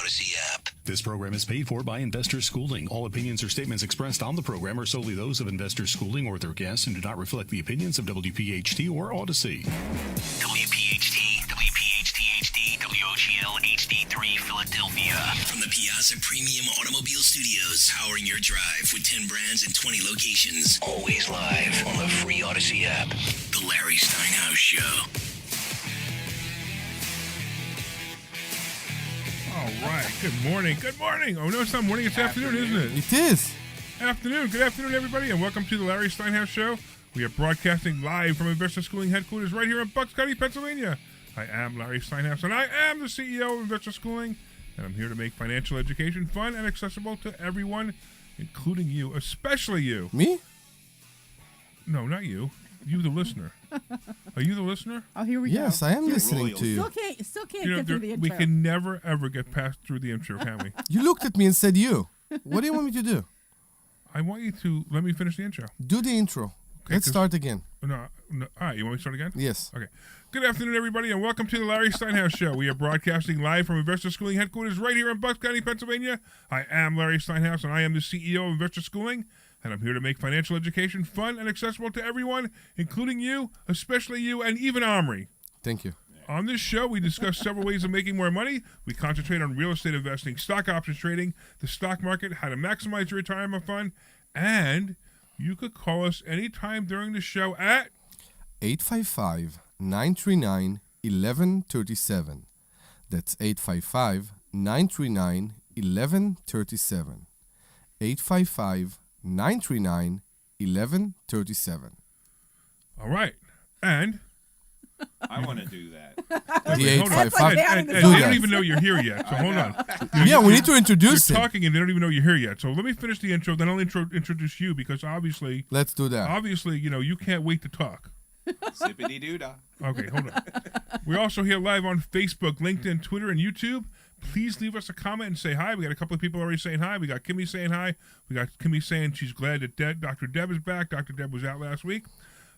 Odyssey app. This program is paid for by Investor Schooling. All opinions or statements expressed on the program are solely those of Investor Schooling or their guests and do not reflect the opinions of WPHT or Odyssey. WPHT, WPHT-HD, WOGL HD3 Philadelphia. From the Piazza Premium Automobile Studios, powering your drive with 10 brands and 20 locations. Always live on the free Odyssey app. The Larry Steinhouse Show. All right. Good morning. Good morning. Oh, no, it's not morning. It's afternoon, isn't it? It is. Afternoon. Good afternoon, everybody, and welcome to the Larry Steinhouse Show. We are broadcasting live from Investor Schooling headquarters right here in Bucks County, Pennsylvania. I am Larry Steinhouse, and I am the CEO of Investor Schooling, and I'm here to make financial education fun and accessible to everyone, including you, especially you. Me? No, not you. You, the listener. Are you the listener? Oh, here we go. Yes, I am listening to you. Still can't get through the intro. We can never, ever get past through the intro, can we? You looked at me and said you. What do you want me to do? I want you to let me finish the intro. Do the intro. Okay, Let's start again. No. All right, you want me to start again? Yes. Okay. Good afternoon, everybody, and welcome to the Larry Steinhouse Show. We are broadcasting live from Investor Schooling headquarters right here in Bucks County, Pennsylvania. I am Larry Steinhouse, and I am the CEO of Investor Schooling, and I'm here to make financial education fun and accessible to everyone, including you, especially you, and even Omri. Thank you. On this show, we discuss several ways of making more money. We concentrate on real estate investing, stock options trading, the stock market, how to maximize your retirement fund, and you could call us anytime during the show at 855-939-1137. That's 855-939-1137. 855-939-1137. All right. And I want to do that. The hold on. 855. And Do they don't that. even know you're here yet, so hold on. Yeah, we need to introduce You're it. talking and they don't even know you're here yet. So let me finish the intro, then I'll introduce you because obviously, Let's do that. you can't wait to talk. Zippity-doo-dah. Okay, hold on. We're also here live on Facebook, LinkedIn, Twitter, and YouTube. Please leave us a comment and say hi. We got a couple of people already saying hi. We got Kimmy saying hi. We got Kimmy saying she's glad that Dr. Deb is back. Dr. Deb was out last week.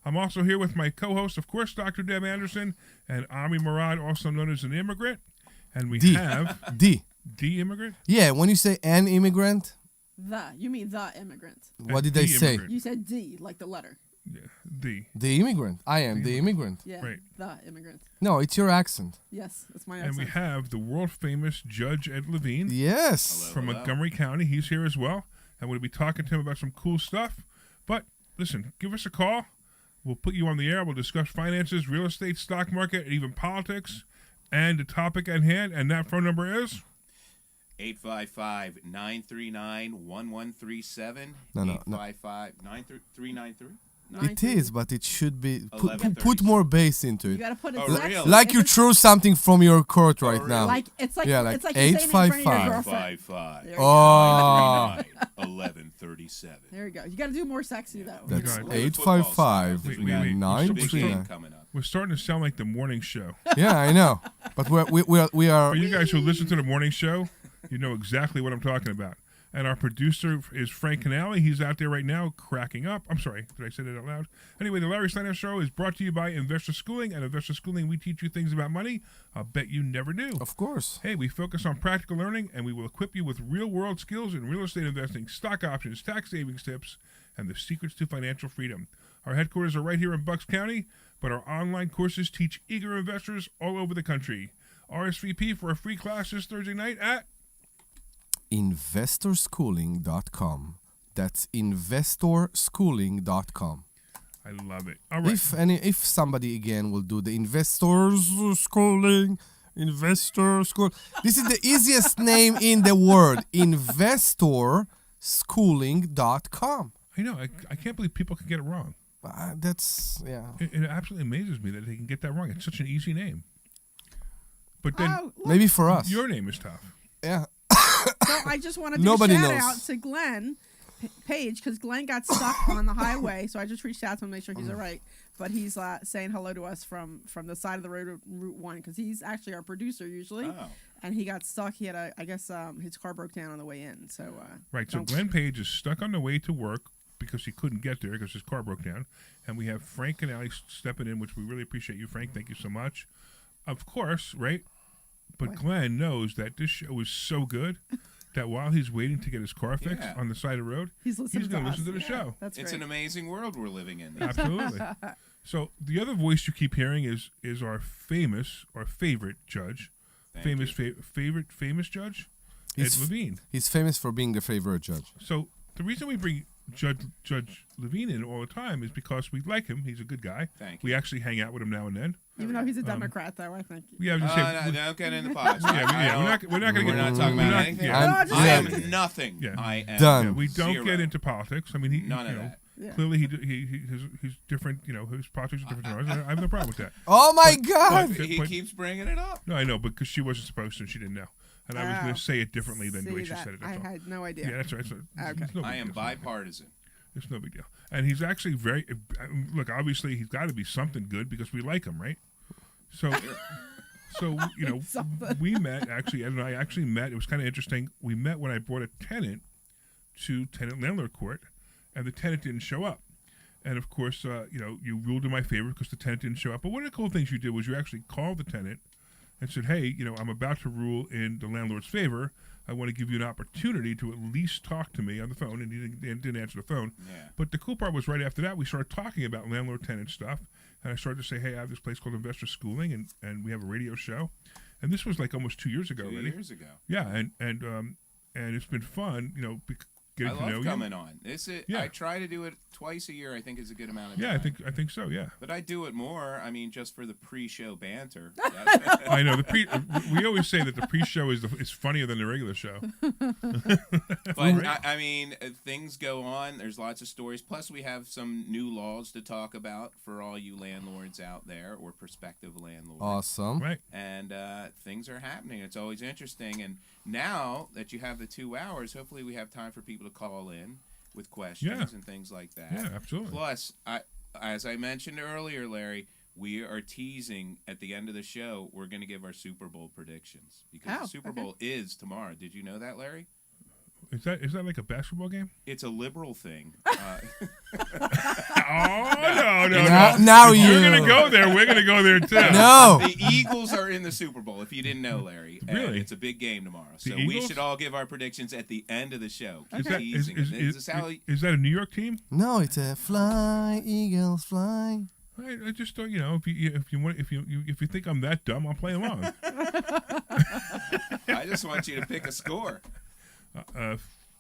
I'm also here with my co-host, of course, Dr. Deb Anderson, and Omri Morad, also known as an immigrant. And we have... D. D immigrant? Yeah, when you say an immigrant, You mean the immigrant. what did I say? immigrant. You said D, like the letter. Yeah, D. The immigrant. I am the immigrant. Yeah, Right. the immigrant. No, it's your accent. Yes, that's my And accent. we have the world-famous Judge Ed Levine Yes. from Montgomery County. He's here as well. And we'll be talking to him about some cool stuff. But listen, give us a call. We'll put you on the air. We'll discuss finances, real estate, stock market, and even politics, and the topic at hand. And that phone number is 855-939-1137. No. 855-939-393. It is, but it should be. Put 11:36. more bass into You it. gotta put it Oh, sexy. really? Like you threw something from your court right really? now. Like it's like Yeah, like it's like you're saying it in front of your 855. girlfriend. 855 There you go. Oh, 1137. There you go. You gotta do more sexy though. that's God. 855 Wait, We got wait. 939. coming up. we're starting to sound like the morning show. Yeah, I know, but we are. For you guys who listen to the morning show, you know exactly what I'm talking about. And our producer is Frank Canale. He's out there right now cracking up. I'm sorry, did I say that out loud? Anyway, the Larry Steinhouse Show is brought to you by Investor Schooling. At Investor Schooling, we teach you things about money I'll bet you never knew. Of course. Hey, we focus on practical learning, and we will equip you with real-world skills in real estate investing, stock options, tax savings tips, and the secrets to financial freedom. Our headquarters are right here in Bucks County, but our online courses teach eager investors all over the country. RSVP for a free class this Thursday night at investorschooling.com. That's investorschooling.com. I love it. All right. If somebody again will do the investors schooling, investor school. This is the easiest name in the world. Investorschooling.com. I know. I can't believe people can get it wrong. That's yeah. It absolutely amazes me that they can get that wrong. It's such an easy name. But then Oh, look, Maybe for us. your name is tough. Yeah. so I just want to do Nobody a shout knows. out to Glenn Page because Glenn got stuck on the highway, so I just reached out to him to make sure he's all right. But he's saying hello to us from the side of the road of Route 1 because he's actually our producer usually. Oh. And he got stuck. He had his car broke down on the way in. So Right. So don't- Glenn Page is stuck on the way to work because he couldn't get there because his car broke down. And we have Frank and Ali stepping in, which we really appreciate you, Frank. Thank you so much. Of course, right? But Glenn knows that this show is so good that while he's waiting to get his car fixed Yeah. on the side of the road, He's listening going to to listen to the us. show. That's It's great. an amazing world we're living in. Absolutely. So the other voice you keep hearing is our favorite judge, Thank famous judge, He's Ed Levine. He's famous for being the favorite judge. So the reason we bring Judge Levine in all the time is because we like him. He's a good guy. Thank We actually hang out with him now and then. Even though he's a Democrat, though, I think. Yeah, I was just saying, No, don't get in the politics. we're not going to We're get not talking about anything. Yeah, No, I'm- just I saying. am nothing. Yeah. I am Done. yeah, we don't zero. get into politics. I mean, None of that. Yeah. Clearly, he's different. His politics are different than ours. I have no problem with that. Oh my God! He but- keeps bringing it up. No, I know, because she wasn't supposed to, and she didn't know. And I was going to say it differently than the way she said it. I That's all. had no idea. Yeah, that's right. So Okay. it's no big I am deal. bipartisan. It's no big deal. And he's actually very look. Obviously, he's got to be something good because we like him, right? So, Something. we met actually. Ed and I actually met. It was kind of interesting. We met when I brought a tenant to tenant landlord court, and the tenant didn't show up. And of course, you ruled in my favor because the tenant didn't show up. But one of the cool things you did was you actually called the tenant and said, "Hey, I'm about to rule in the landlord's favor. I want to give you an opportunity to at least talk to me on the phone." And he didn't answer the phone. Yeah. But the cool part was right after that, we started talking about landlord-tenant stuff. And I started to say, hey, I have this place called Investor Schooling, and we have a radio show. And this was like almost 2 years ago 2 already. years ago. Yeah, and it's been fun, I getting to know love you. coming on. Yeah. I try to do it twice a year. I think is a good amount of Yeah, time. I think so. Yeah, But I do it more. I mean, just for the pre-show banter. I know. We always say that the pre-show is funnier than the regular show. But I mean, things go on. There's lots of stories. Plus, we have some new laws to talk about for all you landlords out there or prospective landlords. Awesome. Right. And things are happening. It's always interesting. And now that you have the 2 hours, hopefully we have time for people to call in with questions Yeah. and things like that. Yeah, absolutely. Plus, as I mentioned earlier, Larry, we are teasing at the end of the show, we're going to give our Super Bowl predictions. Because the Super Bowl is tomorrow. Did you know that, Larry? Is that like a basketball game? It's a liberal thing. Oh no! Now If you're you- gonna go there. We're gonna go there too. No. The Eagles are in the Super Bowl, if you didn't know, Larry. And Really? it's a big game tomorrow. The So we Eagles? should all give our predictions at the end of the show. Keep Is that teasing. This is how is that a New York team? No, it's a fly, eagles, fly. I just don't. If you think I'm that dumb, I'll play along. I just want you to pick a score.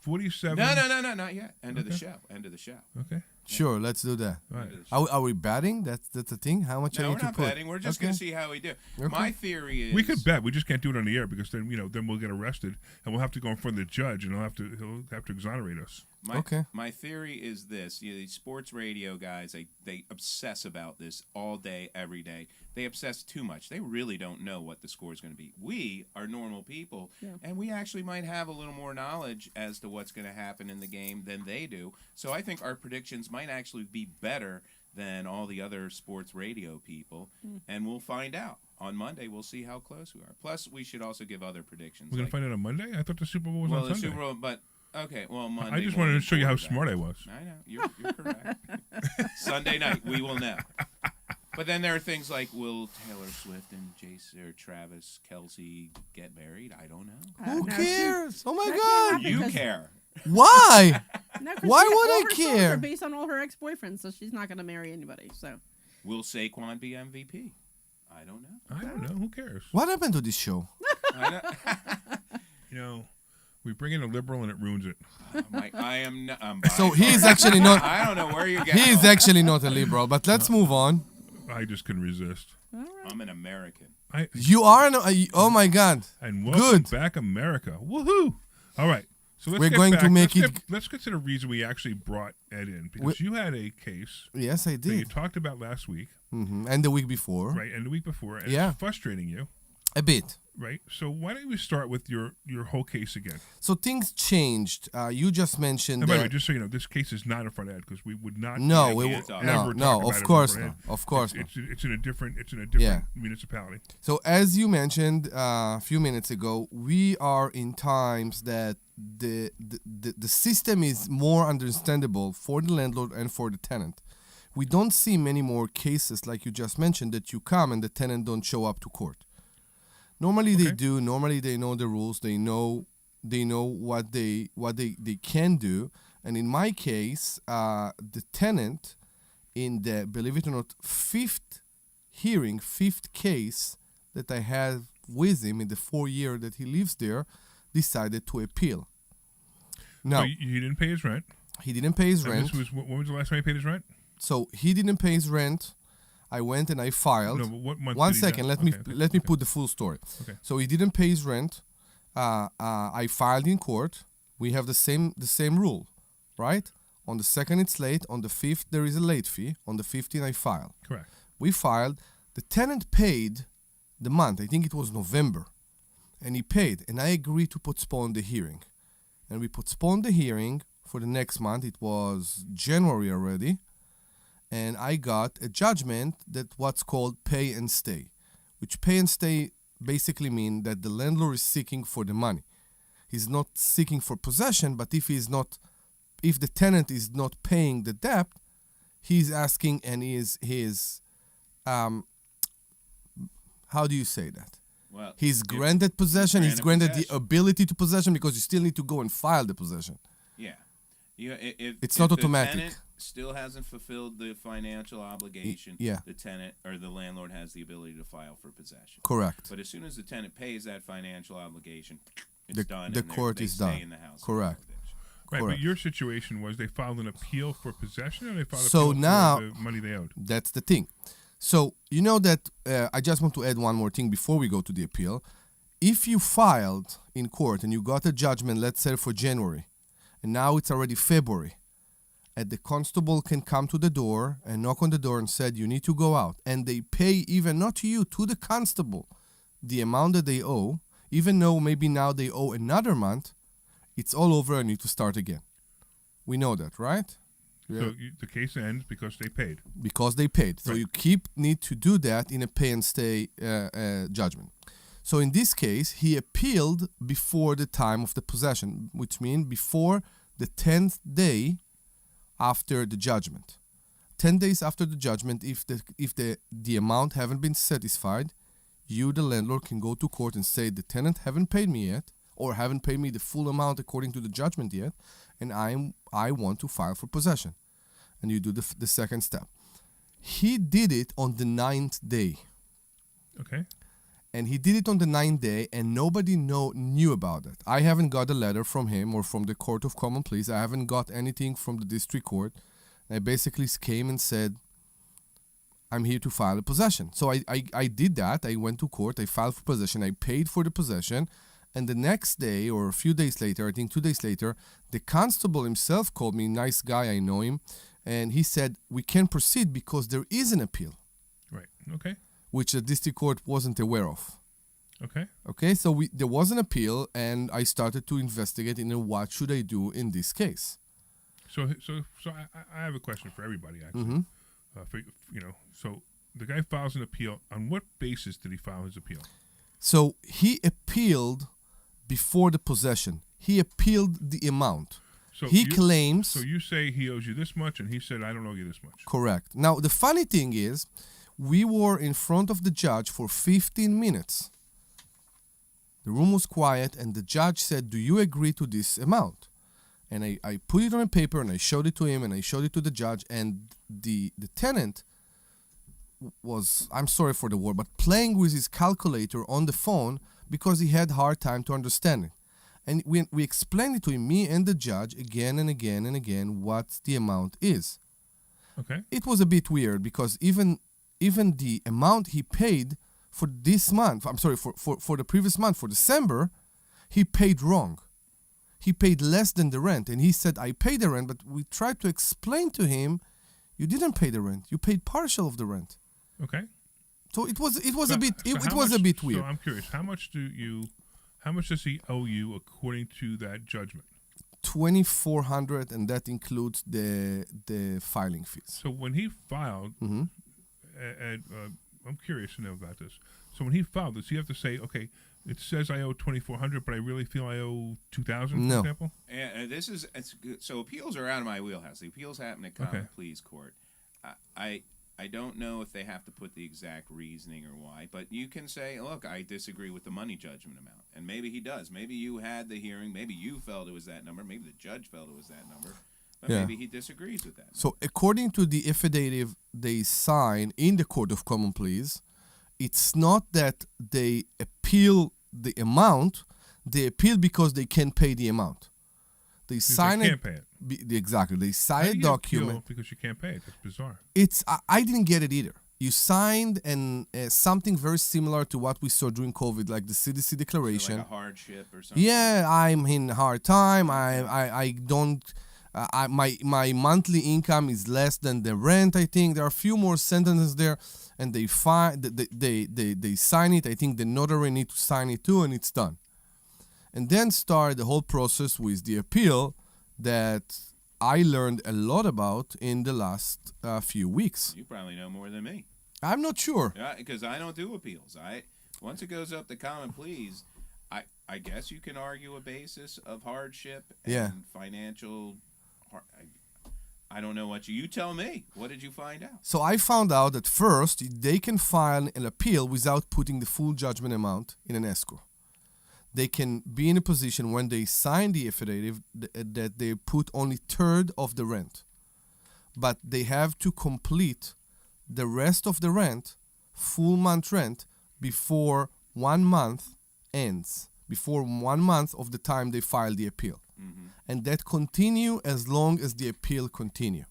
47. No, not yet. End of the show. End of the show. Okay. Sure, let's do that. All right. Are we batting? That's the thing. How much I No, need we're to not put? betting. We're just Okay. going to see how we do. Okay. My theory is We could bet. We just can't do it on the air because then we'll get arrested and we'll have to go in front of the judge and he'll have to exonerate us. My theory is this: these sports radio guys, they obsess about this all day, every day. They obsess too much. They really don't know what the score is going to be. We are normal people, and we actually might have a little more knowledge as to what's going to happen in the game than they do. So I think our predictions might actually be better than all the other sports radio people, and we'll find out. On Monday, we'll see how close we are. Plus, we should also give other predictions. We're gonna find out on Monday. I thought the Super Bowl was well, on the Sunday. Super Bowl, but okay, well, Monday. I just wanted to show you how smart I was. I know you're correct. Sunday night, we will know. But then there are things like, will Taylor Swift and Jason or Travis Kelce get married? I don't know. Who No, cares? Oh my that God! can't You because- care. Why? No, 'cause Why she- would all I her songs care? Are based on all her ex-boyfriends, so she's not going to marry anybody. So Will Saquon be MVP? I don't know. I don't know. Who cares? What happened to this show? I know. We bring in a liberal and it ruins it. I am. I'm So he is actually not. I don't know where you're getting. He is actually not a liberal. But let's move on. I just couldn't resist. I'm an American. You are an. Oh my God! And welcome Good. back, America. Woohoo! All right. So let's We're get going back. to make Let's get to the reason we actually brought Ed in because you had a case Yes, I that you did. talked about last week, And the week before, right? And the week before, and Yeah. it's frustrating you, a bit. right? So why don't we start with your whole case again? So things changed. You just mentioned And by the way, that. just so you know, this case is not in front of Ed because we would not. No, we can't will. talk. No, ever no. talk about Of it course in front not. of Ed. Of course not. It's in a different Yeah. municipality. So as you mentioned a few minutes ago, we are in times that the system is more understandable for the landlord and for the tenant. We don't see many more cases like you just mentioned that you come and the tenant don't show up to court. Normally they Okay. do. Normally they know the rules. They know what they can do. And in my case, the tenant in the, believe it or not, fifth case that I have with him in the 4 year that he lives there, decided to appeal. Now, So you didn't pay his rent. he didn't pay his And rent. this was when was the last time he paid his rent? So he didn't pay his rent. I went and I filed. No, but what month? One did he second, not? let me put the full story. Okay. So he didn't pay his rent. I filed in court. We have the same rule, right? On the 2nd it's late. On the 5th there is a late fee. On the 15th I file. Correct. We filed. The tenant paid the month. I think it was November, and he paid. And I agreed to postpone the hearing, and we postponed the hearing for the next month. It was January already. And I got a judgment that what's called pay and stay, which pay and stay basically mean that the landlord is seeking for the money. He's not seeking for possession, but if the tenant is not paying the debt, he's asking, and how do you say that? Well, He's granted possession. He's granted possession. the ability to possession, because you still need to go and file the possession. Yeah. It's not if automatic. The tenant still hasn't fulfilled the financial obligation. Yeah. The tenant or the landlord has the ability to file for possession. Correct. But as soon as the tenant pays that financial obligation, it's The- done. the and court they is stay done. In the house. Correct. Right, Correct. but your situation was they filed an appeal for possession, or they filed So appeal now- for the money they owed. That's the thing. So you know that I just want to add one more thing before we go to the appeal. If you filed in court and you got a judgment, let's say for January, and now it's already February, and the constable can come to the door and knock on the door and said you need to go out, and they pay even not to you, to the constable, the amount that they owe, even though maybe now they owe another month, it's all over and you need to start again. We know that, right? So the case ends because they paid. Because they paid. So Right. you need to do that in a pay and stay judgment. So in this case, he appealed before the time of the possession, which means before the 10th day after the judgment. 10 days after the judgment, if the amount haven't been satisfied, you, the landlord, can go to court and say the tenant haven't paid me yet, or haven't paid me the full amount according to the judgment yet, and I want to file for possession. And you do the second step. He did it on the 9th day. Okay. And he did it on the 9th day, and nobody knew about it. I haven't got a letter from him or from the Court of Common Pleas. I haven't got anything from the district court. I basically came and said, I'm here to file a possession. So I did that. I went to court. I filed for possession. I paid for the possession. And the next day, or a few days later, I think 2 days later, the constable himself called me, nice guy, I know him, and he said, we can proceed because there is an appeal, Right. Okay. which the district court wasn't aware of. Okay. Okay, so there was an appeal, and I started to investigate into what should I do in this case. So I have a question for everybody actually. Mm-hmm. So the guy files an appeal. On what basis did he file his appeal? So he appealed before the possession. He appealed the amount. So He claims... So you say he owes you this much, and he said, I don't owe you this much. Correct. Now, the funny thing is, we were in front of the judge for 15 minutes. The room was quiet, and the judge said, do you agree to this amount? And I put it on a paper, and I showed it to him, and I showed it to the judge, and the tenant was, I'm sorry for the word, but playing with his calculator on the phone because he had hard time to understand it. And we explained it to him, me and the judge, again and again and again, what the amount is. Okay. It was a bit weird because even the amount he paid for this month, I'm sorry, for the previous month, for December, he paid wrong. He paid less than the rent. And he said, I paid the rent, but we tried to explain to him, you didn't pay the rent. You paid partial of the rent. Okay. So it was So a bit weird. So I'm curious, how much does he owe you according to that judgment? $2,400, and that includes the filing fees. So when he filed, Mm-hmm. I'm curious to know about this. So when he filed, does he have to say, okay, it says I owe $2,400, but I really feel I owe $2,000, for No. example? And this is it's good. So appeals are out of my wheelhouse. The appeals happen at common Okay. pleas court. I don't know if they have to put the exact reasoning or why, but you can say, look, I disagree with the money judgment amount. And maybe he does. Maybe you had the hearing. Maybe you felt it was that number. Maybe the judge felt it was that number. But maybe he disagrees with that. So according to the affidavit they sign in the Court of Common Pleas, it's not that they appeal the amount, they appeal because they can't pay the amount. They sign can't pay it. Exactly. They sign How a do you document. appeal because you can't pay it? That's bizarre. I didn't get it either. You signed something very similar to what we saw during COVID, like the CDC declaration. So like a hardship or something. Yeah, I'm in hard time. I don't. My monthly income is less than the rent. I think there are a few more sentences there, and they sign it. I think the notary need to sign it too, and it's done. And then start the whole process with the appeal that I learned a lot about in the last few weeks. You probably know more than me. I'm not sure. Yeah, because I don't do appeals. Once it goes up to common pleas, I guess you can argue a basis of hardship and financial. I don't know what you tell me. What did you find out? So I found out that first they can file an appeal without putting the full judgment amount in an escrow. They can be in a position when they sign the affidavit that they put only third of the rent. But they have to complete the rest of the rent, full month rent, before 1 month ends, before 1 month of the time they file the appeal. Mm-hmm. And that continue as long as the appeal continue.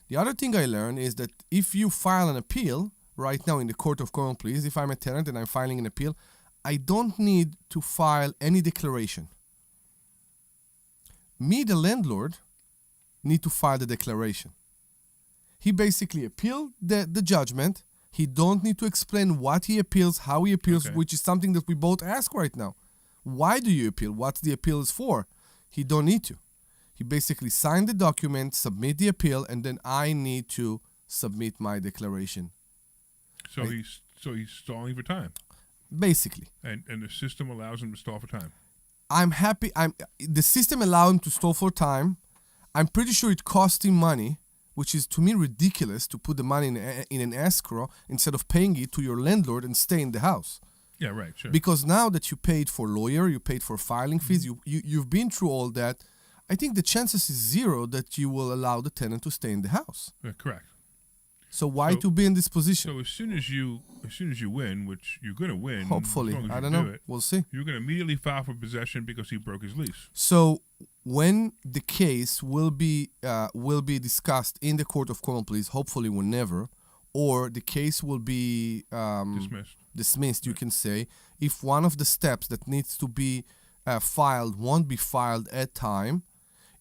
The other thing I learned is that if you file an appeal right now in the Court of Common Pleas, if I'm a tenant and I'm filing an appeal, I don't need to file any declaration. Me, the landlord, need to file the declaration. He basically appealed the judgment. He don't need to explain what he appeals, how he appeals, which is something that we both ask right now. Why do you appeal? What's the appeal is for? He don't need to. He basically signed the document, submit the appeal, and then I need to submit my declaration. So he's stalling for time. Basically. And the system allows him to stall for time. I'm happy. The system allows him to stall for time. I'm pretty sure it cost him money, which is to me ridiculous to put the money in an escrow instead of paying it to your landlord and stay in the house. Yeah, right, sure. Because now that you paid for lawyer, you paid for filing fees, you've been through all that, I think the chances is zero that you will allow the tenant to stay in the house. Yeah, correct. So why to be in this position? So as soon as you win, which you're going to win, Hopefully, as long as I you don't do know. it, We'll see. you're going to immediately file for possession because he broke his lease. So when the case will be discussed in the Court of Common Pleas, hopefully whenever, or the case will be dismissed, you can say, if one of the steps that needs to be filed won't be filed at time,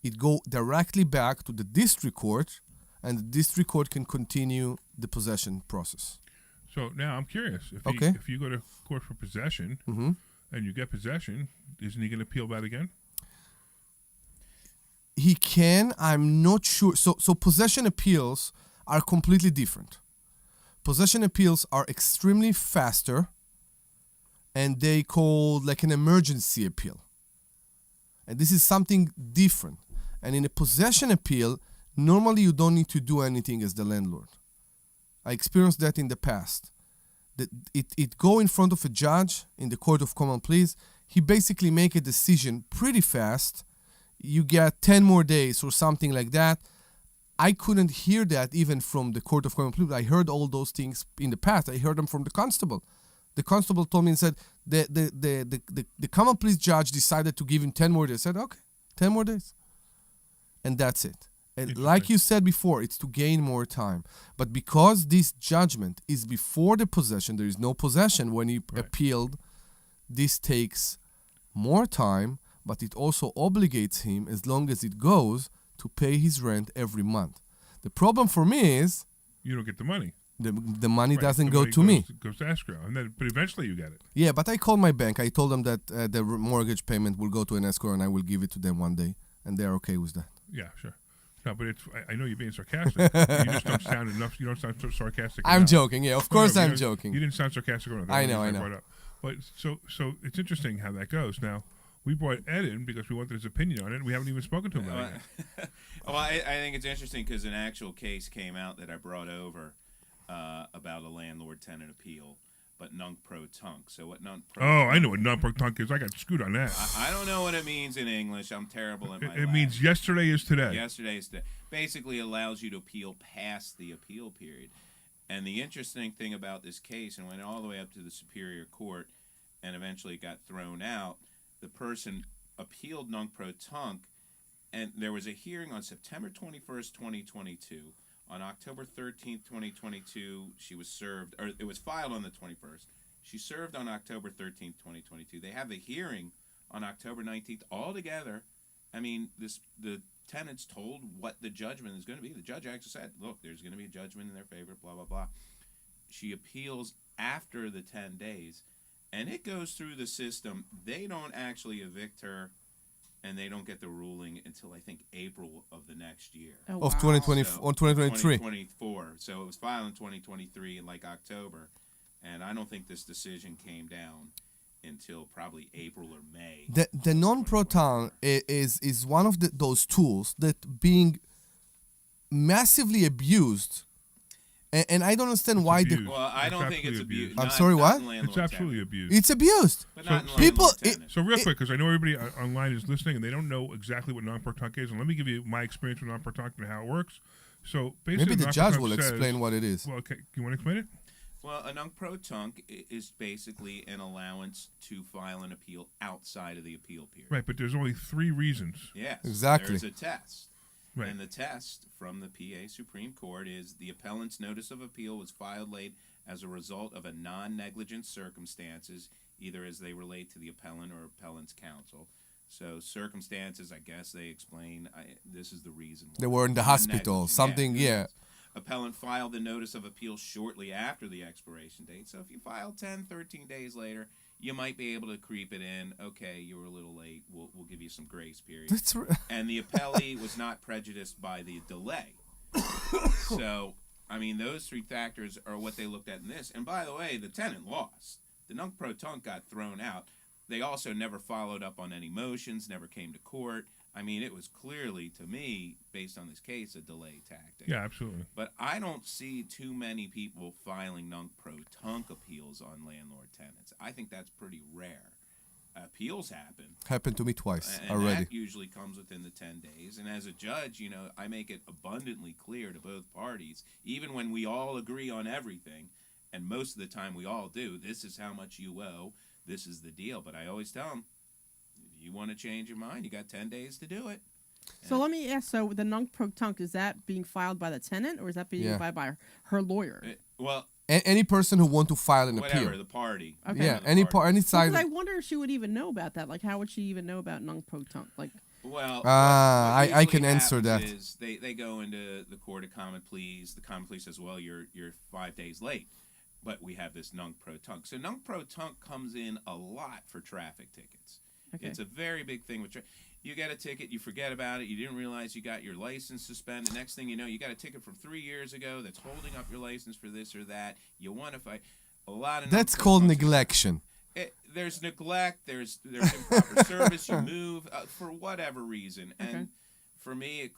it go directly back to the district court, and the district court can continue the possession process. So now I'm curious. If you go to court for possession and you get possession, isn't he going to appeal that again? He can. I'm not sure. So possession appeals are completely different. Possession appeals are extremely faster, and they call like an emergency appeal. And this is something different. And in a possession appeal, normally you don't need to do anything as the landlord. I experienced that in the past. It go in front of a judge in the Court of Common Pleas. He basically make a decision pretty fast. You get 10 more days or something like that. I couldn't hear that even from the Court of Common Pleas. I heard all those things in the past. I heard them from the constable. The constable told me and said, the Common Pleas judge decided to give him 10 more days. I said, okay, 10 more days. And that's it. And like you said before, it's to gain more time. But because this judgment is before the possession, there is no possession when he appealed, this takes more time, but it also obligates him, as long as it goes, to pay his rent every month. The problem for me is you don't get the money. The money doesn't go to me. It goes to escrow, but eventually you get it. Yeah, but I called my bank. I told them that the mortgage payment will go to an escrow, and I will give it to them one day, and they're okay with that. Yeah, sure. No, but I know you're being sarcastic. You just don't sound enough. You don't sound so sarcastic. I'm joking. Yeah, of course I'm joking. You didn't sound sarcastic enough. I know. But so it's interesting how that goes. Now, we brought Ed in because we wanted his opinion on it, and we haven't even spoken to him about it yet. Well, I think it's interesting because an actual case came out that I brought over, about a landlord-tenant appeal, but nunc-pro-tunc. So what Oh, nunc-pro-tunc? I know what nunc-pro-tunc is. I got screwed on that. I don't know what it means in English. I'm terrible at my It means yesterday is today. Yesterday's day. Basically allows you to appeal past the appeal period. And the interesting thing about this case, and went all the way up to the Superior Court, and eventually got thrown out, the person appealed nunc-pro-tunc, and there was a hearing on September 21st, 2022. On October 13th, 2022, she was served, or it was filed on the 21st. She served on October 13th, 2022. They have the hearing on October 19th. Altogether, I mean, the tenants told what the judgment is going to be. The judge actually said, look, there's going to be a judgment in their favor, blah, blah, blah. She appeals after the 10 days, and it goes through the system. They don't actually evict her, and they don't get the ruling until, I think, April of the next year. Oh, Of wow. 2020 So, on 2023. 2024. So it was filed in 2023 in like October, and I don't think this decision came down until probably April or May. The non-proton is one of those tools that being massively abused, and I don't understand why abused. Well, I It's don't think it's absolutely abused. abused. I'm sorry, what? It's absolutely abused. it's abused. But not in people- landlord-tenant. So real quick, because I know everybody online is listening and they don't know exactly what non-pro-tunc is, and let me give you my experience with non-pro-tunc and how it works. So basically, Maybe the judge non-pro-tunc will says- explain what it is. Well, okay, you want to explain it? Well, a nunc-pro-tunc is basically an allowance to file an appeal outside of the appeal period. Right, but there's only 3 reasons. Yes. Exactly. There's a test. Right. And the test from the PA Supreme Court is the appellant's notice of appeal was filed late as a result of a non-negligent circumstances, either as they relate to the appellant or appellant's counsel. So circumstances, I guess they explain, this is the reason why. They were in the hospital, Non-negligent, something, yeah. Appellant filed the notice of appeal shortly after the expiration date. So if you file 10, 13 days later, you might be able to creep it in. Okay, you were a little late. We'll give you some grace period. That's And the appellee was not prejudiced by the delay. So, I mean, those 3 factors are what they looked at in this. And by the way, the tenant lost. The nunc-pro-tunc got thrown out. They also never followed up on any motions, never came to court. I mean, it was clearly, to me, based on this case, a delay tactic. Yeah, absolutely. But I don't see too many people filing nunc-pro-tunc appeals on landlord-tenants. I think that's pretty rare. Appeals happen. happened to me twice And already. that usually comes within the 10 days. And as a judge, I make it abundantly clear to both parties, even when we all agree on everything, and most of the time we all do, this is how much you owe, this is the deal. But I always tell them, if you want to change your mind, you got 10 days to do it. So let me ask, so the nunc-pro-tunc, is that being filed by the tenant or is that being Yeah. filed by her lawyer? Well, Any person who want to file an whatever, appeal. the party. Okay. Yeah, The any party. any side. Because I wonder if she would even know about that. Like, how would she even know about nunc-pro-tunc? Like, Well, what I usually can answer that. happens is they go into the court of common pleas. The common plea says, well, you're 5 days late, but we have this nunc-pro-tunc. So nunc-pro-tunc comes in a lot for traffic tickets. okay. It's a very big thing. You get a ticket, you forget about it, you didn't realize you got your license suspended. Next thing you know, you got a ticket from 3 years ago that's holding up your license for this or that. You want to fight. A lot of That's called nunc-pro-tuncs- neglection. There's neglect. There's improper service. You move for whatever reason, and Okay. for me,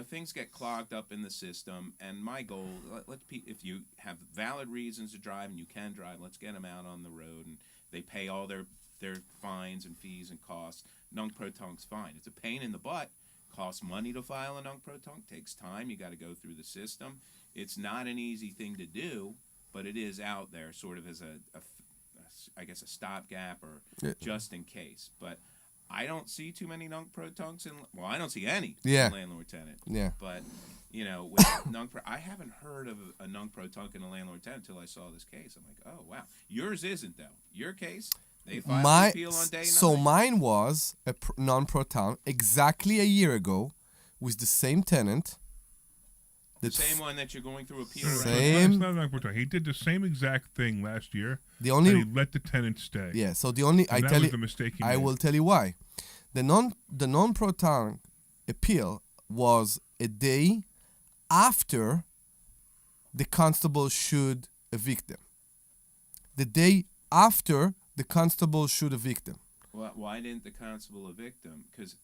things get clogged up in the system. And my goal, if you have valid reasons to drive and you can drive, let's get them out on the road, and they pay all their fines and fees and costs. Nunc-pro-tunc's fine. It's a pain in the butt. Costs money to file a nunc-pro-tunc. Takes time. You got to go through the system. It's not an easy thing to do, but it is out there, sort of as I guess a stopgap or Yeah. just in case. But I don't see too many nunc-pro-tuncs I don't see any Yeah. in landlord-tenant. Yeah. But with I haven't heard of a nunc-pro-tunc in a landlord-tenant until I saw this case. I'm like, oh wow, yours isn't though. Your case, they filed an appeal on day 9. Mine was a non-proton exactly a year ago with the same tenant. The same one that you're going through appeal. It's Right? Same. not nunc-pro-tunc. He did the same exact thing last year, The and he only let the tenant stay. yeah. So the only And that was the mistake he I made. will tell you why. The non-proton appeal was a day after the constable should evict them. The day after the constable should evict them. Why didn't the constable evict them? Because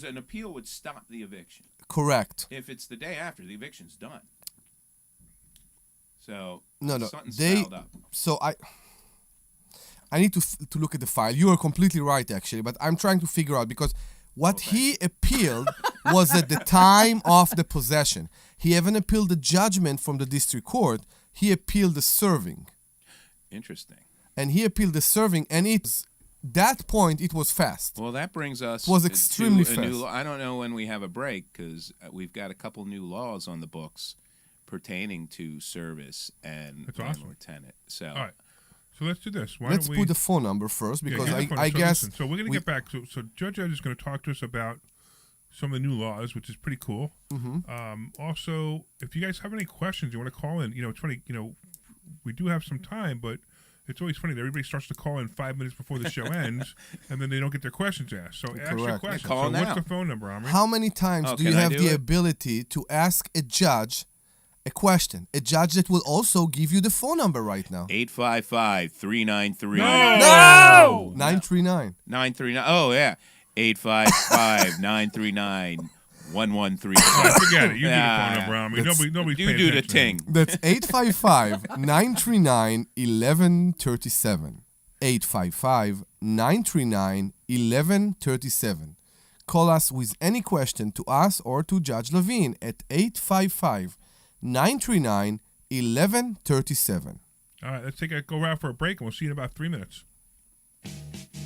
an appeal would stop the eviction. Correct. If it's the day after, the eviction's done. So No. something's They. fouled up. So I need to look at the file. You are completely right, actually, but I'm trying to figure out because what he appealed was at the time of the possession. He haven't appealed the judgment from the district court. He appealed the serving. Interesting. And he appealed the serving, and that point it was fast. Well, that brings us It was extremely to a new fast. law. I don't know when we have a break because we've got a couple new laws on the books pertaining to service and That's landlord awesome. tenant. So, All right. So let's do this. Why Let's don't we put the phone number first because get the phone. I So guess listen, so we're going to get back. So Judge Ed is going to talk to us about some of the new laws, which is pretty cool. Also, if you guys have any questions, you want to call in. It's funny. We do have some time, but it's always funny that everybody starts to call in 5 minutes before the show ends, and then they don't get their questions asked. So ask your Correct. question. Call So now. what's the phone number, Omri? how many times Oh, do you can I have do the it? ability to ask a judge a question? A judge that will also give you the phone number right now. 855-393. No! 939. 939. Oh, yeah. 855-939-1135. Forget it. You do the phone number, Omri. Nobody's You paying do the attention. ting. That's 855-939-1137. 855-939-1137. Call us with any question to us or to Judge Levine at 855-939-1137. All right, let's go out for a break, and we'll see you in about 3 minutes.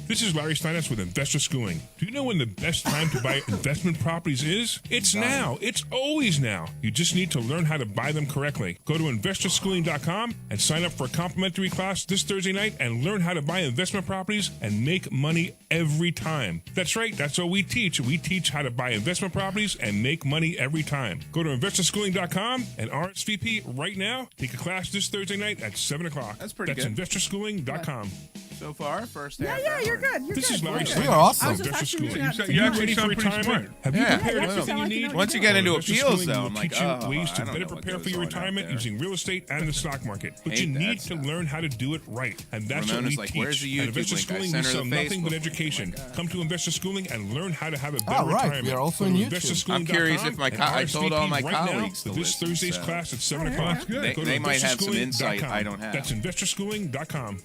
This is Larry Steinhouse with Investor Schooling. Do you know when the best time to buy investment properties is? It's now. It's always now. You just need to learn how to buy them correctly. Go to investorschooling.com and sign up for a complimentary class this Thursday night and learn how to buy investment properties and make money every time. That's right. That's what we teach. We teach how to buy investment properties and make money every time. Go to investorschooling.com and RSVP right now. Take a class this Thursday night at 7 o'clock. That's pretty That's good. investorschooling.com. So far, first Yeah, half yeah, you're hour. good. You're This good. is Larry You're Steinhouse. good. You're awesome. I was just Investor actually Schooling. reaching out to You you. ready for retirement? Have you Yeah. prepared Yeah, everything you yeah. need? Once you get into Investor appeals, Schooling though, will I'm like, teach you oh, ways I to don't better know what prepare for goes your on out retirement there. using real estate and the stock market. But you Hate that need to stuff. learn how to do it right. And that's what Ramona's we like, teach. "Where's the At YouTube Investor link? I Schooling, we sent her sell the nothing Facebook but link. education. Oh my God. Come to Investor Schooling and learn how to have a better All right, retirement. we are also Go on to YouTube. investorschooling.com I'm curious if my and I told all my RSVP right now colleagues for to this listen, Thursday's so- class at 7 Oh, yeah, o'clock. that's Go They- to they might have some investorschooling.com. insight I don't have. That's investorschooling.com.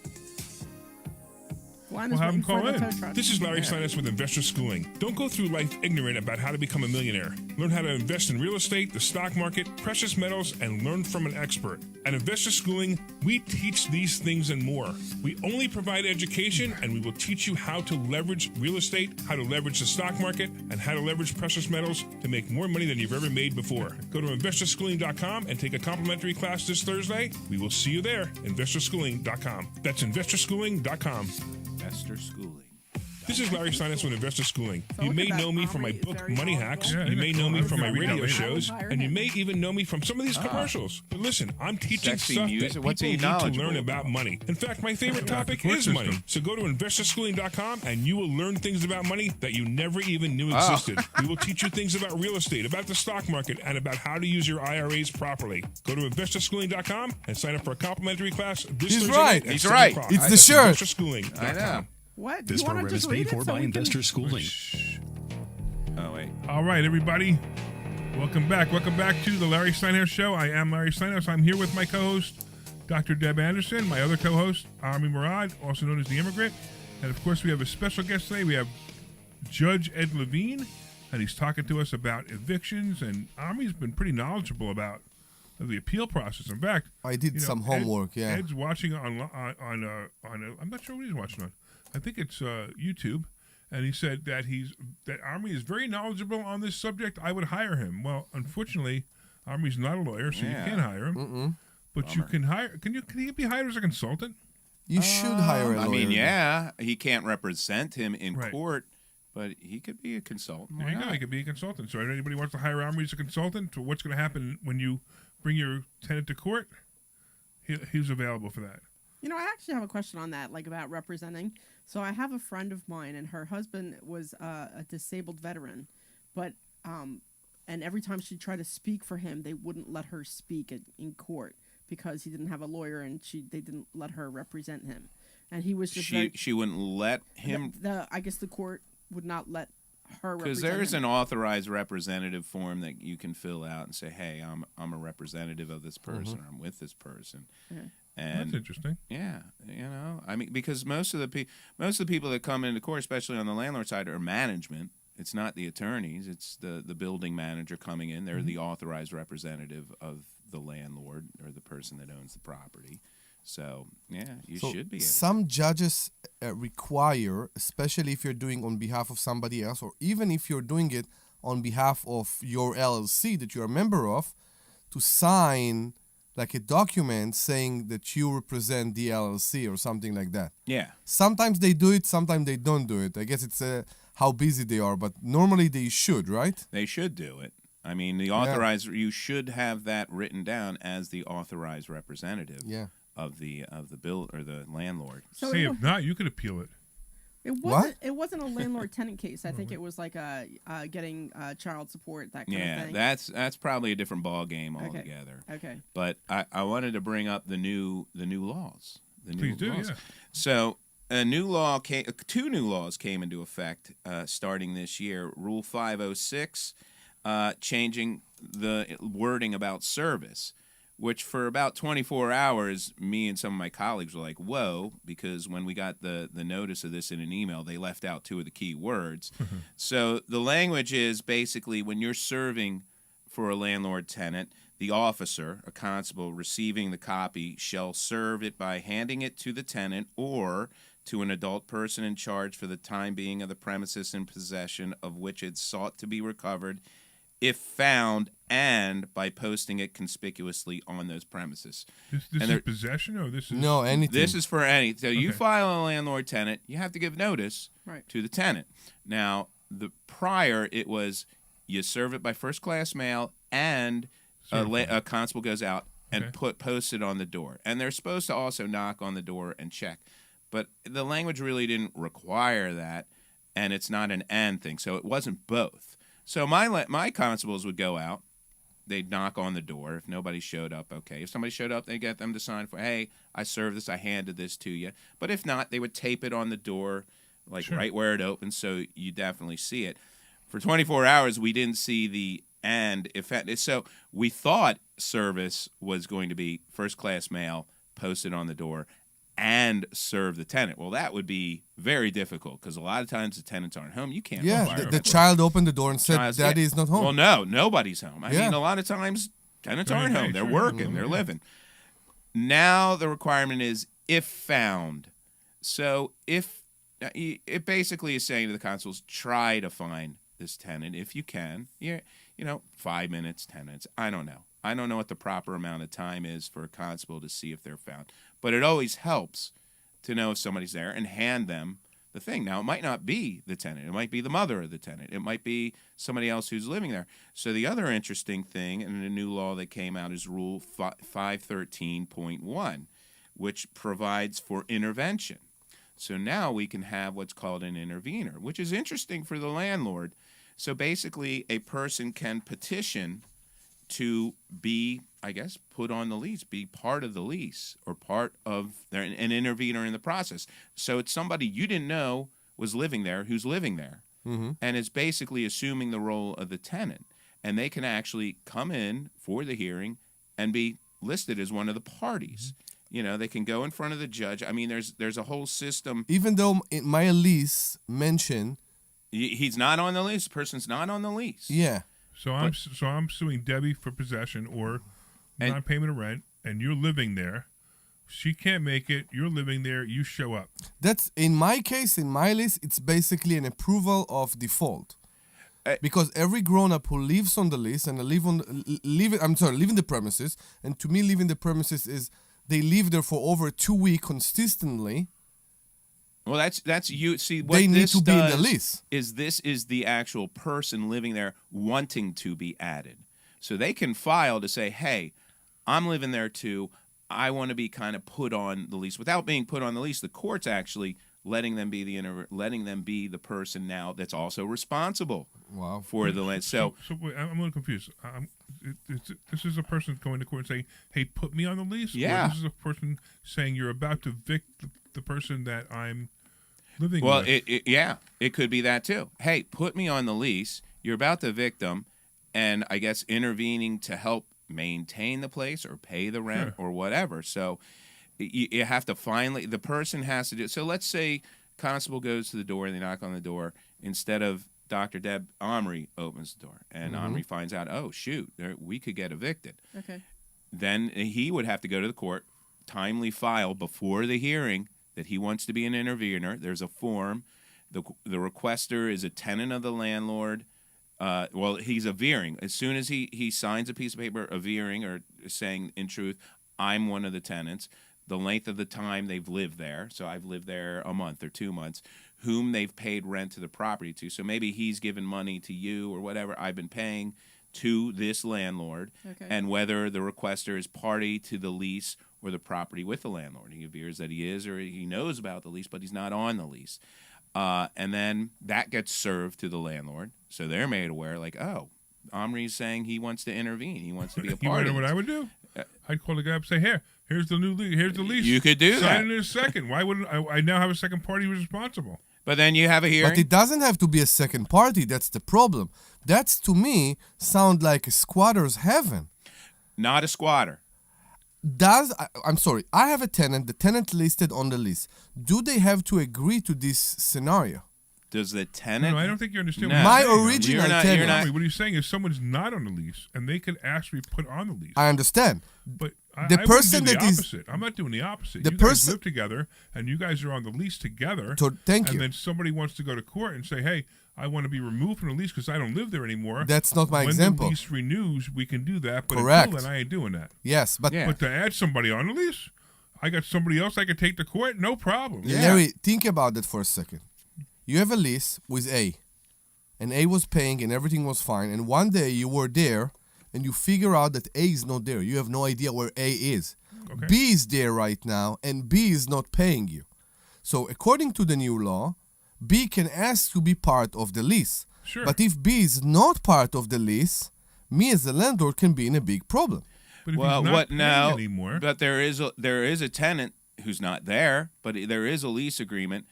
Glenn We'll is have him waiting for call the in. tow truck. This is Larry Steinhouse with Investor Schooling. Don't go through life ignorant about how to become a millionaire. Learn how to invest in real estate, the stock market, precious metals, and learn from an expert. At Investor Schooling, we teach these things and more. We only provide education, and we will teach you how to leverage real estate, how to leverage the stock market, and how to leverage precious metals to make more money than you've ever made before. Go to investorschooling.com and take a complimentary class this Thursday. We will see you there. Investorschooling.com. That's investorschooling.com. Investor Schooling. This is Larry Steinhouse with Investor Schooling. So You look may at that, know me from my Omri is book, very Money knowledgeable. Hacks. Yeah, You may know me from my I would radio hire shows. him. And you may even know me from some of these commercials. But listen, I'm teaching Sexy stuff music. that What's he people need to knowledgeable learn about about? money. In fact, my favorite topic court is money. system. So go to investorschooling.com and you will learn things about money that you never even knew Oh. existed. We will teach you things about real estate, about the stock market, and about how to use your IRAs properly. Go to investorschooling.com and sign up for a complimentary class this He's Thursday right. night at He's 7 right. o'clock. It's the That's shirt. investorschooling.com. I know. What? This you want program to is just paid read it for so by we can... Investor Schooling. Oh, wait. All right, everybody. Welcome back. Welcome back to the Larry Steinhouse Show. I am Larry Steinhouse. I'm here with my co-host, Dr. Deb Anderson, my other co-host, Omri Morad, also known as The Immigrant. And, of course, we have a special guest today. We have Judge Ed Levine, and he's talking to us about evictions. And Omri's been pretty knowledgeable about the appeal process. In fact, I did some homework, yeah. Ed's watching on I'm not sure what he's watching on. I think it's YouTube, and he said that Omri is very knowledgeable on this subject. I would hire him. Well, unfortunately, Omri's not a lawyer, so Yeah. you can't hire him. But you can hire. Can he be hired as a consultant? You should hire a lawyer. I mean, yeah, he can't represent him in Right. court, but he could be a consultant. There Why you go. not? He could be a consultant. So if anybody wants to hire Omri as a consultant, to what's going to happen when you bring your tenant to court, he's available for that. You know, I actually have a question on that, like about representing. So I have a friend of mine, and her husband was a disabled veteran, but and every time she tried to speak for him, they wouldn't let her speak in court because he didn't have a lawyer, and they didn't let her represent him, and he was just She wouldn't let him. I guess the court would not let her Because representing there's him. an authorized representative form that you can fill out and say, "Hey, I'm a representative of this person. Or I'm with this person." Yeah. And That's interesting. yeah, I mean, because most of the people that come into court, especially on the landlord side, are management. It's not the attorneys. It's the building manager coming in. They're the authorized representative of the landlord or the person that owns the property. So yeah, you So should be able. some judges require, especially if you're doing on behalf of somebody else, or even if you're doing it on behalf of your LLC that you're a member of, to sign like a document saying that you represent the LLC or something like that. Yeah. Sometimes they do it, sometimes they don't do it. I guess it's how busy they are, but normally they should, right? They should do it. I mean, the authorized. You should have that written down as the authorized representative Yeah. of the bill or the landlord. So See, it, if not, you could appeal it. it wasn't a landlord tenant case. I think it was like getting child support, that kind of thing. That's probably a different ball game altogether. Okay. But I wanted to bring up the new laws. The new Please do, laws. yeah. So two new laws came into effect starting this year. Rule 506, changing the wording about service, which for about 24 hours, me and some of my colleagues were like, whoa, because when we got the notice of this in an email, they left out two of the key words. So the language is basically when you're serving for a landlord tenant, the officer, a constable, receiving the copy shall serve it by handing it to the tenant or to an adult person in charge for the time being of the premises in possession of which it's sought to be recovered, if found, and by posting it conspicuously on those premises. This is possession, or this is No, anything. This is for any. So you Okay. file a landlord tenant, you have to give notice Right. to the tenant. Now, the prior it was you serve it by first class mail, and a constable goes out and Okay. posts it on the door, and they're supposed to also knock on the door and check. But the language really didn't require that, and it's not an and thing, so it wasn't both. So my constables would go out, they'd knock on the door. If nobody showed up, okay. If somebody showed up, they'd get them to sign for, hey, I served this, I handed this to you. But if not, they would tape it on the door, like right where it opens, so you definitely see it. For 24 hours, we didn't see the and effect. So we thought service was going to be first class mail, posted on the door, and serve the tenant. Well, that would be very difficult because a lot of times the tenants aren't home. You can't. Yeah, fire the them. child opened the door and said, Child's- Daddy is not home. Well, no, nobody's home. I Yeah. mean, a lot of times tenants Right, aren't home. right, They're sure. working. They're living. Now the requirement is if found. So if it basically is saying to the constables, try to find this tenant if you can. Yeah, 5 minutes, 10 minutes. I don't know. I don't know what the proper amount of time is for a constable to see if they're found. But it always helps to know if somebody's there and hand them the thing. Now, it might not be the tenant. It might be the mother of the tenant. It might be somebody else who's living there. So the other interesting thing in the new law that came out is Rule 513.1, which provides for intervention. So now we can have what's called an intervener, which is interesting for the landlord. So basically, a person can petition to be, I guess, put on the lease, be part of the lease or part of an intervener in the process. So it's somebody you didn't know was living there who's living there and is basically assuming the role of the tenant. And they can actually come in for the hearing and be listed as one of the parties. They can go in front of the judge. I mean, there's a whole system. Even though my lease mentioned, He's not on the lease. The person's not on the lease. yeah, So I'm suing Debbie for possession or non-payment of rent, and you're living there. She can't make it. You're living there. You show up. that's in my case, in my lease, it's basically an approval of default. Because every grown-up who lives on the lease and live in the premises, and to me, leaving the premises is they live there for over 2 weeks consistently. Well, that's you. See, what They need this to be in the does lease. is this is the actual person living there wanting to be added. So they can file to say, hey, I'm living there too. I want to be kind of put on the lease. Without being put on the lease, the court's actually letting them be the person now that's also responsible Wow. for the land. So So wait, I'm a little confused. This is a person going to court and saying, "Hey, put me on the lease." Yeah. Or this is a person saying you're about to evict the person that I'm living Well, with. it could be that too. Hey, put me on the lease. You're about to evict them, and I guess intervening to help maintain the place or pay the rent or whatever. So you have to finally, the person has to do. So let's say constable goes to the door and they knock on the door. Instead of Dr. Deb, Omri opens the door, and Omri finds out, oh shoot, we could get evicted. Okay. Then he would have to go to the court, timely file before the hearing that he wants to be an intervener. There's a form. The requester is a tenant of the landlord. Well, he's averring. As soon as he signs a piece of paper averring or saying, in truth, I'm one of the tenants, the length of the time they've lived there, so I've lived there a month or 2 months, whom they've paid rent to the property to. So maybe he's given money to you or whatever I've been paying to this landlord, and whether the requester is party to the lease or the property with the landlord. He avers that he is, or he knows about the lease, but he's not on the lease. And then that gets served to the landlord, so they're made aware, like, oh, Omri's saying he wants to intervene. He wants to be a part You of know what I would do? I'd call the guy up and say, here's the new lease. Here's the lease. You could do that. Sign it in a second. Why wouldn't I now have a second party who's responsible? But then you have a hearing. But it doesn't have to be a second party. That's the problem. That's, to me, sound like a squatter's heaven. Not a squatter. I'm sorry, I have a tenant, the tenant listed on the lease. Do they have to agree to this scenario? Does the tenant? No, I don't think you understand No. what My you're saying. original You're tenant. not- What you're saying is someone's not on the lease, and they could actually put on the lease. I understand. But The I person wouldn't do that the is- opposite. I'm not doing the opposite. The You guys person- live together, and you guys are on the lease together. Thank you. And then somebody wants to go to court and say, "Hey, I want to be removed from the lease because I don't live there anymore." That's not my when example. the lease renews, we can do that. But Correct. until then, I ain't doing that. Yes, but Yeah. But to add somebody on the lease, I got somebody else I could take to court. No problem. Yeah. Larry, think about that for a second. You have a lease with A, and A was paying and everything was fine, and one day you were there and you figure out that A is not there. You have no idea where A is. Okay. B is there right now, and B is not paying you. So according to the new law, B can ask to be part of the lease. Sure. But if B is not part of the lease, me as a landlord can be in a big problem. But if Well, he's not what paying now? anymore? But there is a tenant who's not there, but there is a lease agreement,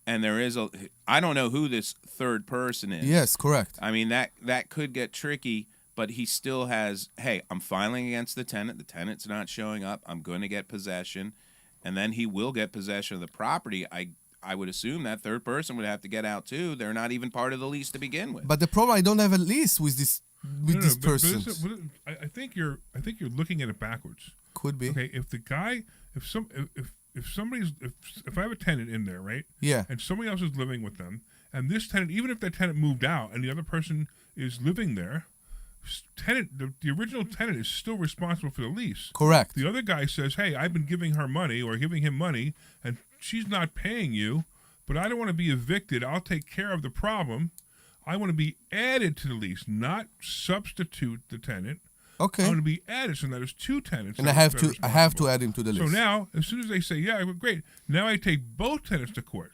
and there is I don't know who this third person is. Yes, correct. I mean that could get tricky, but he still has. Hey, I'm filing against the tenant. The tenant's not showing up. I'm going to get possession, and then he will get possession of the property. I would assume that third person would have to get out too. They're not even part of the lease to begin with. But the problem, I don't have a lease with this No, this but person. I think you're looking at it backwards. Could be. Okay, if the guy, if somebody's, if I have a tenant in there, right? Yeah. And somebody else is living with them, and this tenant, even if that tenant moved out and the other person is living there, the original tenant is still responsible for the lease. Correct. The other guy says, "Hey, I've been giving her money or giving him money, and she's not paying you, but I don't want to be evicted. I'll take care of the problem. I want to be added to the lease, not substitute the tenant. I Okay. want to be added, so now there's two tenants. And that I have are to responsible. add him to the So list. now, as soon as they say, "Yeah, great," now I take both tenants to court.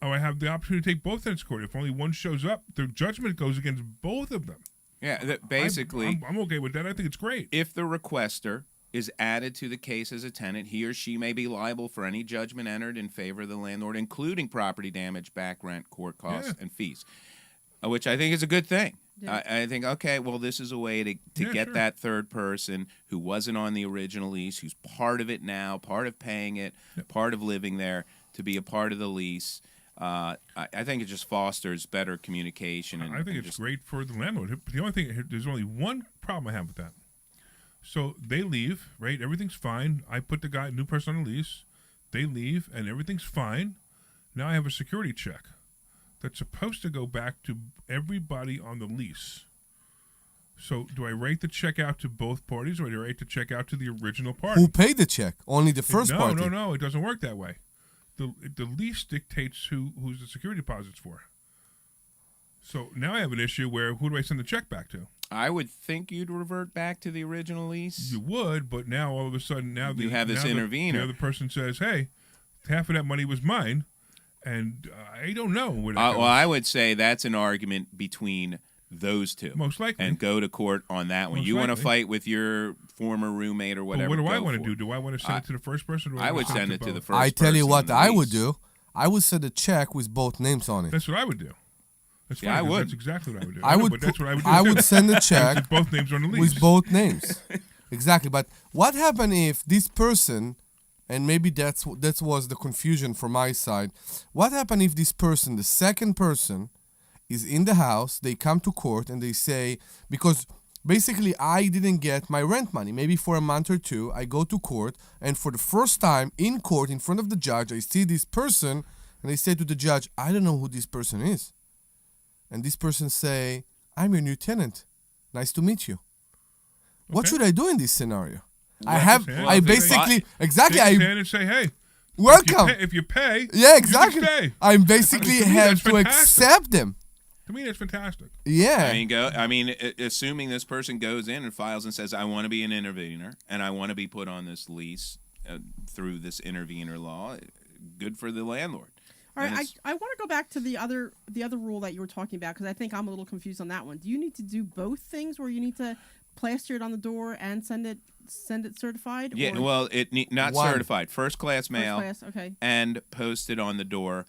Oh, I have the opportunity to take both tenants to court. If only one shows up, the judgment goes against both of them. Yeah, basically, I'm okay with that. I think it's great. if the requester is added to the case as a tenant, he or she may be liable for any judgment entered in favor of the landlord, including property damage, back rent, court costs, Yeah. and fees, which I think is a good thing. Yeah. I think, okay, well, this is a way to Yeah, get sure. that third person who wasn't on the original lease, who's part of it now, part of paying it, part of living there, to be a part of the lease. I think it just fosters better communication. And I think and it's just, great for the landlord. The only thing, there's only one problem I have with that. So they leave, right? Everything's fine. I put the new person on the lease. They leave, and everything's fine. Now I have a security check that's supposed to go back to everybody on the lease. So do I write the check out to both parties, or do I write the check out to the original party? Who paid the check? Only the first party. No. It doesn't work that way. The lease dictates who's the security deposits for. So now I have an issue where who do I send the check back to? I would think you'd revert back to the original lease. You would, but now all of a sudden You have this intervener. The other person says, "Hey, half of that money was mine," and I don't know where that goes. Well, I would say that's an argument between those two. Most likely. And go to court on that one. Most You want to likely. fight with your former roommate or But whatever. what do I go want for to do? Do I want to send it to the first person? Or do I wanna would send it to the both? first I tell you person what on the I would lease. do. I would send a check with both names on it. That's what I would do. That's Yeah, funny, I would. That's exactly what I would do. I know, would but that's what I would do. I too. would send a check With both names on the lease. with both names. Exactly. But what happened if this person, and maybe that was the confusion from my side, what happened if this person, the second person, is in the house, they come to court and they say, because basically I didn't get my rent money, maybe for a month or two, I go to court, and for the first time in court, in front of the judge, I see this person, and I say to the judge, I don't know who this person is. And this person say, I'm your new tenant. Nice to meet you. What Okay. should I do in this scenario? Well, I if they- basically, exactly, Shake his I hand and say, hey, welcome. if you pay, Yeah, you exactly. can stay. I basically To me, have that's to fantastic. accept them. To me, that's fantastic. Yeah. Assuming this person goes in and files and says, I want to be an intervener and I want to be put on this lease through this intervener law, good for the landlord. All And right, it's- I want to go back to the other rule that you were talking about, because I think I'm a little confused on that one. Do you need to do both things, where you need to plaster it on the door and send it certified? Yeah, or well, not One. certified, first class mail, first class? Okay. and posted on the door,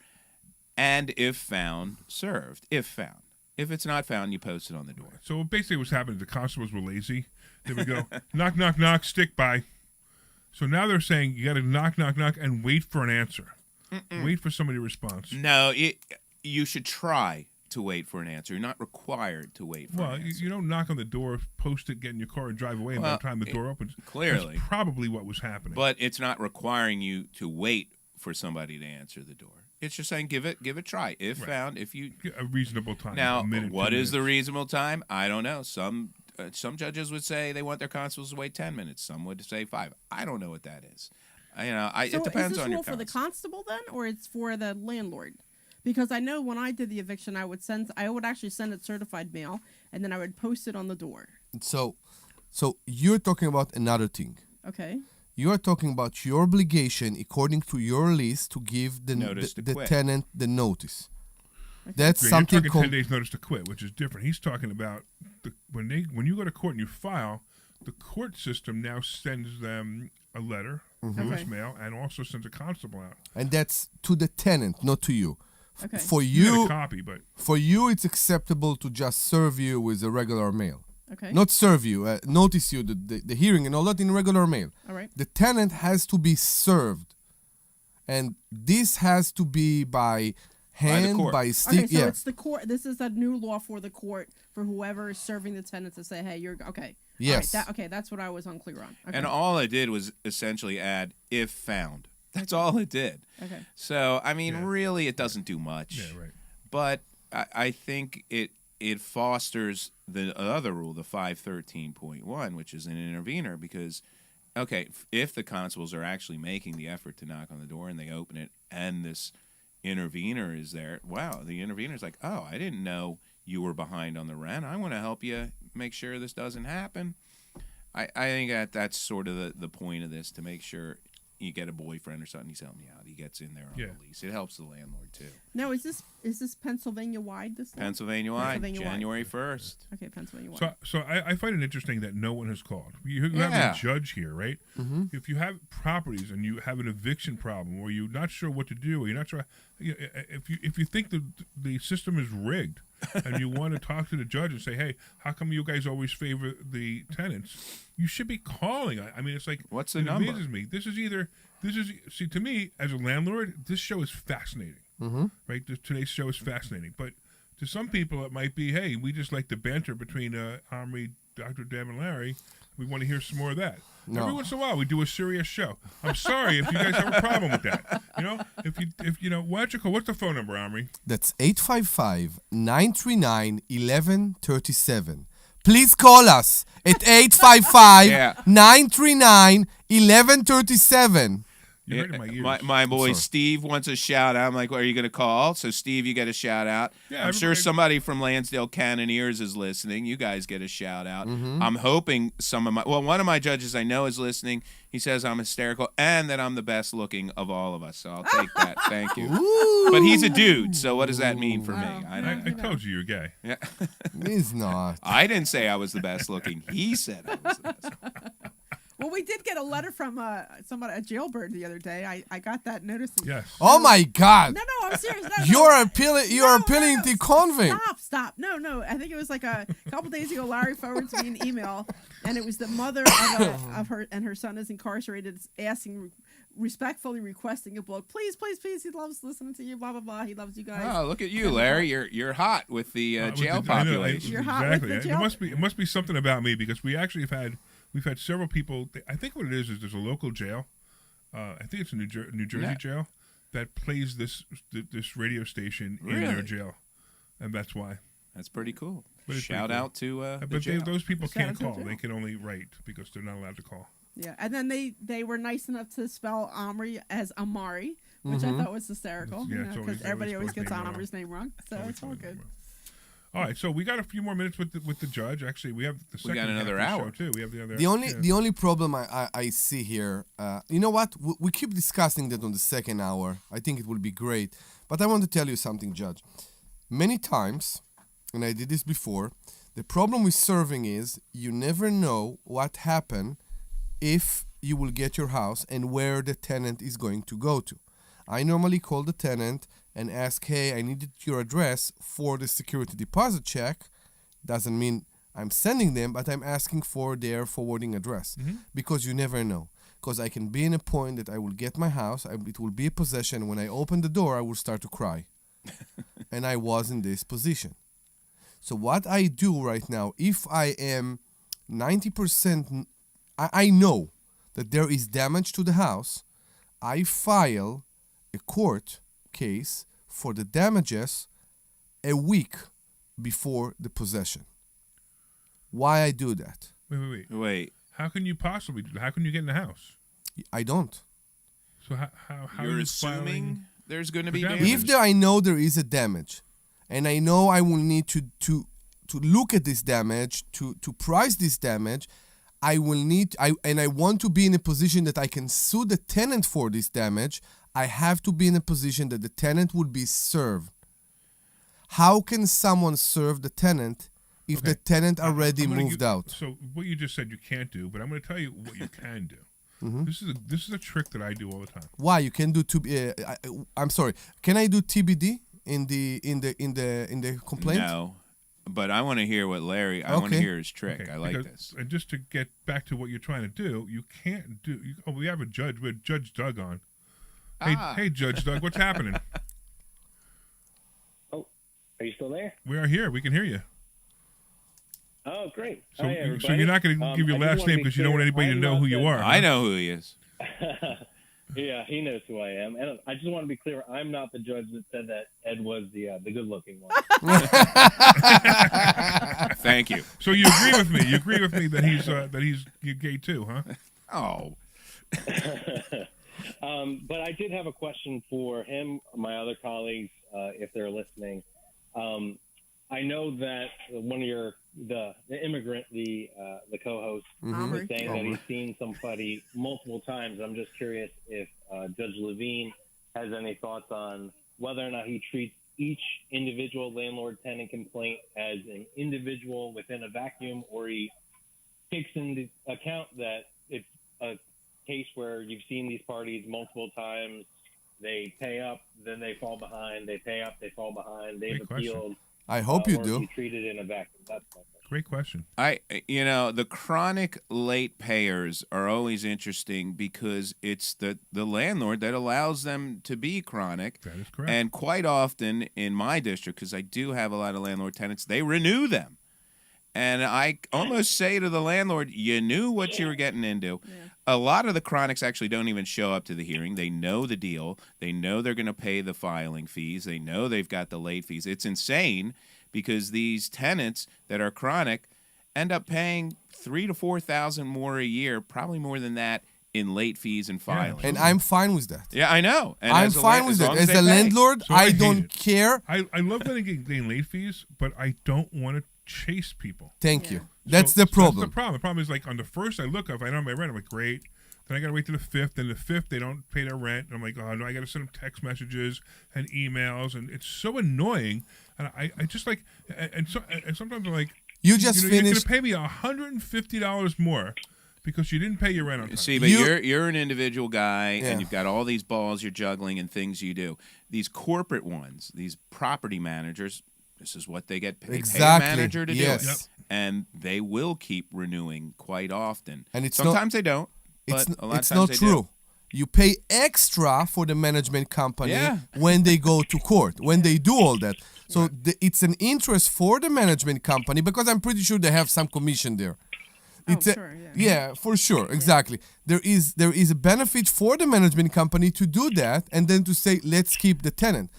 and if found, served. If found. If it's not found, you post it on the door. So basically, what's happening? The constables were lazy. There we go. Knock, knock, knock. Stick by. So now they're saying you got to knock, knock, knock, and wait for an answer. Wait for somebody's response. No, you should try to wait for an answer. You're not required to wait for Well, an answer. you don't knock on the door, post it, get in your car, and drive away. And by Well, the time the door opens, clearly. that's probably what was happening. But it's not requiring you to wait for somebody to answer the door. It's just saying give it a try. If Right. found, if you a reasonable time. now, a minute, what 2 is the minutes. reasonable time? I don't know. Some judges would say they want their constables to wait 10 minutes. Some would say 5. I don't know what that is. So it depends is this on your rule for the constable. constable then, or it's for the landlord? Because I know when I did the eviction, I would actually send it certified mail, and then I would post it on the door. So you're talking about another thing. Okay. You are talking about your obligation, according to your lease, to give the Notice to the quit. tenant the notice. That's Yeah, something you're talking 10 days notice to quit, which is different. He's talking about when you go to court and you file, the court system now sends them a letter, voicemail, and also sends a constable out. and that's to the tenant, not to you. Okay. For You get a you, copy, but for you, it's acceptable to just serve you with a regular mail. Okay. Not serve you, notice you the hearing and all that in regular mail. All right. The tenant has to be served, and this has to be by hand, court. by stick. Okay, so yeah. it's the court. This is a new law for the court for whoever is serving the tenant to say, "Hey, you're okay." Yes. All right, that's what I was unclear on. Okay. And all it did was essentially add if found. That's all it did. Okay. So, Yeah. really, it doesn't do much. yeah, right. But I think it fosters the other rule, the 513.1, which is an intervener, because, okay, if the constables are actually making the effort to knock on the door and they open it and this intervener is there, wow, the intervener's like, oh, I didn't know you were behind on the rent. I want to help you make sure this doesn't happen. I think that's sort of the point of this, to make sure you get a boyfriend or something, he's helping you out. He gets in there on Yeah. the lease. It helps the landlord, too. Now, is this Pennsylvania wide? This law? Pennsylvania wide, Pennsylvania-wide. January 1st. Okay, Pennsylvania wide. So I find it interesting that no one has called. You have Yeah. a judge here, right? If you have properties and you have an eviction problem, or you're not sure what to do, or you're not sure, if you think the system is rigged, and you want to talk to the judge and say, hey, how come you guys always favor the tenants? You should be calling. I mean, it's like, What's the it number? amazes me. See, to me as a landlord, this show is fascinating. Right? Today's show is fascinating, but to some people it might be, hey, we just like the banter between Omri, Dr. Deb, and Larry. We want to hear some more of that. No. Every once in a while, we do a serious show. I'm sorry if you guys have a problem with that. If you know, why don't you call? What's the phone number, Omri? That's 855-939-1137. Please call us at 855-939-1137. You heard it in my ears. My boy Sorry. Steve wants a shout out. I'm like, well, are you going to call? So, Steve, you get a shout out. Yeah, I'm sure everybody- somebody from Lansdale Cannoneers is listening. You guys get a shout out. I'm hoping one of my judges I know is listening. He says I'm hysterical and that I'm the best looking of all of us. So I'll take that. Thank you. But he's a dude. So what does that mean for me? I I don't. told you you're gay. Yeah. He's not. I didn't say I was the best looking. He said I was the best. Well, we did get a letter from somebody, a jailbird, the other day. I got that notice. Yes. Oh my God! No, I'm serious. No, You're appealing. You're appealing to convict. Stop. No. I think it was like a couple days ago. Larry forwards me an email, and it was the mother of her, and her son is incarcerated, respectfully requesting a book. Please. He loves listening to you. Blah blah blah. He loves you guys. Oh, look at you, Larry. You're hot with the jail population. You're hot with the jail. It must be something about me, because we actually we've had several people. I think what it is there's a local jail. I think it's a New Jersey jail that plays this radio station in their jail, and that's why. That's pretty cool. But Shout out to but those people Shout can't out to call. the jail. They can only write because they're not allowed to call. Yeah, and then they were nice enough to spell Omri as Amari, which I thought was hysterical. Yeah, Because everybody always gets name Omri's name wrong, so it's all good. All right, so we got a few more minutes with the judge. Actually, we have the second got another half of hour the show too. We have the other. The only problem I see here, you know what? We keep discussing that on the second hour. I think it will be great, but I want to tell you something, Judge. Many times, and I did this before, the problem with serving is you never know what happened if you will get your house and where the tenant is going to go to. I normally call the tenant and ask, hey, I needed your address for the security deposit check. Doesn't mean I'm sending them, but I'm asking for their forwarding address, because you never know. Because I can be in a point that I will get my house, it will be a possession. When I open the door, I will start to cry. And I was in this position. So what I do right now, if I am 90%, I know that there is damage to the house, I file a court case for the damages a week before the possession. Why I do that? Wait. How can you possibly do that? How can you get in the house? I don't. So how You're are you assuming filing? there's going to be damage? damage. If I know there is a damage, and I know I will need to look at this damage, to price this damage, I want to be in a position that I can sue the tenant for this damage, I have to be in a position that the tenant would be served. How can someone serve the tenant if the tenant already moved out? So what you just said you can't do, but I'm going to tell you what you can do. This is a trick that I do all the time. Why you can do I'm sorry. Can I do TBD in the complaint? No, but I want to hear what Larry. I want to hear his trick. Okay, I like because- this. And just to get back to what you're trying to do, you can't do. We have a judge. We have Judge Doug on. Hey, Judge Doug, what's happening? Oh, are you still there? We are here. We can hear you. Oh, great. So, Hi, everybody. so you're not going to give your I just last wanna name be because you don't want clear, anybody to I'm know not who you Judge- are. I know who he is. Yeah, he knows who I am. And I just want to be clear, I'm not the judge that said that Ed was the good-looking one. Thank you. So you agree with me? You agree with me that he's gay too, huh? Oh, But I did have a question for him, my other colleagues, if they're listening. I know that one of the immigrant, the co-host, was saying that he's seen somebody multiple times. I'm just curious if Judge Levine has any thoughts on whether or not he treats each individual landlord-tenant complaint as an individual within a vacuum, or he takes into account that it's a case where you've seen these parties multiple times. They pay up, then they fall behind. They pay up, they fall behind. They've Great question. appealed. I hope you or do. You treat it in a vacuum. That's my question. Great question. the chronic late payers are always interesting because it's the landlord that allows them to be chronic. That is correct. And quite often in my district, because I do have a lot of landlord tenants, they renew them. And I almost say to the landlord, you knew what you were getting into. Yeah. A lot of the chronics actually don't even show up to the hearing. They know the deal. They know they're going to pay the filing fees. They know they've got the late fees. It's insane because these tenants that are chronic end up paying $3,000 to $4,000 more a year, probably more than that, in late fees and filing. And I'm fine with that. Yeah, I know. And I'm fine with that. As a landlord, So I hate don't it. care. I love getting late fees, but I don't want to chase people. Thank you. That's the problem. That's the problem. The problem is, like, on the first I look up, I know my rent. I'm like, great. Then I got to wait to the 5th. Then the 5th, they don't pay their rent. And I'm like, oh, no, I got to send them text messages and emails. And it's so annoying. And I just like, and sometimes I'm like, You just You're finished. going to pay me $150 more because you didn't pay your rent on time. See, but you're an individual guy, Yeah. and you've got all these balls you're juggling and things you do. These corporate ones, these property managers, this is what they get paid. Exactly. Pay a manager to Yes. do it. Yep. And they will keep renewing quite often. And it's sometimes they don't, but a lot it's of times not they true. do. You pay extra for the management company Yeah. when they go to court, when they do all that. So it's an interest for the management company because I'm pretty sure they have some commission there. It's sure, yeah. for sure, exactly. There is a benefit for the management company to do that and then to say, let's keep the tenant.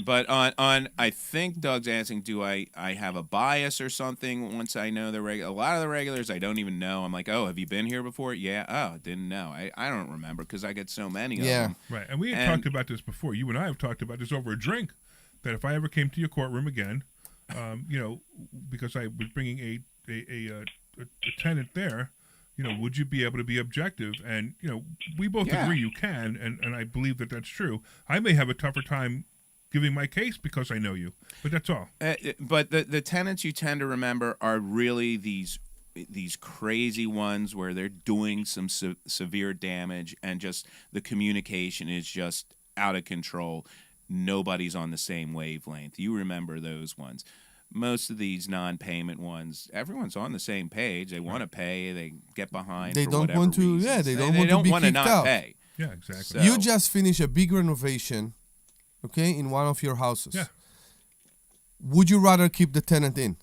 But on I think Doug's asking, do I have a bias or something once I know a lot of the regulars I don't even know. I'm like, oh, have you been here before? Yeah. Oh, didn't know. I don't remember because I get so many of them. Right, and we had talked about this before. You and I have talked about this over a drink, that if I ever came to your courtroom again, because I was bringing a tenant there, would you be able to be objective? And, we both agree you can, and I believe that that's true. I may have a tougher time giving my case because I know you, but that's all. But the tenants you tend to remember are really these crazy ones where they're doing some severe damage and just the communication is just out of control. Nobody's on the same wavelength. You remember those ones. Most of these non-payment ones, everyone's on the same page. They want to pay. They get behind. They for don't whatever want to. reasons. Yeah, they don't They want don't to be want to kicked not out. pay. Yeah, exactly. So- You just finished a big renovation, okay, in one of your houses. Yeah. Would you rather keep the tenant in?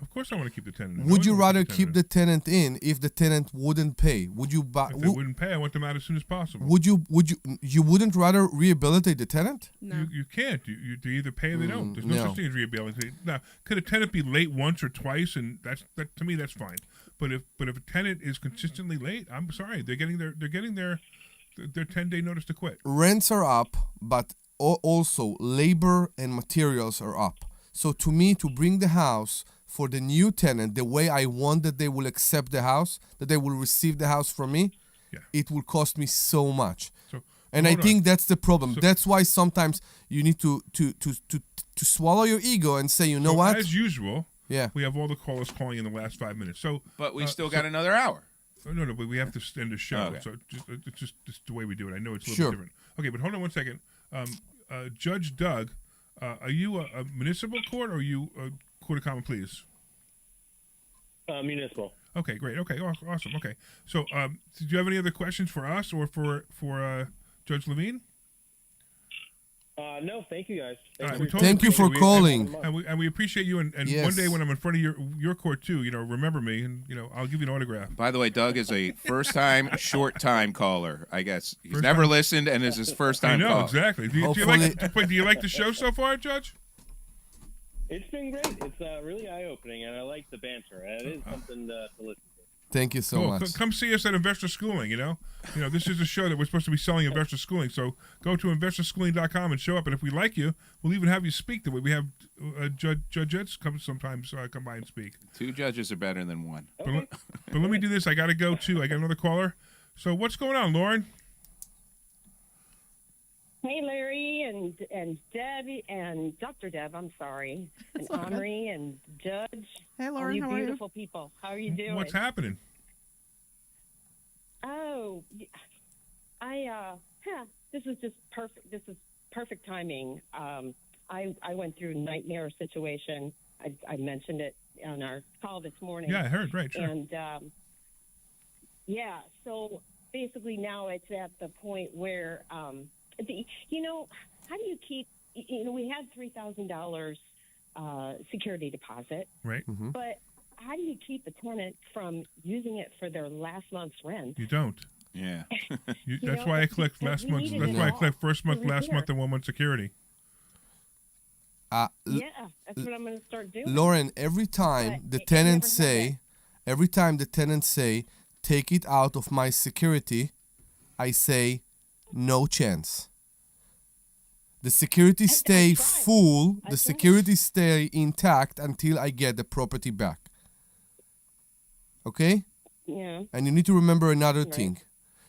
Of course I want to keep the tenant. Would you rather keep the tenant in if the tenant wouldn't pay? Would you buy? If they wouldn't pay, I want them out as soon as possible. Would you wouldn't rather rehabilitate the tenant? No. You can't. They either pay or they don't. There's no no. such thing as rehabilitation. Now, could a tenant be late once or twice, and that to me that's fine. But if a tenant is consistently late, I'm sorry, they're getting their 10-day notice to quit. Rents are up, but also labor and materials are up. So to me, to bring the house for the new tenant the way I want that they will accept the house, that they will receive the house from me, it will cost me so much. So, And I hold on. think that's the problem. So- That's why sometimes you need to swallow your ego and say, you know So, what? as usual, Yeah. we have all the callers calling in the last 5 minutes. So, But we still got another hour. no, but we have to end the show. Okay. So it's just the way we do it. I know it's a little Sure. bit different. Okay, but hold on one second. Judge Doug, are you a municipal court or are you a court of common pleas? Municipal. Okay, great. Okay, awesome. Okay, so did you have any other questions for us or for Judge Levine? No, thank you guys. All right, Thanks we for- totally Thank you for appreciate it. calling. And we appreciate you. And Yes. one day when I'm in front of your court too, remember me, and I'll give you an autograph. By the way, Doug is a first-time, short-time caller. I guess he's First never time. listened, and is his first I time. know call. exactly. Do you like the show so far, Judge? It's been great. It's really eye-opening, and I like the banter. It is something to listen to. Thank you so Cool. much. Come see us at Investor Schooling. This is a show that we're supposed to be selling Investor Schooling. So go to investorschooling.com and show up. And if we like you, we'll even have you speak. The way we have judges come by and speak. 2 judges are better than 1. But let me do this. I got to go too. I got another caller. So what's going on, Lauren? Hey, Larry and Debbie and Dr. Deb, I'm sorry, and That's okay. Omri and Judge. Hey, all Lauren, you how are you? beautiful people. How are you doing? What's happening? Oh, this is just perfect. This is perfect timing. I went through a nightmare situation. I mentioned it on our call this morning. Yeah, I heard. Right, sure. And so basically now it's at the point where, how do you keep? We had $3,000 security deposit, Right. but how do you keep a tenant from using it for their last month's rent? You don't. Yeah. That's why I clicked because last we month. needed That's it why I all clicked first month, to last repair. month, and 1 month security. Yeah, that's what I'm going to start doing. Lauren, every time But the it tenants never happened. say, take it out of my security, I say, no chance. The security stay tried. full, I the tried. security stay intact until I get the property back. Okay? Yeah. And you need to remember another Right. thing.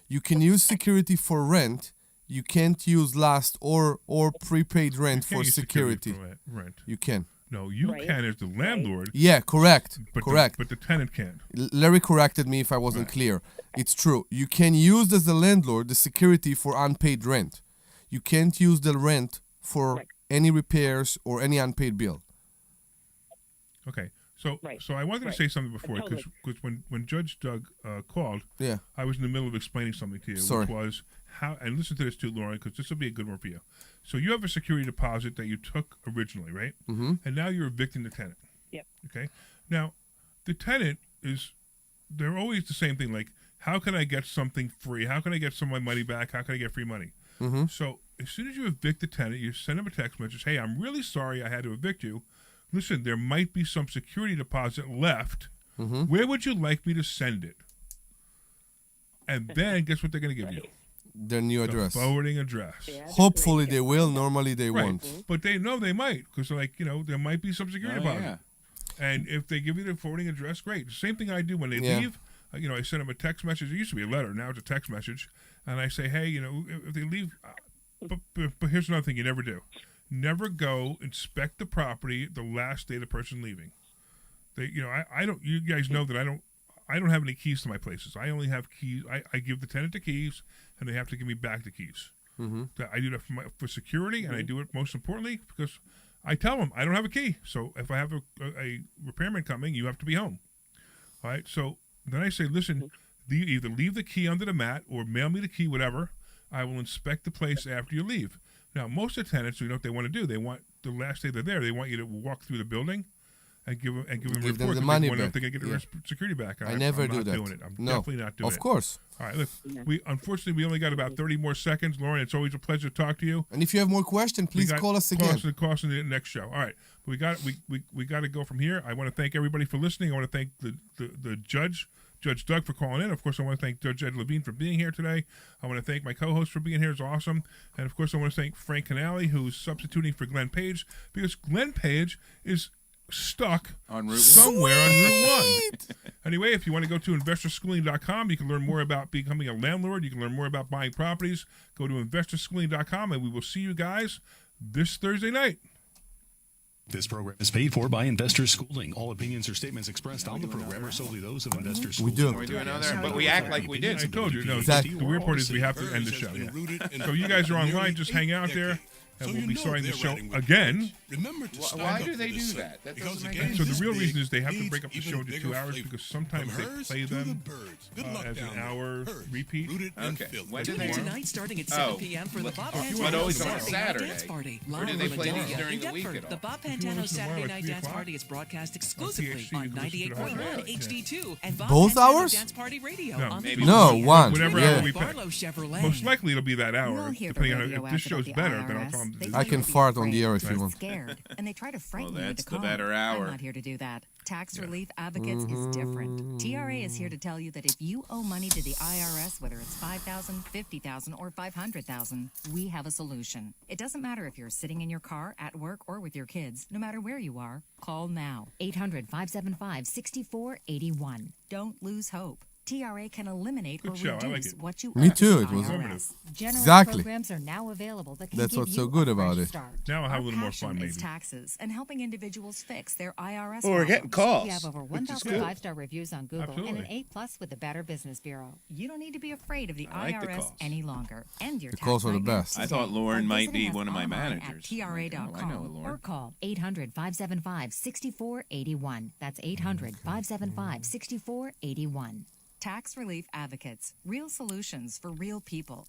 You can use security for rent. You can't use last or prepaid rent You can't for use security. for rent. You can. No, you Right. can as the landlord, Yeah, correct. but Correct. but the tenant can't. Larry corrected me if I wasn't clear. It's true. You can use as a landlord the security for unpaid rent. You can't use the rent for Right. any repairs or any unpaid bill. Okay. So, Right. so I wanted to Right. say something before Totally. because when Judge Doug called, Yeah. I was in the middle of explaining something to you, Sorry. which was how. And listen to this too, Lauren, because this will be a good one for you. So you have a security deposit that you took originally, right? Mm-hmm. And now you're evicting the tenant. Yep. Okay. Now, the tenant they're always the same thing. Like, how can I get something free? How can I get some of my money back? How can I get free money? Mm-hmm. So as soon as you evict the tenant, you send them a text message. Hey, I'm really sorry I had to evict you. Listen, there might be some security deposit left. Mm-hmm. Where would you like me to send it? And then guess what they're going to give you? Their new The address. forwarding address. Yeah, that's Hopefully great. they will. Normally they Right. won't. But they know they might because, like, there might be some security Oh, deposit. yeah. And if they give you the forwarding address, great. Same thing I do when they Yeah. leave. I send them a text message. It used to be a letter. Now it's a text message. And I say, hey, if they leave, but here's another thing you never do. Never go inspect the property the last day the person's leaving. I don't. You guys know that I don't have any keys to my places. I only have keys. I give the tenant the keys, and they have to give me back the keys. Mm-hmm. I do that for security, and I do it most importantly because I tell them I don't have a key. So if I have a repairman coming, you have to be home. All right. So then I say, listen, either leave the key under the mat or mail me the key, whatever. I will inspect the place after you leave. Now, most of the tenants, what they want to do. They want the last day they're there. They want you to walk through the building and give them a Give report. them the 'cause money they want to know if back. they can get Yeah. their security back. I never I'm do not that. doing it. I'm No. definitely not doing it. Of course. All right, look, unfortunately we only got about 30 more seconds. Lauren, it's always a pleasure to talk to you. And if you have more questions, please call us again. Call us in the next show. All right, we got to go from here. I want to thank everybody for listening. I want to thank the judge. Judge Doug for calling in. Of course, I want to thank Judge Ed Levine for being here today. I want to thank my co-host for being here. It's awesome. And, of course, I want to thank Frank Canale, who's substituting for Glenn Page, because Glenn Page is stuck On Route 1. somewhere on Route 1. Anyway, if you want to go to investorschooling.com, you can learn more about becoming a landlord. You can learn more about buying properties. Go to investorschooling.com, and we will see you guys this Thursday night. This program is paid for by Investors Schooling. All opinions or statements expressed on the program are solely those of Investors Schooling. do. We do another, but we act like we did. I told you. No, Exactly. the weird part is we have to end the show. Yeah. So you guys are online. Just hang out there, and we'll be starting the show again. Why do they do that? That doesn't make any So sense. the real reason is they have to break up the show into 2 hours because sometimes they play them as an hour repeat. Okay. When do Tune they? in tonight starting at Oh. 7 p.m. for the Bob you Pantano want always on a Saturday Night Saturday. Dance Party. Or Live do they from play the these during in the week Deptford. at all? The Bob you Pantano listen tomorrow Saturday at Night 3 Dance o'clock? Party is broadcast exclusively PhD, you on can listen to it 98.1 on HD2 and Bob Both Pantano hours? Dance Party Radio. No, on maybe the No, Bob one. Whatever Yeah. hour we pick. Barlow Chevrolet. Most likely it'll be that hour, We'll hear the depending on radio if this ads show's about the better. Then I'll IRS. tell them to They do I want that. can you to be fart on the afraid air if you and want. Scared, and they try to frighten you that's into the calling. better hour. I'm not here to do that. Tax Relief Advocates is different. TRA is here to tell you that if you owe money to the IRS, whether it's $5,000, $50,000, or $500,000, we have a solution. It doesn't matter if you're sitting in your car, at work, or with your kids. No matter where you are, call now. 800-575-6481. Don't lose hope. TRA can eliminate Good or show. I like reduce it. what you Me owe to too, the it was IRS. Generous Exactly. programs are now available that can That's give what's you so good a about fresh it. start. Now I'll have Our a little more passion fun, is maybe. taxes and helping individuals fix their IRS Well, we're getting problems. calls, We have over which is 1,000 good. five-star reviews on Google and Absolutely. an A+ with the Better Business Bureau. You don't need to be afraid of the I like the IRS calls. any longer. End your The tax calls are the nightmares best. I thought today Lauren by might be visiting us one of my online managers. At TRA.com I know a Lauren. or call 800-575-6481. That's 800-575-6481. Tax Relief Advocates. Real solutions for real people.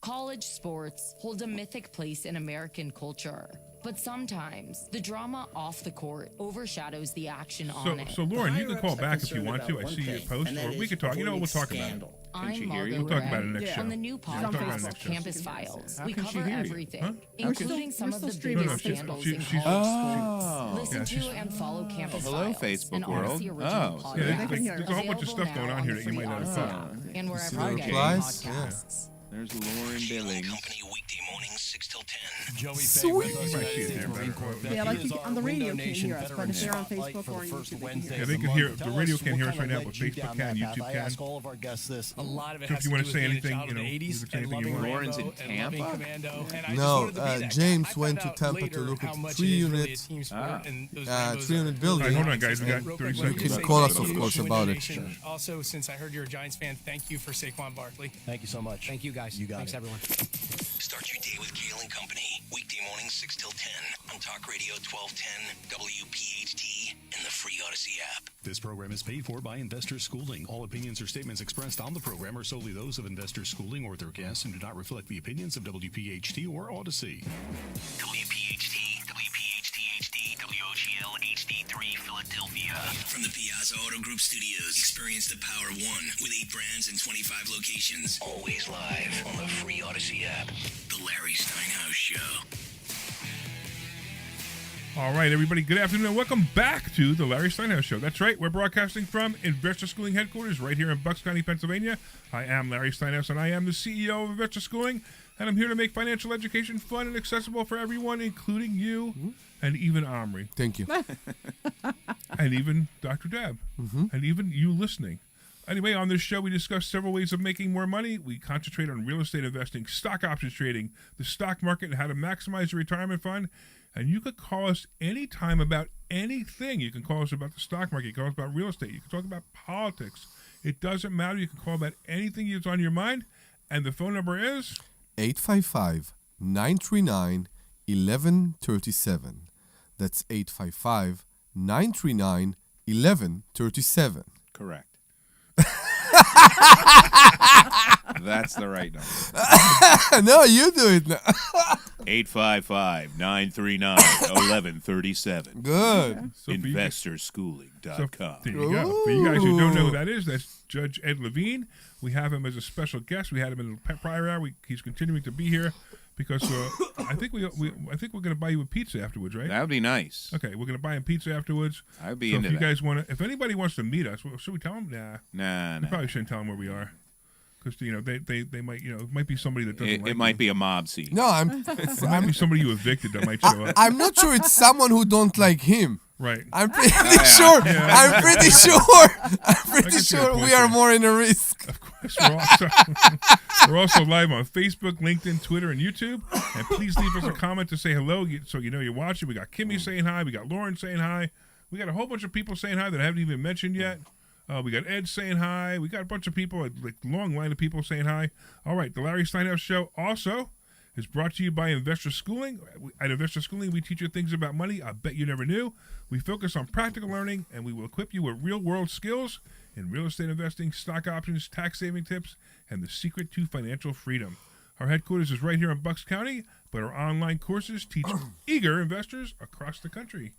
College sports hold a mythic place in American culture, but sometimes the drama off the court overshadows the action on it. So Lauren, you can call back if you want to. I see your post, or we could talk. You know, we'll talk about it. I'm she hear Margot you? We'll talk about it Wren. next show. On the new We'll talk about it podcast, next show. Campus Files, How we can she cover hear you? everything, Huh? including some we're of still the streaming. biggest No, no, scandals she's- in she's- college Oh. sports. Listen Yeah, she's- to and follow Campus Hello, Files Facebook and all world. the original Oh, Yeah, podcasts. there's a whole bunch of stuff Available going on now here that you the might not free have Odyssey thought. app and wherever the you get replies? podcasts. There's Lauren Billings. Company weekday mornings 6 till 10. Joey Sweet. Fay with us, You might see it United States there, Marine better. Corps vet. Yeah, like He is on the our radio window can't nation hear us, but veteran if they're on spotlight Facebook for or the on first YouTube, they can Wednesday hear Yeah, of they the can month. hear. The Tell radio us can't what hear us kind right of now, led but you Facebook down can, that path. YouTube I can. ask all of our guests this. A lot of it So if has you to wanna do say with being a anything, child you of know, the you 80s can say and anything loving you want. Lauren's in Rambo and loving Tampa? Commando. And I just No, wanted to be that guy. James I went found to out Tampa to later look how at much 3 it is really a unit, team sport, and those 3 unit All right, building. hold on, guys. We got Real 30 quick, let me seconds. say call thank us, of you, course, Window about it. Nation. Also, since I heard you're a Giants fan, thank you for Saquon Barkley. Thank you so much. Thank you, guys. You got Thanks, it. everyone. Start your day with Kale and Company. Weekday mornings 6 till 10 on Talk Radio 1210, WPHT, and the free Odyssey app. This program is paid for by Investor Schooling. All opinions or statements expressed on the program are solely those of Investor Schooling or their guests and do not reflect the opinions of WPHT or Odyssey. WPHT, WPHT HD, WOGL HD3 Philadelphia. From the Piazza Auto Group Studios, experience the power of one with 8 brands and 25 locations. Always live on the free Odyssey app. The Larry Steinhouse Show. All right, everybody, good afternoon and welcome back to the Larry Steinhouse Show. That's right, we're broadcasting from Investor Schooling headquarters right here in Bucks County, Pennsylvania. I am Larry Steinhouse and I am the CEO of Investor Schooling, and I'm here to make financial education fun and accessible for everyone, including you and even Omri. Thank you. And even Dr. Deb, and even you listening. Anyway, on this show, we discuss several ways of making more money. We concentrate on real estate investing, stock options trading, the stock market, and how to maximize your retirement fund. And you could call us anytime about anything. You can call us about the stock market. You can call us about real estate. You can talk about politics. It doesn't matter. You can call about anything that's on your mind. And the phone number is 855-939-1137. That's 855-939-1137. Correct. That's the right number. No, you do it now. 855-939-1137. Good. InvestorSchooling.com. There you go. For you guys who don't know who that is, that's Judge Ed Levine. We have him as a special guest. We had him in the prior hour. He's continuing to be here because I think we're going to buy you a pizza afterwards, right? That would be nice. Okay, we're going to buy him pizza afterwards. I'd be so into if you that. guys want to, if anybody wants to meet us, should we tell them? Nah. We probably shouldn't tell them where we are. Because they might it might be somebody that doesn't. It might be a mob scene. No, It might be somebody you evicted that might show up. I'm not sure it's someone who don't like him. Right. I'm pretty sure. Yeah. I'm pretty sure. I'm pretty get your sure point we are there. more in a risk. Of course, we're also live on Facebook, LinkedIn, Twitter, and YouTube. And please leave us a comment to say hello, so you know you're watching. We got Kimmy saying hi. We got Lauren saying hi. We got a whole bunch of people saying hi that I haven't even mentioned yet. We got Ed saying hi. We got a bunch of people, like long line of people saying hi. All right, the Larry Steinhouse Show also is brought to you by Investor Schooling. At Investor Schooling, we teach you things about money I bet you never knew. We focus on practical learning, and we will equip you with real-world skills in real estate investing, stock options, tax-saving tips, and the secret to financial freedom. Our headquarters is right here in Bucks County, but our online courses teach eager investors across the country.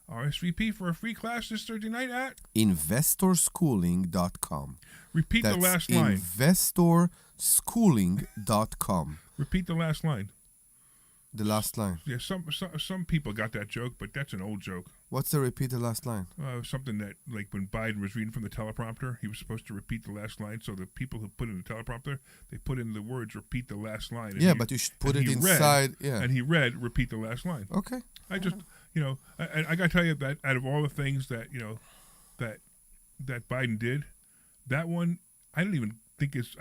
RSVP for a free class this Thursday night at InvestorSchooling.com. Repeat the last line. InvestorSchooling.com. Repeat the last line. The last line. Yeah, some people got that joke, but that's an old joke. What's the repeat the last line? Something that, like when Biden was reading from the teleprompter, he was supposed to repeat the last line. So the people who put in the teleprompter, they put in the words "repeat the last line." And Yeah, but you should put it inside. Yeah. And he read "repeat the last line." Okay. I just, I got to tell you that out of all the things that that Biden did, that one I don't even think it's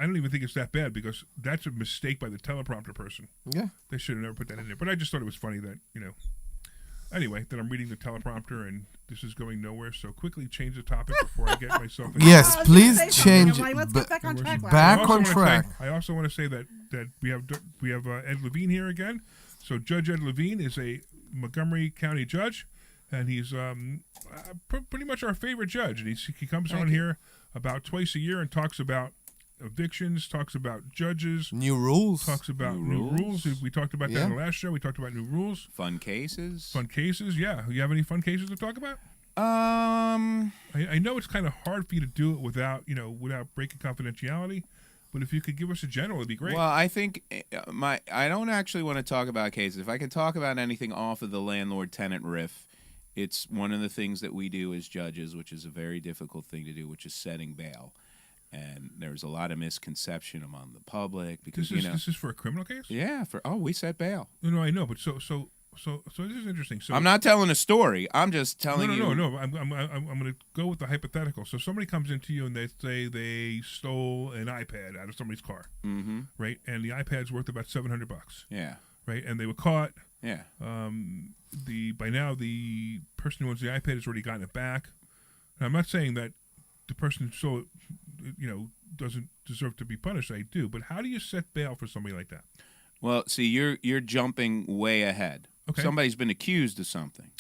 that bad because that's a mistake by the teleprompter person. Yeah. They should have never put that in there. But I just thought it was funny that anyway, that I'm reading the teleprompter and this is going nowhere. So quickly change the topic before I get myself. Yes, I was please gonna say change. something. I'm like, let's get back on track. Back on track. I also want to say that we have Ed Levine here again. So Judge Ed Levine is a Montgomery County judge, and he's pretty much our favorite judge. And he comes on here about twice a year and talks about evictions, talks about judges, new rules, talks about new rules. We talked about that in the last show. We talked about new rules, fun cases. Yeah, you have any fun cases to talk about? I know it's kind of hard for you to do it without breaking confidentiality. But if you could give us a general, it'd be great. Well, I think I don't actually want to talk about cases. If I can talk about anything off of the landlord-tenant riff, it's one of the things that we do as judges, which is a very difficult thing to do, which is setting bail. And there's a lot of misconception among the public because this is for a criminal case. Yeah, we set bail. No, I know, but so this is interesting. So I'm not telling a story. I'm just telling you. No. I'm going to go with the hypothetical. So somebody comes into you and they say they stole an iPad out of somebody's car, right? And the iPad's worth about $700. Yeah. Right, and they were caught. Yeah. By now the person who owns the iPad has already gotten it back. And I'm not saying that the person who stole it, doesn't deserve to be punished. I do, but how do you set bail for somebody like that? Well, see, you're jumping way ahead. Okay. Somebody's been accused of something.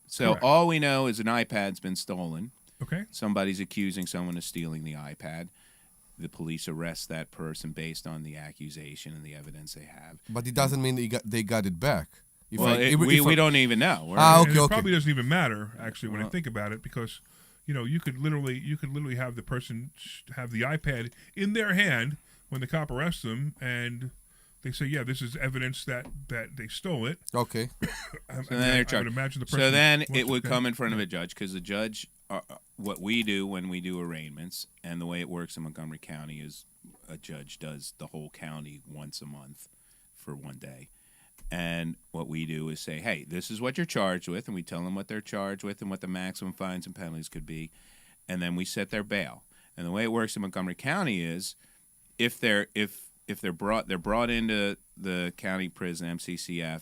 So Correct. all we know is an iPad's been stolen. Okay. Somebody's accusing someone of stealing the iPad. The police arrest that person based on the accusation and the evidence they have. But it doesn't mean they got it back. We don't even know. It probably doesn't even matter actually when I think about it, because you could literally have the person have the iPad in their hand when the cop arrests them, and they say, yeah, this is evidence that they stole it. Okay. I would imagine the person. So then it would come in front of a judge, because the judge, what we do when we do arraignments, and the way it works in Montgomery County is a judge does the whole county once a month for one day. And what we do is say, hey, this is what you're charged with, and we tell them what they're charged with and what the maximum fines and penalties could be, and then we set their bail. And the way it works in Montgomery County is if they're brought into the county prison, MCCF,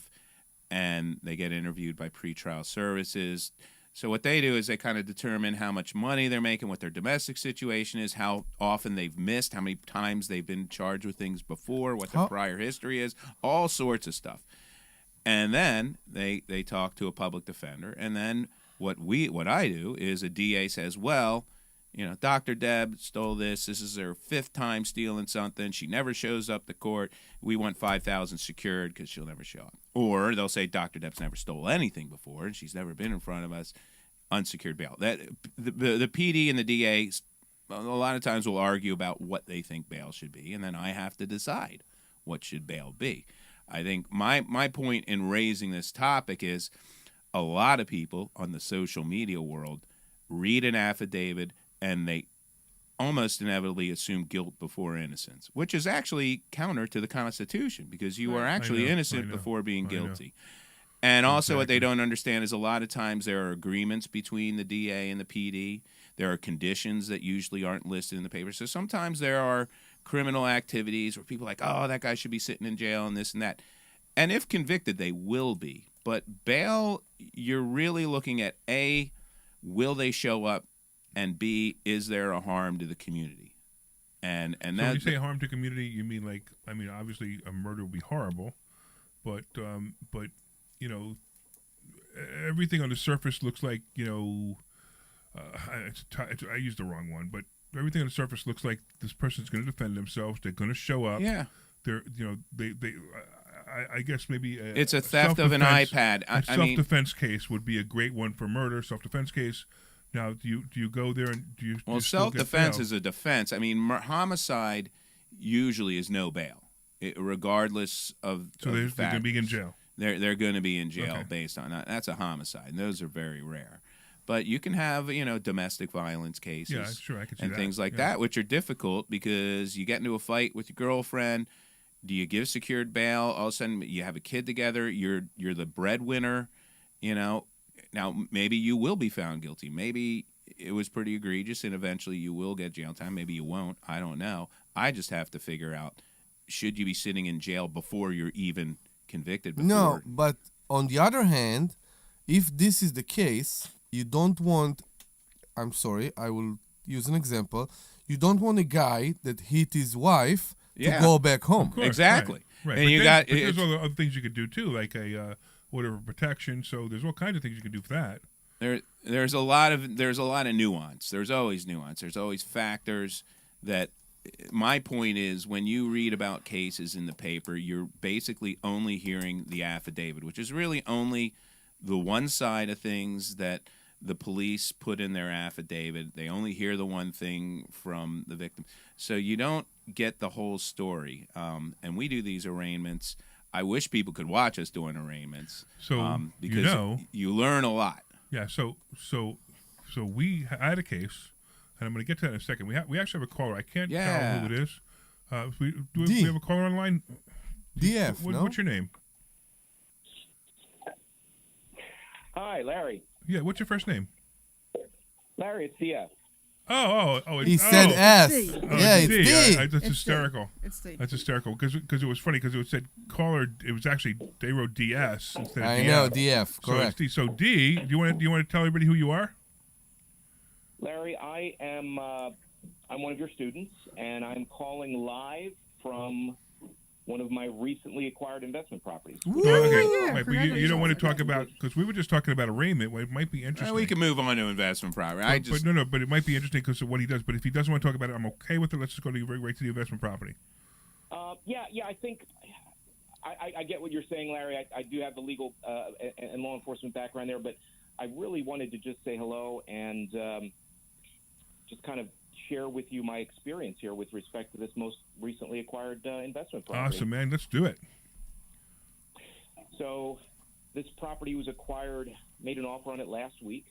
and they get interviewed by pretrial services. So what they do is they kind of determine how much money they're making, what their domestic situation is, how often they've missed, how many times they've been charged with things before, what their prior history is, all sorts of stuff. And then they talk to a public defender, and then what I do is a DA says, well, Dr. Deb stole this. This is her 5th time stealing something. She never shows up to court. We want $5,000 secured because she'll never show up. Or they'll say Dr. Deb's never stole anything before and she's never been in front of us. Unsecured bail. That the PD and the DA a lot of times will argue about what they think bail should be, and then I have to decide what should bail be. I think my point in raising this topic is a lot of people on the social media world read an affidavit and they almost inevitably assume guilt before innocence, which is actually counter to the Constitution, because you are actually innocent before being guilty. And also what they don't understand is a lot of times there are agreements between the DA and the PD. There are conditions that usually aren't listed in the paper. So sometimes there are criminal activities where people are like, oh, that guy should be sitting in jail and this and that. And if convicted, they will be. But bail, you're really looking at A, will they show up? And B, is there a harm to the community? And so when you say harm to community, you mean obviously a murder would be horrible, but everything on the surface looks like I used the wrong one, but everything on the surface looks like this person's going to defend themselves. They're going to show up. Yeah. I guess maybe it's a theft of an iPad. Self-defense case would be a great one for murder. Self-defense case. Now, do you go there and do you? Well, self-defense is a defense. Homicide usually is no bail, regardless of. So they're going to be in jail. They're going to be in jail based on that. That's a homicide, and those are very rare. But you can have domestic violence cases, yeah, sure, I can see and that. things like that, which are difficult because you get into a fight with your girlfriend. Do you give secured bail? All of a sudden, you have a kid together. You're the breadwinner. Now, maybe you will be found guilty. Maybe it was pretty egregious, and eventually you will get jail time. Maybe you won't. I don't know. I just have to figure out, should you be sitting in jail before you're even convicted? No, but on the other hand, if this is the case, you don't want, I'm sorry, I will use an example. You don't want a guy that hit his wife to go back home. Course, exactly. Right. And there's other things you could do, too, like a order of protection. So there's all kinds of things you can do for that. There's a lot of nuance. There's always nuance. There's always factors that. My point is, when you read about cases in the paper, you're basically only hearing the affidavit, which is really only the one side of things that the police put in their affidavit. They only hear the one thing from the victim. So you don't get the whole story. And we do these arraignments. I wish people could watch us doing arraignments. Because you learn a lot. Yeah, so we had a case, and I'm going to get to that in a second. We actually have a caller. I can't Yeah. tell who it is. We have a caller online? DF, no? What's your name? Hi, Larry. Yeah, what's your first name? Larry, it's CF. Oh! He said S. Yeah, it's D. That's It's hysterical. D. It's D. That's hysterical because it was funny because it said caller. It was actually they wrote DS instead of I DF. know, DF, So, correct. so D. Do you want to tell everybody who you are? Larry, I am I'm one of your students, and I'm calling live from one of my recently acquired investment properties. Okay, right, but you don't want to talk about because we were just talking about arraignment. Well, it might be interesting. We can move on to investment property. But it might be interesting because of what he does. But if he doesn't want to talk about it, I'm okay with it. Let's just go right to the investment property. Yeah, I think I get what you're saying, Larry. I do have the legal and law enforcement background there, but I really wanted to just say hello and just kind of share with you my experience here with respect to this most recently acquired investment property. Awesome, man. Let's do it. So this property was acquired, made an offer on it last week,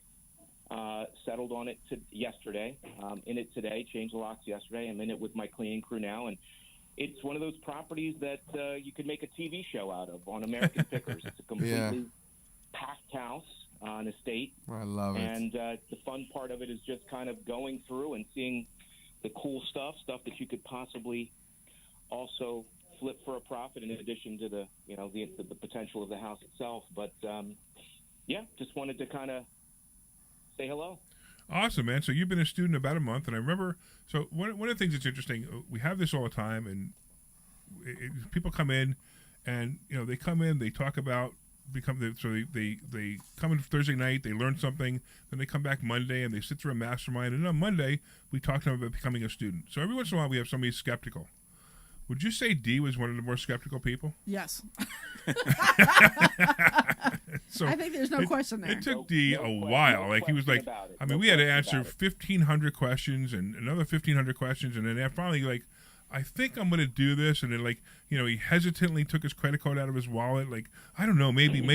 settled on it yesterday, in it today, changed the locks yesterday. I'm in it with my cleaning crew now, and it's one of those properties that you could make a TV show out of on American Pickers. It's a completely packed house on estate. I love it. And the fun part of it is just kind of going through and seeing the cool stuff that you could possibly also flip for a profit in addition to the potential of the house itself. But just wanted to kind of say hello. Awesome, man. So you've been a student about a month, and I remember. So one of the things that's interesting, we have this all the time, and people come in, and they come in, they talk about they come in Thursday night, they learn something, then they come back Monday and they sit through a mastermind, and on Monday we talk to them about becoming a student. So every once in a while we have somebody skeptical. Would you say D was one of the more skeptical people? Yes. So I think there's no question there. It took D a while. Like he was like, I mean, we had to answer 1,500 questions and another 1,500 questions, and then finally like, I think I'm going to do this. And then, he hesitantly took his credit card out of his wallet. Like, I don't know, maybe. And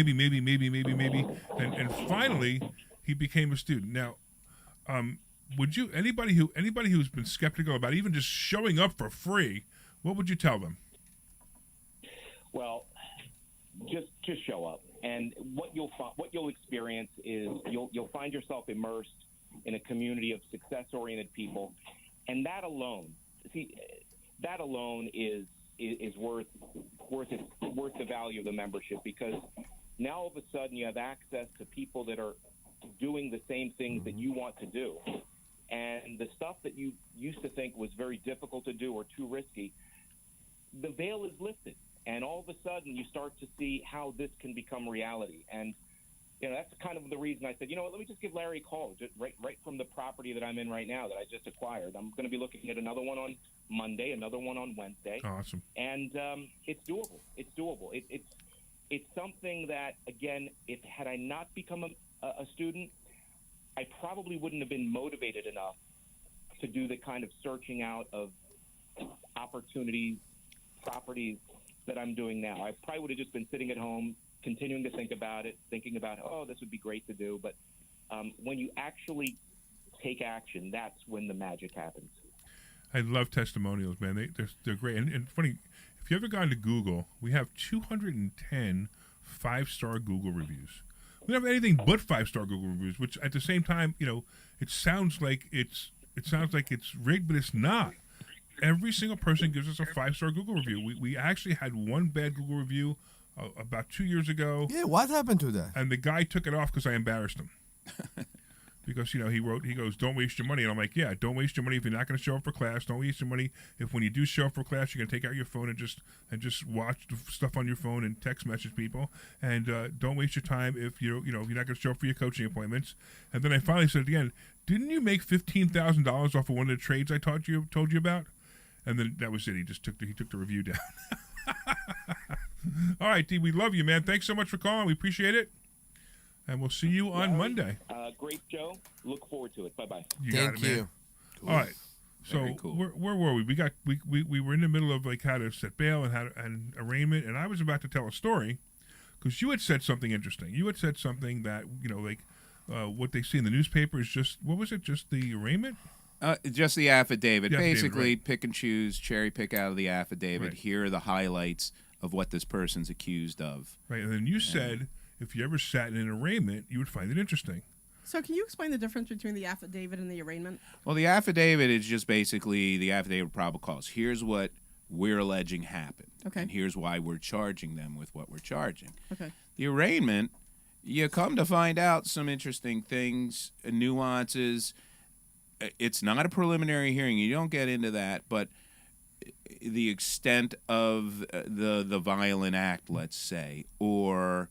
finally, he became a student. Now, would you, anybody who's been skeptical about even just showing up for free, what would you tell them? Well, just show up. And what you'll experience is you'll find yourself immersed in a community of success-oriented people. And that alone is worth the value of the membership, because now all of a sudden you have access to people that are doing the same things that you want to do, and the stuff that you used to think was very difficult to do or too risky, the veil is lifted, and all of a sudden you start to see how this can become reality. And that's kind of the reason I said, let me just give Larry a call, just right from the property that I'm in right now that I just acquired. I'm going to be looking at another one on Monday, another one on Wednesday. Awesome. And it's doable. It's doable. It's something that, again, had I not become a student, I probably wouldn't have been motivated enough to do the kind of searching out of opportunities, properties that I'm doing now. I probably would have just been sitting at home, continuing to think about it, thinking about, this would be great to do. But when you actually take action, that's when the magic happens. I love testimonials, man. They're great. And funny, if you ever gone to Google, we have 210 5-star Google reviews. We don't have anything but 5-star Google reviews, which at the same time, it sounds like it's rigged, but it's not. Every single person gives us a 5-star Google review. We actually had one bad Google review about 2 years ago. Yeah, what happened to that? And the guy took it off because I embarrassed him. Because, he goes, don't waste your money. And I'm like, yeah, don't waste your money if you're not going to show up for class. Don't waste your money if when you do show up for class, you're going to take out your phone and just watch the stuff on your phone and text message people. And don't waste your time if you're not going to show up for your coaching appointments. And then I finally said again, didn't you make $15,000 off of one of the trades I told you about? And then that was it. He took the review down. All right, D, we love you, man. Thanks so much for calling. We appreciate it. And we'll see you on Monday. Great show. Look forward to it. Bye-bye. Thank you. Cool. All right. So cool. where were we? We were in the middle of how to set bail and arraignment, and I was about to tell a story because you had said something interesting. You had said something that what they see in the newspaper is just, what was it? Just the arraignment? Just the affidavit. The affidavit, Basically, right. pick and choose, cherry pick out of the affidavit. Right. Here are the highlights of what this person's accused of. Right, and then you said if you ever sat in an arraignment, you would find it interesting. So can you explain the difference between the affidavit and the arraignment? Well, the affidavit is just basically the affidavit of probable cause. Here's what we're alleging happened. Okay. And here's why we're charging them with what we're charging. Okay. The arraignment, you come to find out some interesting things, nuances. It's not a preliminary hearing. You don't get into that, but the extent of the violent act, let's say, or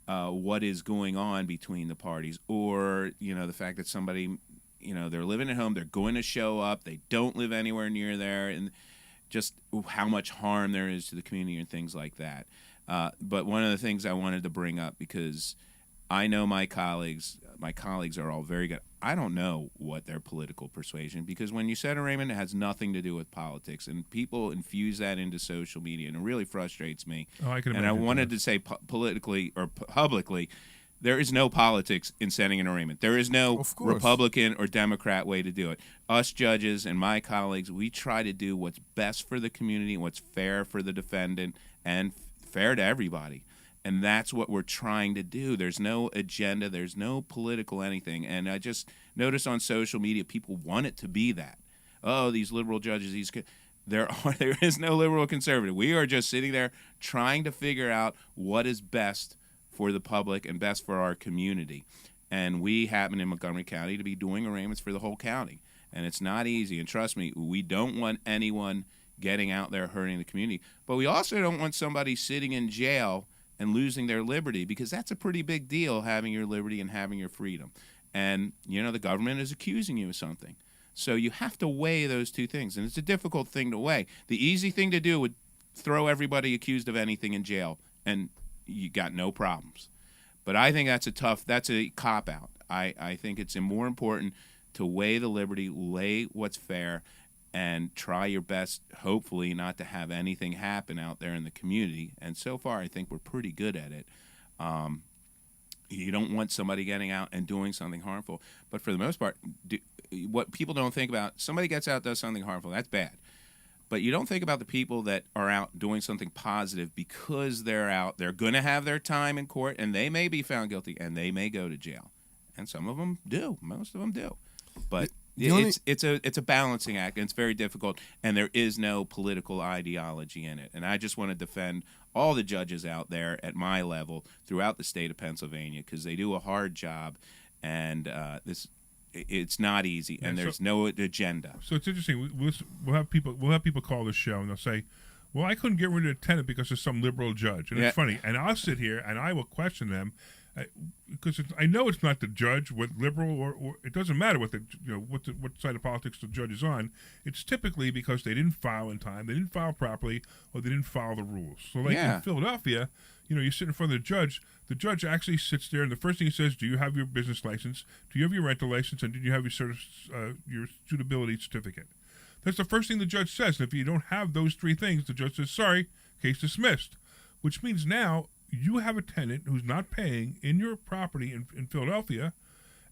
what is going on between the parties, or the fact that somebody, they're living at home, they're going to show up, they don't live anywhere near there, and just how much harm there is to the community and things like that. But one of the things I wanted to bring up, because I know my colleagues are all very good. I don't know what their political persuasion, because when you said arraignment, it has nothing to do with politics, and people infuse that into social media, and it really frustrates me. Oh, I can and I imagine wanted that. to say politically or publicly, there is no politics in setting an arraignment. There is no Of course. Republican or Democrat way to do it. Us judges and my colleagues, we try to do what's best for the community, what's fair for the defendant, and fair to everybody. And that's what we're trying to do. There's no agenda. There's no political anything. And I just notice on social media, people want it to be that. Oh, these liberal judges, there is no liberal or conservative. We are just sitting there trying to figure out what is best for the public and best for our community. And we happen in Montgomery County to be doing arraignments for the whole county. And it's not easy. And trust me, we don't want anyone getting out there hurting the community. But we also don't want somebody sitting in jail and losing their liberty, because that's a pretty big deal, having your liberty and having your freedom. And, the government is accusing you of something. So you have to weigh those two things, and it's a difficult thing to weigh. The easy thing to do would throw everybody accused of anything in jail, and you got no problems. But I think that's a cop-out. I think it's more important to weigh the liberty, weigh what's fair, and try your best, hopefully, not to have anything happen out there in the community. And so far, I think we're pretty good at it. You don't want somebody getting out and doing something harmful. But for the most part, what people don't think about, somebody gets out, does something harmful, that's bad. But you don't think about the people that are out doing something positive because they're out. They're going to have their time in court, and they may be found guilty, and they may go to jail. And some of them do. Most of them do. But it's a balancing act, and it's very difficult, and there is no political ideology in it. And I just want to defend all the judges out there at my level throughout the state of Pennsylvania, because they do a hard job, and it's not easy, and there's no agenda. So it's interesting. We'll have people call this show, and they'll say, "Well, I couldn't get rid of the tenant because of some liberal judge." And it's funny, and I'll sit here and I will question them. Because I know it's not the judge, what liberal or it doesn't matter what what side of politics the judge is on. It's typically because they didn't file in time, they didn't file properly, or they didn't follow the rules. So like in Philadelphia, you sit in front of the judge actually sits there, and the first thing he says, do you have your business license, do you have your rental license, and do you have your suitability certificate? That's the first thing the judge says. And if you don't have those three things, the judge says, sorry, case dismissed. Which means now you have a tenant who's not paying in your property in Philadelphia,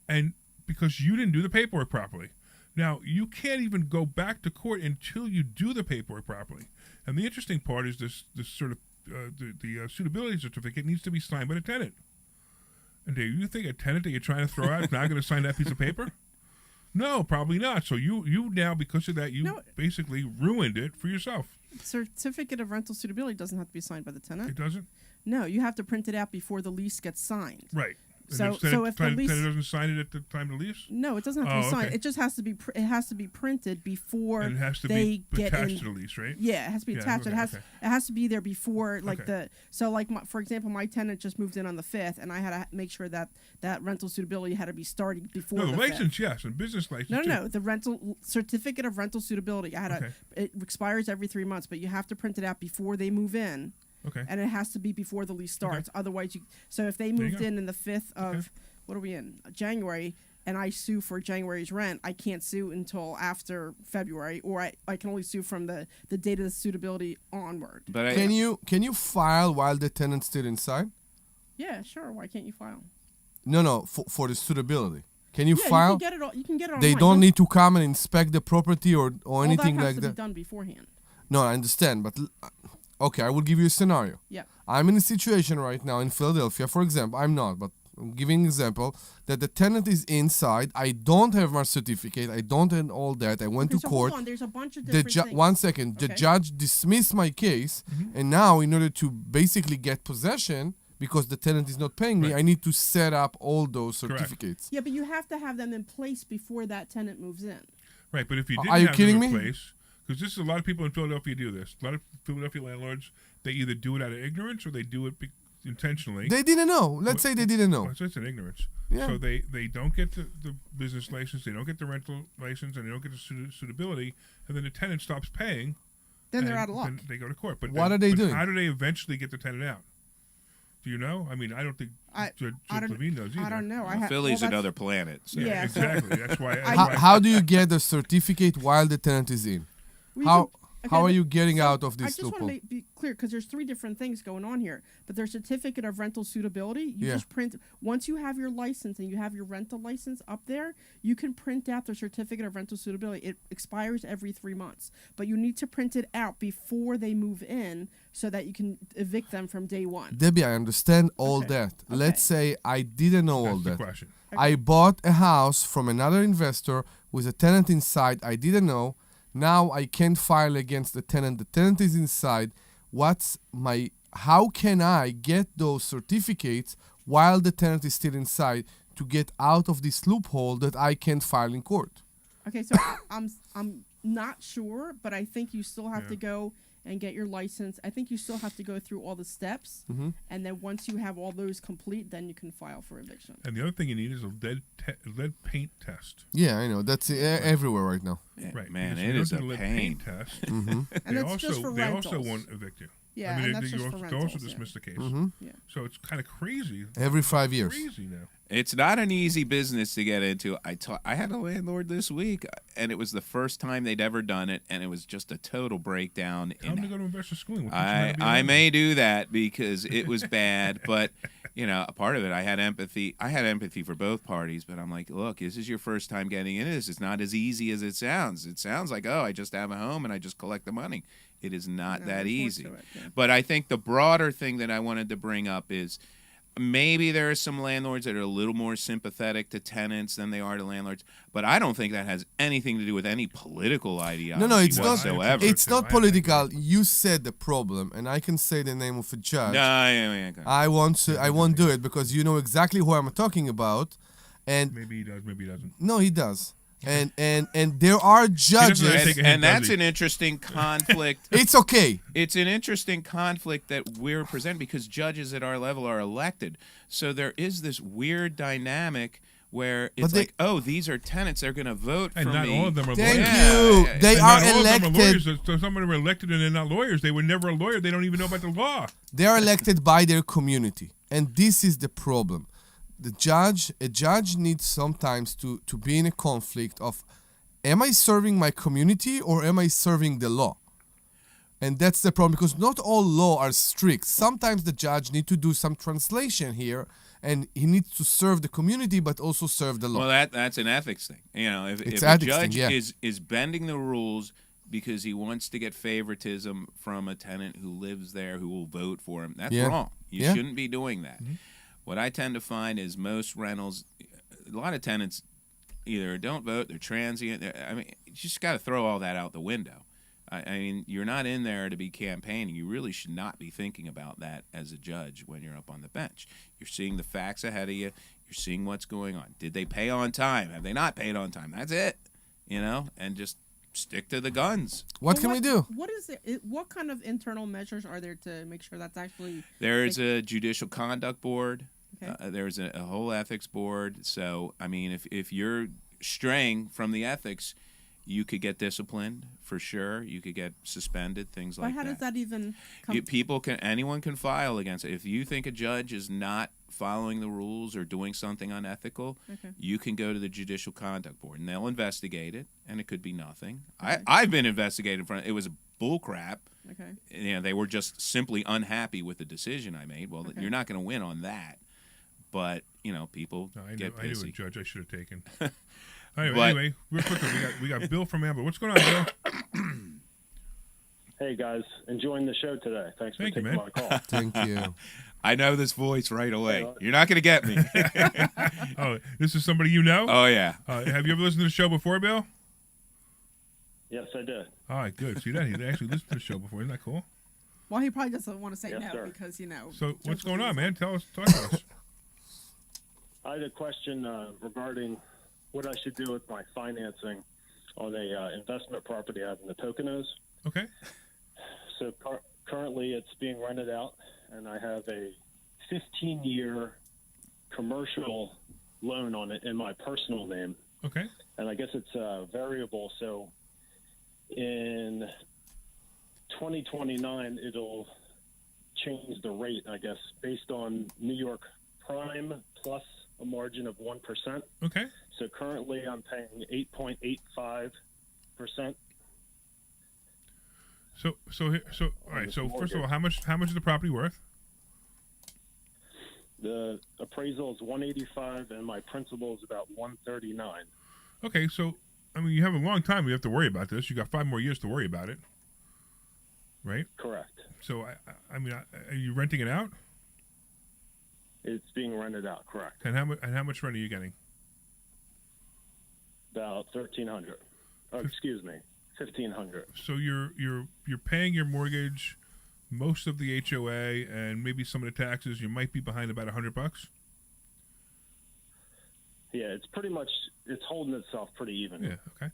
and because you didn't do the paperwork properly. Now, you can't even go back to court until you do the paperwork properly. And the interesting part is this sort of the suitability certificate needs to be signed by the tenant. And do you think a tenant that you're trying to throw out is not going to sign that piece of paper? No, probably not. So you now, because of that, basically ruined it for yourself. Certificate of rental suitability doesn't have to be signed by the tenant. It doesn't? No, you have to print it out before the lease gets signed. Right. So if the lease doesn't sign it at the time of the lease? No, it doesn't have to be signed. Okay. It just has to be printed before and it has to they be get attached in. to the lease, right? Yeah, it has to be attached. Okay, It has to be there before for example, my tenant just moved in on the 5th, and I had to make sure that rental suitability had to be started before the 5th. license, yes, and business license. No, the rental certificate of rental suitability. It expires every 3 months, but you have to print it out before they move in. Okay. And it has to be before the lease starts. Okay. Otherwise, so if they moved in the 5th of what are we in? January, and I sue for January's rent, I can't sue until after February, or I can only sue from the date of the suitability onward. But can you file while the tenant's still inside? Yeah, sure. Why can't you file? No, for the suitability. Can you Yeah, file? you can get it. You can get it online. They don't need to come and inspect the property or All anything that has like to that. be done beforehand. No, I understand, but okay, I will give you a scenario. Yeah. I'm in a situation right now in Philadelphia, for example. I'm not, but I'm giving an example that the tenant is inside. I don't have my certificate. I don't have all that. I went to court. Hold on. There's a bunch of The different things. One second. The Okay. judge dismissed my case, and now in order to basically get possession, because the tenant is not paying me, I need to set up all those certificates. Yeah, but you have to have them in place before that tenant moves in. Right, but if you didn't Are you have kidding them in me? place, because this is a lot of people in Philadelphia do this. A lot of Philadelphia landlords, they either do it out of ignorance or they do it intentionally. They didn't know. Let's say they didn't know. So it's an ignorance. Yeah. So they don't get the business license, they don't get the rental license, and they don't get the suitability, and then the tenant stops paying. Then they're and out of luck. then they go to court. But What are they doing? How do they eventually get the tenant out? Do you know? I mean, I don't think Judge Levine knows either. I don't know. Philly's another planet. So. Yeah, so- exactly. That's why. How do you get the certificate while the tenant is in? How are you getting out of I this just loophole? want to be clear because there's three different things going on here. But their certificate of rental suitability, you Yeah. just print. Once you have your license and you have your rental license up there, you can print out the certificate of rental suitability. It expires every 3 months, but you need to print it out before they move in so that you can evict them from day one. Debbie, I understand all that. Let's say I didn't know all the that. question. I bought a house from another investor with a tenant inside. I didn't know. Now I can't file against the tenant. The tenant is inside. How can I get those certificates while the tenant is still inside to get out of this loophole that I can't file in court? Okay, so I'm not sure, but I think you still have to go and get your license. I think you still have to go through all the steps, and then once you have all those complete, then you can file for eviction. And the other thing you need is a lead paint test. Yeah, I know. That's everywhere right now. Right, Man, because it if you is don't a do the lead pain. paint test. And that's just for They also rentals. won't evict you. Yeah, I mean, and that's they just for also rentals, dismiss the case. Yeah. So it's kind of crazy. Every 5 years. Crazy now. It's not an easy business to get into. I had a landlord this week, and it was the first time they'd ever done it, and it was just a total breakdown. Tell them to go to investor schooling. We'll teach them how to be a I landlord. may do that because it was bad, but a part of it, I had empathy. I had empathy for both parties, but I'm like, look, this is your first time getting into this. It's not as easy as it sounds. It sounds like, I just have a home and I just collect the money. It is not that there's more easy. to it, yeah. But I think the broader thing that I wanted to bring up is maybe there are some landlords that are a little more sympathetic to tenants than they are to landlords, but I don't think that has anything to do with any political ideology No, it's not. whatsoever. It's not political. You said the problem, and I can say the name of a judge. I won't do it because you know exactly who I'm talking about, and maybe he does, maybe he doesn't. No, he does. And there are judges, and that's an interesting conflict. It's okay. It's an interesting conflict that we're presenting because judges at our level are elected. So there is this weird dynamic where it's these are tenants. They're going to vote for me. And not all of them are Thank lawyers. you. They are not all elected. of them are lawyers. So some of them are elected and they're not lawyers. They were never a lawyer. They don't even know about the law. They are elected by their community, and this is the problem. A judge needs sometimes to be in a conflict of, am I serving my community or am I serving the law? And that's the problem because not all law are strict. Sometimes the judge needs to do some translation here, and he needs to serve the community but also serve the law. Well, that's an ethics thing. If a judge is bending the rules because he wants to get favoritism from a tenant who lives there who will vote for him, that's wrong. You shouldn't be doing that. Mm-hmm. What I tend to find is most rentals, a lot of tenants either don't vote, they're transient. You just got to throw all that out the window. I mean, you're not in there to be campaigning. You really should not be thinking about that as a judge when you're up on the bench. You're seeing the facts ahead of you. You're seeing what's going on. Did they pay on time? Have they not paid on time? That's it, and just stick to the guns. What can we do? What is it? What kind of internal measures are there to make sure that's actually? There's a judicial conduct board. Okay. There's a whole ethics board. So, I mean, if you're straying from the ethics, you could get disciplined for sure. You could get suspended, things like that. But how does that even come? Anyone can file against it. If you think a judge is not following the rules or doing something unethical, you can go to the judicial conduct board, and they'll investigate it, and it could be nothing. Okay. I've been investigated for it was bull crap. Okay. They were just simply unhappy with the decision I made. Well, you're not going to win on that. but people No, I get knew a pissy. judge I should have taken. But- anyway, real quickly, we got Bill from Amber. What's going on, Bill? Hey guys, enjoying the show today. Thanks for Thank you, taking man. my call. Thank you. I know this voice right away. You're not going to get me. Oh, this is somebody you know? Oh, yeah. Have you ever listened to the show before, Bill? Yes, I did. All right, good. See that? He actually listened to the show before. Isn't that cool? Well, he probably doesn't want to say Yes, no sir. because So what's Judge going on, Louise- man? Talk to us. I had a question regarding what I should do with my financing on a investment property out in the Poconos. Okay. So currently it's being rented out, and I have a 15-year commercial loan on it in my personal name. Okay. And I guess it's variable. So in 2029, it'll change the rate, I guess, based on New York Prime plus a margin of 1%. Okay. So currently I'm paying 8.85%. So all right. So first of all, how much is the property worth? The appraisal is 185, and my principal is about 139. Okay. So I mean, you have a long time. You have to worry about this. You got 5 more years to worry about it, right? Correct. So I mean, are you renting it out? It's being rented out. Correct. And how much rent are you getting? About 1,300. Oh, excuse me, 1,500. So you're paying your mortgage, most of the HOA, and maybe some of the taxes. You might be behind about $100. Yeah, it's holding itself pretty even. Yeah. Okay.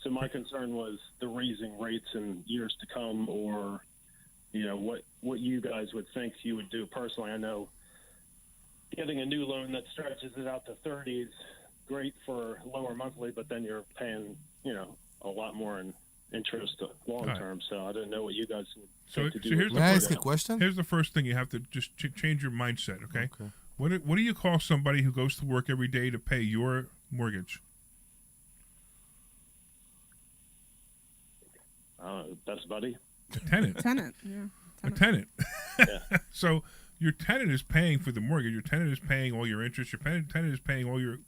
So my concern was the raising rates in years to come, or what you guys would think you would do personally. I know getting a new loan that stretches it out to 30 is great for lower monthly, but then you're paying a lot more in interest long term. So I didn't know what you guys think to do. So here's May I ask a question? Here's the first thing you have to just change your mindset. Okay. What do you call somebody who goes to work every day to pay your mortgage? Best buddy. A tenant. Tenant. Yeah. A tenant. Yeah. So your tenant is paying for the mortgage. Your tenant is paying all your interest. Your tenant is paying all your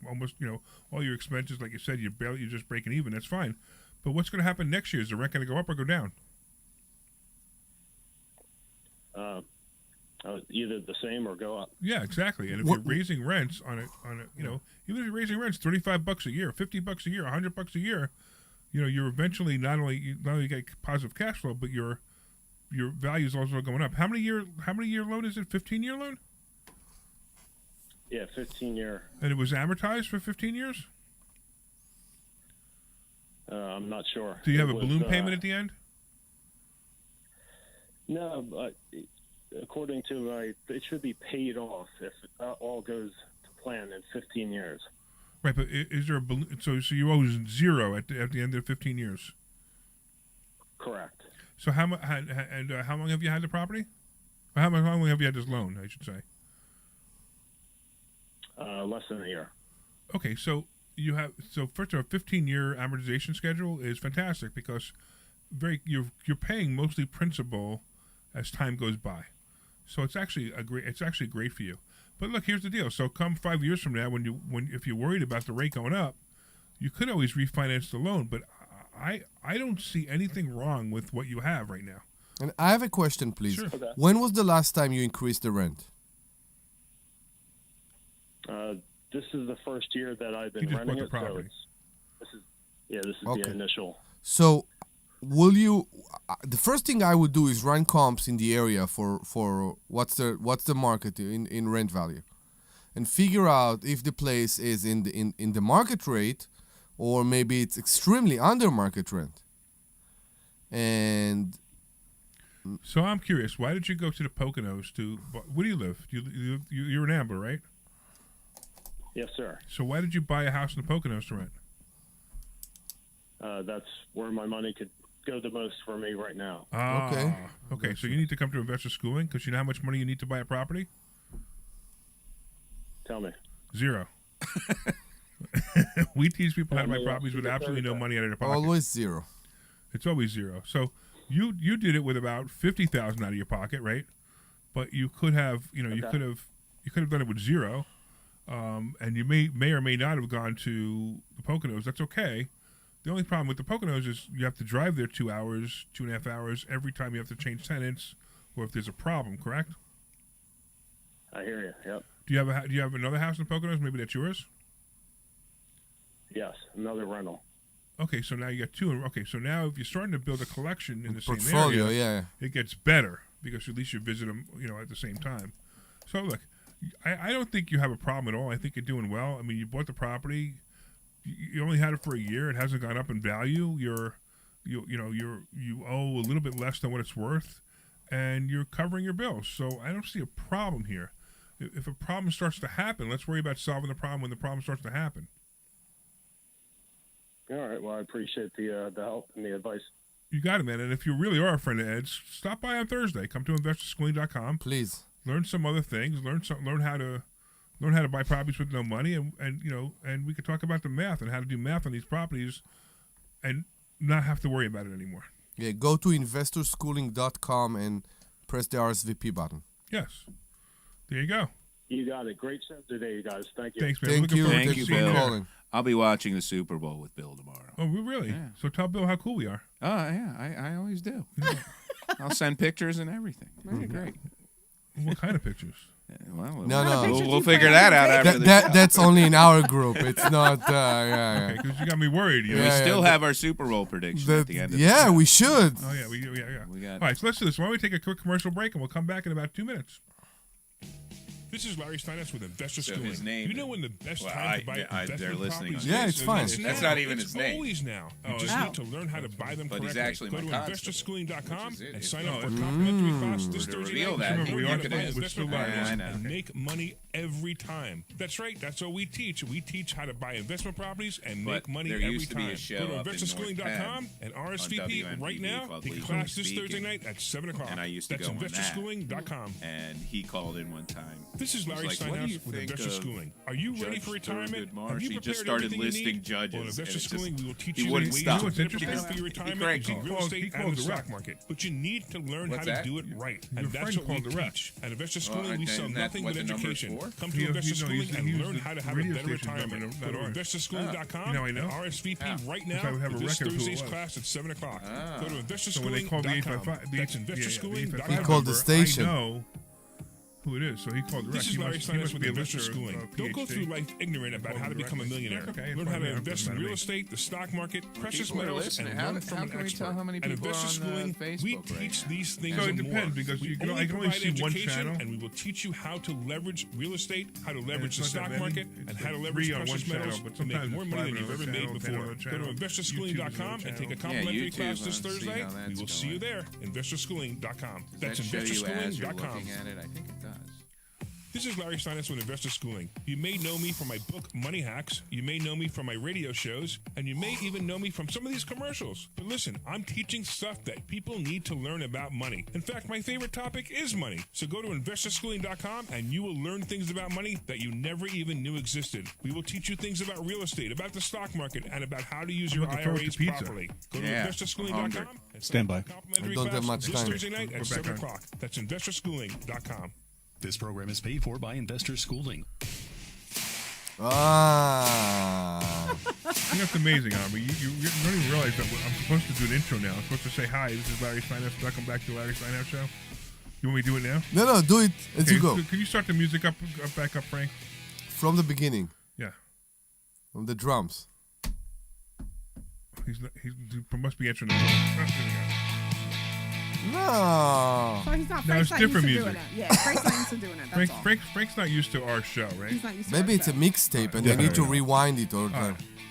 all your expenses. Like you said, you're just breaking even. That's fine. But what's going to happen next year? Is the rent going to go up or go down? Either the same or go up. Yeah, exactly. And if you're raising rents on it, even if you're raising rents $35 a year, $50 a year, $100 a year, you're eventually not only get positive cash flow, but your value is also going up. How many year loan is it? 15-year loan? Yeah, 15-year. And it was amortized for 15 years? I'm not sure. Do you have a balloon payment at the end? No, but according to it should be paid off if all goes to plan in 15 years. Right, but is there a balloon? So you owe zero at the end of 15 years. Correct. So how long have you had the property? Or how long have you had this loan? I should say. Less than a year. Okay, so first of all, 15-year amortization schedule is fantastic because you're paying mostly principal as time goes by. So it's actually great for you. But look, here's the deal. So come 5 years from now, if you're worried about the rate going up, you could always refinance the loan. But I don't see anything wrong with what you have right now. And I have a question, please. Sure. Okay. When was the last time you increased the rent? This is the first year that I've been You just renting bought it. the property. So this is Okay. the initial. So, will you? The first thing I would do is run comps in the area for what's the market in rent value, and figure out if the place is in the market rate, or maybe it's extremely under market rent. And So I'm curious, why did you go to the Poconos where do you live? You're in Amber, right? Yes, sir. So why did you buy a house in the Poconos to rent? That's where my money could go the most for me right now. Okay. So you need to come to investor schooling because you know how much money you need to buy a property? Tell me. Zero. We teach people how to buy properties with absolutely no money out of their pocket. always zero. It's always zero. So you did it with about $50,000 out of your pocket, right? But you could have, you could have done it with zero. and you may or may not have gone to the Poconos. That's okay. The only problem with the Poconos is you have to drive there 2 hours, 2.5 hours every time you have to change tenants, or if there's a problem. Correct? I hear you. Yep. Do you have another house in the Poconos? Maybe that's yours. Yes, another rental. Okay, so now you got two. Okay, so now if you're starting to build a collection in the same Portfolio, area, yeah. it gets better because at least you visit them, at the same time. So look, I don't think you have a problem at all. I think you're doing well. I mean, you bought the property. You only had it for a year. It hasn't gone up in value. You owe a little bit less than what it's worth, and you're covering your bills. So I don't see a problem here. If a problem starts to happen, let's worry about solving the problem when the problem starts to happen. All right. Well, I appreciate the help and the advice. You got it, man. And if you really are a friend of Ed's, stop by on Thursday. Come to investorschooling.com. Please learn some other things. Learn how to buy properties with no money, and we could talk about the math and how to do math on these properties, and not have to worry about it anymore. Yeah, go to investorschooling.com and press the RSVP button. Yes, there you go. You got it. Great show today, you guys. Thank you. Thanks, man. Thank you, Bill. I'll be watching the Super Bowl with Bill tomorrow. Oh, really? Yeah. So tell Bill how cool we are. Oh, yeah. I always do. I'll send pictures and everything. Very great. What kind of pictures? Well, No. We'll figure that out after the show. That's only in our group. It's not. Yeah. Okay, because you got me worried. We still have our Super Bowl prediction at the end of the show. we should. Oh, yeah. Yeah. We got All right, so let's do this. Why don't we take a quick commercial break, and we'll come back in about 2 minutes. This is Larry Steinhouse with Investor Schooling. His name. You know when the best time to buy investment they're listening. properties Yeah, it's fine. That's not even his name. It's always now. You just need to learn how to buy them But correctly. he's actually Go to my constable, investorschooling.com which is it. and sign up for a complimentary class this To Thursday reveal night. that, Remember, he we are could to buy have- investment Yeah, I properties know. and make money every time. That's right. That's what we teach. We teach how to buy investment properties and But make money there every used to be a time. show Go to up in North investorschooling.com Penn and on RSVP right WMPV now. called The Lee class this Speaking. Thursday night at 7 o'clock. And I used to That's go on that. investorschooling.com. And he called in one time. This is He was Larry like, what do Steinhouse you with think Investor of Schooling. Are you ready Judge for retirement? Thurgood Marsh? Have you He just prepared started everything you listing need? judges. Well, and Investor it's just- Schooling, we will teach he you wouldn't ways stop. to What's prepare interesting? for your retirement Greg using called. real estate He and called the direct. stock market. But you need to learn What's how that? to do it right. Your And that's friend what we called direct. teach. At Investor Well, Schooling, we and sell that's nothing what but the number's education. for? Come to Investor Schooling and learn how to have a radio better station's retirement. number, Go to not ours. investorschooling.com You know, I know. and RSVP How? right Because now I would have for a this record of who it Thursday's was. class at 7 o'clock. Ah. Go to So when they call the investorschooling.com. 855 That's the investorschooling.com. He called the station. I know who it is, so he called direct. This is He Larry must Steinhouse with be a Investor listener, Schooling. Don't go PhD. through life ignorant about how to become a millionaire. Okay, Learn fine, how to yeah, invest doesn't in matter real to me. estate, the stock market, precious People are metals, listening. and How- learn from how an can we expert. tell how many At people are Investor on, Schooling, Facebook we right teach now? these things So it and depends, more. because We you can- only I can only provide see one education, channel. and we will teach you how to leverage real estate, how to leverage the it's not stock that many. market, It's and how to like leverage 3 on one precious channel, metals but to make sometimes more it's money 5 than on you've ever another made channel, 10 before. on another Go to channel. investorschooling.com and take a Yeah, complimentary YouTube class this and see Thursday. how that's We will see you going. there. Investorschooling.com. Does That's that show you as you're investorschooling.com. looking at it? I think it does. This is Larry Steinhouse with Investor Schooling. You may know me from my book, Money Hacks. You may know me from my radio shows. And you may even know me from some of these commercials. But listen, I'm teaching stuff that people need to learn about money. In fact, my favorite topic is money. So go to investorschooling.com and you will learn things about money that you never even knew existed. We will teach you things about real estate, about the stock market, and about how to use your looking forward IRAs to pizza. properly. Go to Yeah, investorschooling.com and Stand by. complimentary I don't have class much this time. Thursday night We're at back 7 on. o'clock. That's investorschooling.com. This program is paid for by Investor Schooling. That's amazing, Omri. You don't even realize that I'm supposed to do an intro now. I'm supposed to say, hi, this is Larry Steinhouse. Welcome back to Larry Steinhouse Show. You want me to do it now? No, do it as you go. Can you start the music back up, Frank? From the beginning. Yeah. From the drums. He must be answering the phone. Oh, here we go. No. So he's not. No, Frank's it's not different used to music. doing it. Yeah, Frank's not used to doing it. That's all. Frank's not used to our show, right? He's not used to Maybe our it's a show. mixtape and Yeah, they need to yeah. rewind it or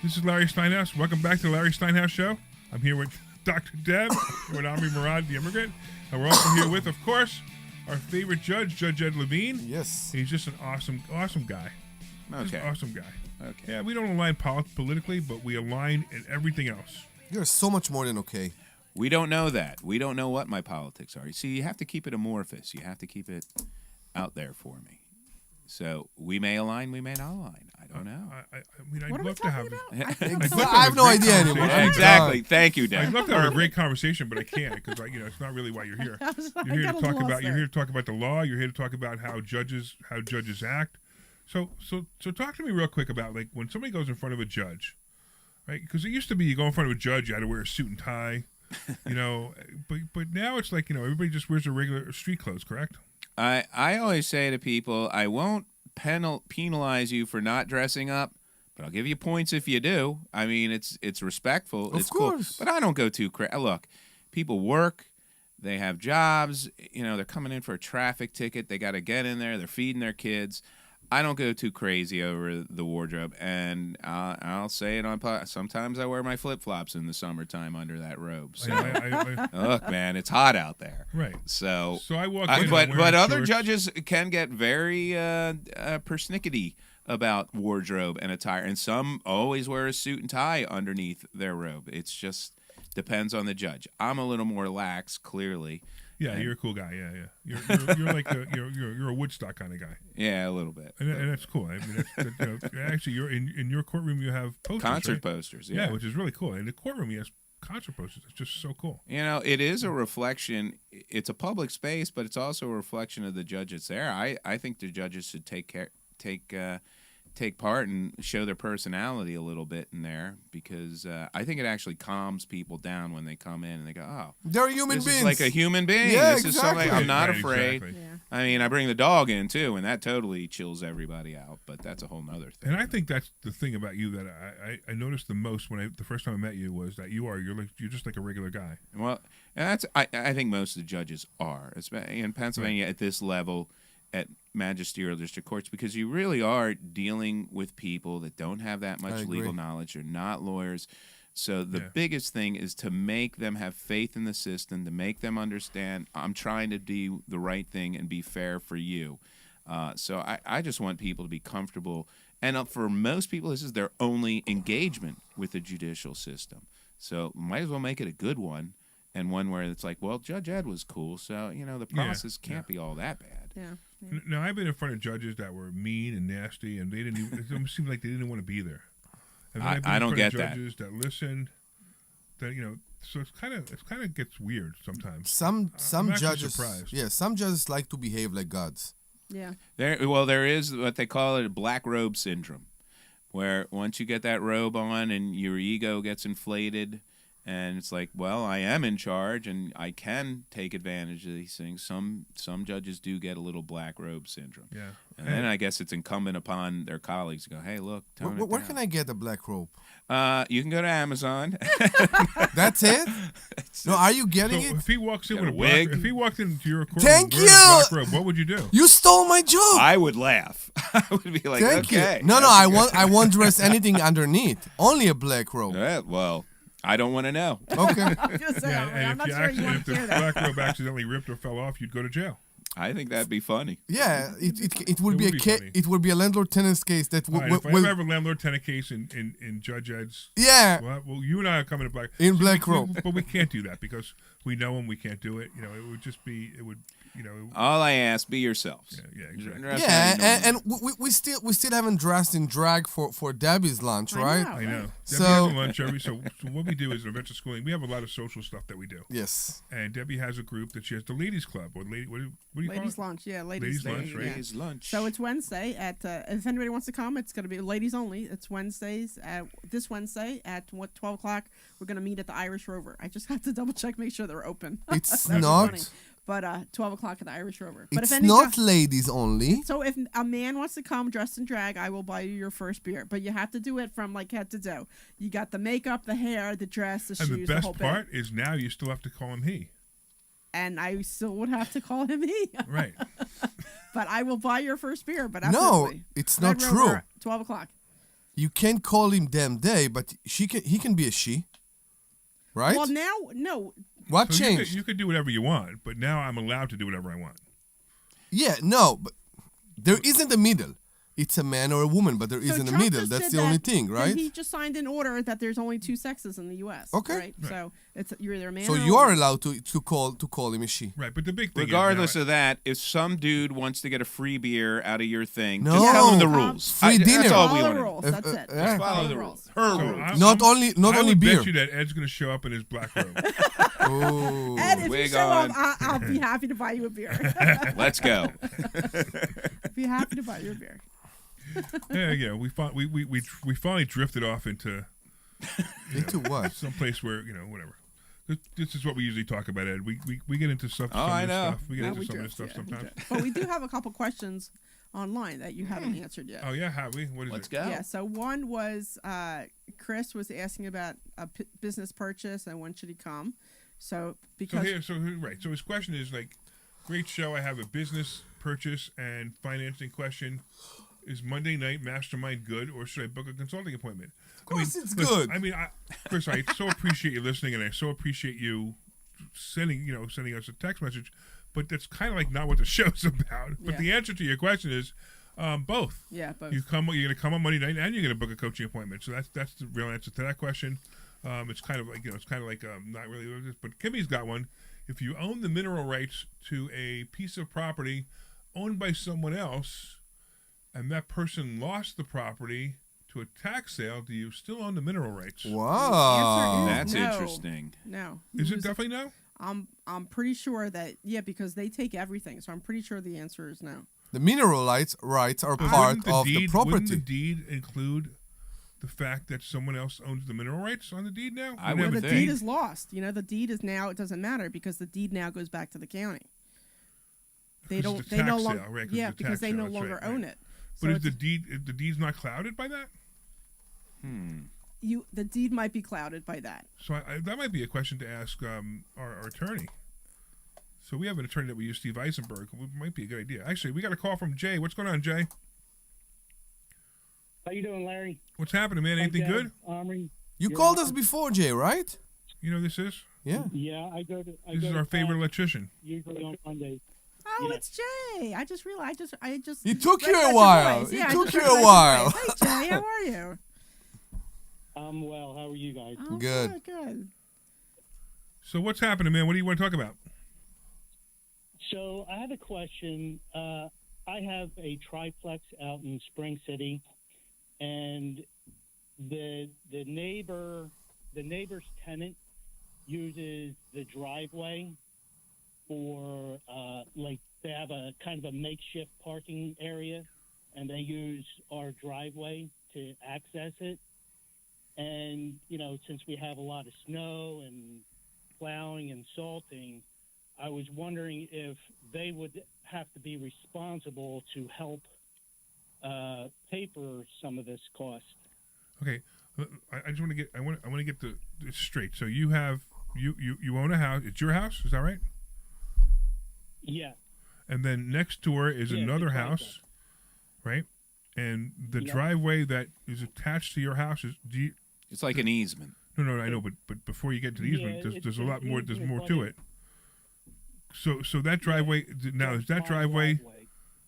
This is Larry Steinhouse. Welcome back to Larry Steinhouse Show. I'm here with Dr. Deb, with Omri Morad, the immigrant. And we're also here with, of course, our favorite judge, Judge Ed Levine. Yes. He's just an awesome guy. Just an Okay. awesome guy. Okay. Yeah, we don't align politically, but we align in everything else. You're so much more than okay. We don't know that. We don't know what my politics are. You see, you have to keep it amorphous. You have to keep it out there for me. So we may align, we may not align. I don't know. I mean, I'd What are we love to have. talking about? I have no idea anymore. conversation. I'm Exactly. done. Thank you, Dan. I'd love to have a great conversation, but I can't because it's not really why you're here. I was- I You're here got to a talk little about lost you're there. here to talk about the law. You're here to talk about how judges act. So talk to me real quick about like when somebody goes in front of a judge, right? Because it used to be you go in front of a judge, you had to wear a suit and tie, but now it's like everybody just wears their regular street clothes, correct? I always say to people, I won't penalize you for not dressing up, but I'll give you points if you do. I mean, it's respectful. It's course. Cool. But I don't go too crazy. Look, people work. They have jobs. They're coming in for a traffic ticket. They got to get in there. They're feeding their kids. I don't go too crazy over the wardrobe. And I'll say it on sometimes I wear my flip-flops in the summertime under that robe. So, look, man, it's hot out there. Right. So I walk in but other shorts. judges can get very persnickety about wardrobe and attire. And some always wear a suit and tie underneath their robe. It's just depends on the judge. I'm a little more lax, clearly. Yeah, you're a cool guy. Yeah. You're like you're a Woodstock kind of guy. Yeah, a little bit. And that's cool. I mean, actually, you're in your courtroom. You have posters, concert right? posters. Yeah, which is really cool. In the courtroom, you have concert posters. It's just so cool. It is a reflection. It's a public space, but it's also a reflection of the judges there. I think the judges should take part and show their personality a little bit in there because I think it actually calms people down when they come in and they go, oh, they're human this beings. is like a human being. Yeah, this is something I'm not afraid. Exactly. Yeah. I mean, I bring the dog in too, and that totally chills everybody out. But that's a whole nother thing. And I think that's the thing about you that I noticed the most when the first time I met you was that you're just like a regular guy. Well, and that's I think most of the judges are, especially in Pennsylvania at this level. At magisterial district courts, because you really are dealing with people that don't have that much legal knowledge. They're not lawyers. So the biggest thing is to make them have faith in the system, to make them understand I'm trying to do the right thing and be fair for you. So I just want people to be comfortable. And for most people, this is their only engagement with the judicial system. So might as well make it a good one and one where it's like, well, Judge Ed was cool, so, the process can't be all that bad. Yeah. Now, I've been in front of judges that were mean and nasty, and they didn't even, it almost seemed like they didn't want to be there. And then I've been I in don't front get of judges that listened, that, so it's kind of gets weird sometimes. Some I'm judges, surprised. some judges like to behave like gods. Yeah. There is what they call it a black robe syndrome, where once you get that robe on and your ego gets inflated, and it's like, well, I am in charge and I can take advantage of these things. Some judges do get a little black robe syndrome. Yeah. And then I guess it's incumbent upon their colleagues to go, hey, look, tone it Where down. can I get a black robe? You can go to Amazon. That's it? No, are you getting it? If he walks in Got with a a black, wig? if he walked into your courtroom Thank wearing a you! black robe, what would you do? You stole my joke. I would laugh. I would be like, Thank okay. you. No, I won't dress anything underneath. Only a black robe. Well, I don't want to know. Okay. I'm And not if, sure you want if to the hear that. black robe accidentally ripped or fell off, you'd go to jail. I think that'd be funny. Yeah, it would be would a be case. funny. It would be a landlord-tenant case that All right, if I will. ever have a landlord-tenant case in Judge Ed's, Yeah. Well, you and I are coming to black In black robe. but we can't do that because we know him. We can't do it. It would just be. It would. All I ask, be yourselves. Yeah, exactly. Dress Yeah, how you and we still haven't dressed in drag for Debbie's lunch, right? I know. So- Debbie has a lunch every. So what we do is in adventure schooling. We have a lot of social stuff that we do. Yes. And Debbie has a group that she has the ladies club or what do you call Ladies it? lunch, yeah, Ladies lunch, right? Ladies lunch. So it's Wednesday at. If anybody wants to come, it's going to be ladies only. It's Wednesdays this Wednesday at 12 o'clock. We're going to meet at the Irish Rover. I just have to double check, make sure they're open. It's That's not. funny. But 12 o'clock at the Irish Rover. But It's if any not ladies only. So if a man wants to come dressed in drag, I will buy you your first beer. But you have to do it from like head to toe. You got the makeup, the hair, the dress, the shoes, And the the best whole bit. part is now you still have to call him he. And I still would have to call him he. Right. But I will buy your first beer. But No, absolutely. it's Red not Rover, true. 12 o'clock. You can't call him them day, but he can be a she, right? Well, now, no. What So changed? you could do whatever you want, but now I'm allowed to do whatever I want. Yeah, no, but there isn't a middle. It's a man or a woman, but there So isn't a Trump middle. just That's did the only that, thing, and right? He just signed an order that there's only two sexes in the U.S. Okay. Right? So you're either a man So or a you are woman. allowed to call him a she. Right, but the big thing Regardless is of that, if some dude wants to get a free beer out of your thing, No. just tell him the rules. Free dinner. That's all we Follow the want. rules. That's it. yeah. Just Follow the rules. now, Her so rules. Not only I only would beer. bet you that Ed's going to show up in his black robe. Oh. Ed, if you Wig show up, on. I'll be happy to buy you a beer. Let's go. Be happy to buy you a beer. Yeah. We finally drifted off into what? Someplace where whatever. This is what we usually talk about, Ed. We get into stuff. Oh, I know. Stuff. We get into some of this stuff sometimes. But we do have a couple questions online that you haven't answered yet. Oh yeah, have we? What is Let's it? go. Yeah. So one was Chris was asking about a business purchase and when should he come. So because So his question is like, great show. I have a business purchase and financing question. Is Monday night mastermind good, or should I book a consulting appointment? Of course, it's listen, good. I mean, Chris, I so appreciate you listening, and I so appreciate you sending us a text message. But that's kind of like not what the show's about. But the answer to your question is both. Yeah, both. You're going to come on Monday night, and you're going to book a coaching appointment. So that's the real answer to that question. It's kind of like not really, but Kimmy's got one. If you own the mineral rights to a piece of property owned by someone else, and that person lost the property to a tax sale, do you still own the mineral rights? Wow, that's interesting. No. Is it definitely no? I'm pretty sure that because they take everything, so I'm pretty sure the answer is no. The mineral rights are part of the property. Wouldn't the deed include the fact that someone else owns the mineral rights on the deed now? The deed is lost. The deed is now, it doesn't matter because the deed now goes back to the county. They no longer, because they no longer own it. But is the deed's not clouded by that? The deed might be clouded by that. So that might be a question to ask our attorney. So we have an attorney that we use, Steve Eisenberg. It might be a good idea. Actually, we got a call from Jay. What's going on, Jay? How you doing, Larry? What's happening, man? Anything good? Omri. You called us before, Jay, right? You know who this is? Yeah. Yeah, I go to. This is our favorite electrician. Usually on Mondays. Oh, it's Jay. I just realized. I just. It took you a while. Yeah, it took you a while. Hey, Jay, how are you? I'm well. How are you guys? Oh, good. Good. So what's happening, man? What do you want to talk about? So I have a question. I have a triplex out in Spring City, and the neighbor's tenant uses the driveway for they have a kind of a makeshift parking area, and they use our driveway to access it. And since we have a lot of snow and plowing and salting, I was wondering if they would have to be responsible to help pay for some of this cost. Okay, I just want to get I want to get this straight. So you own a house. It's your house, is that right? Yeah. And then next door is another house, right? And the driveway that is attached to your house it's like an easement. No, I know, but before you get to the easement, there's a lot more. There's more to it. So that driveway now is that driveway.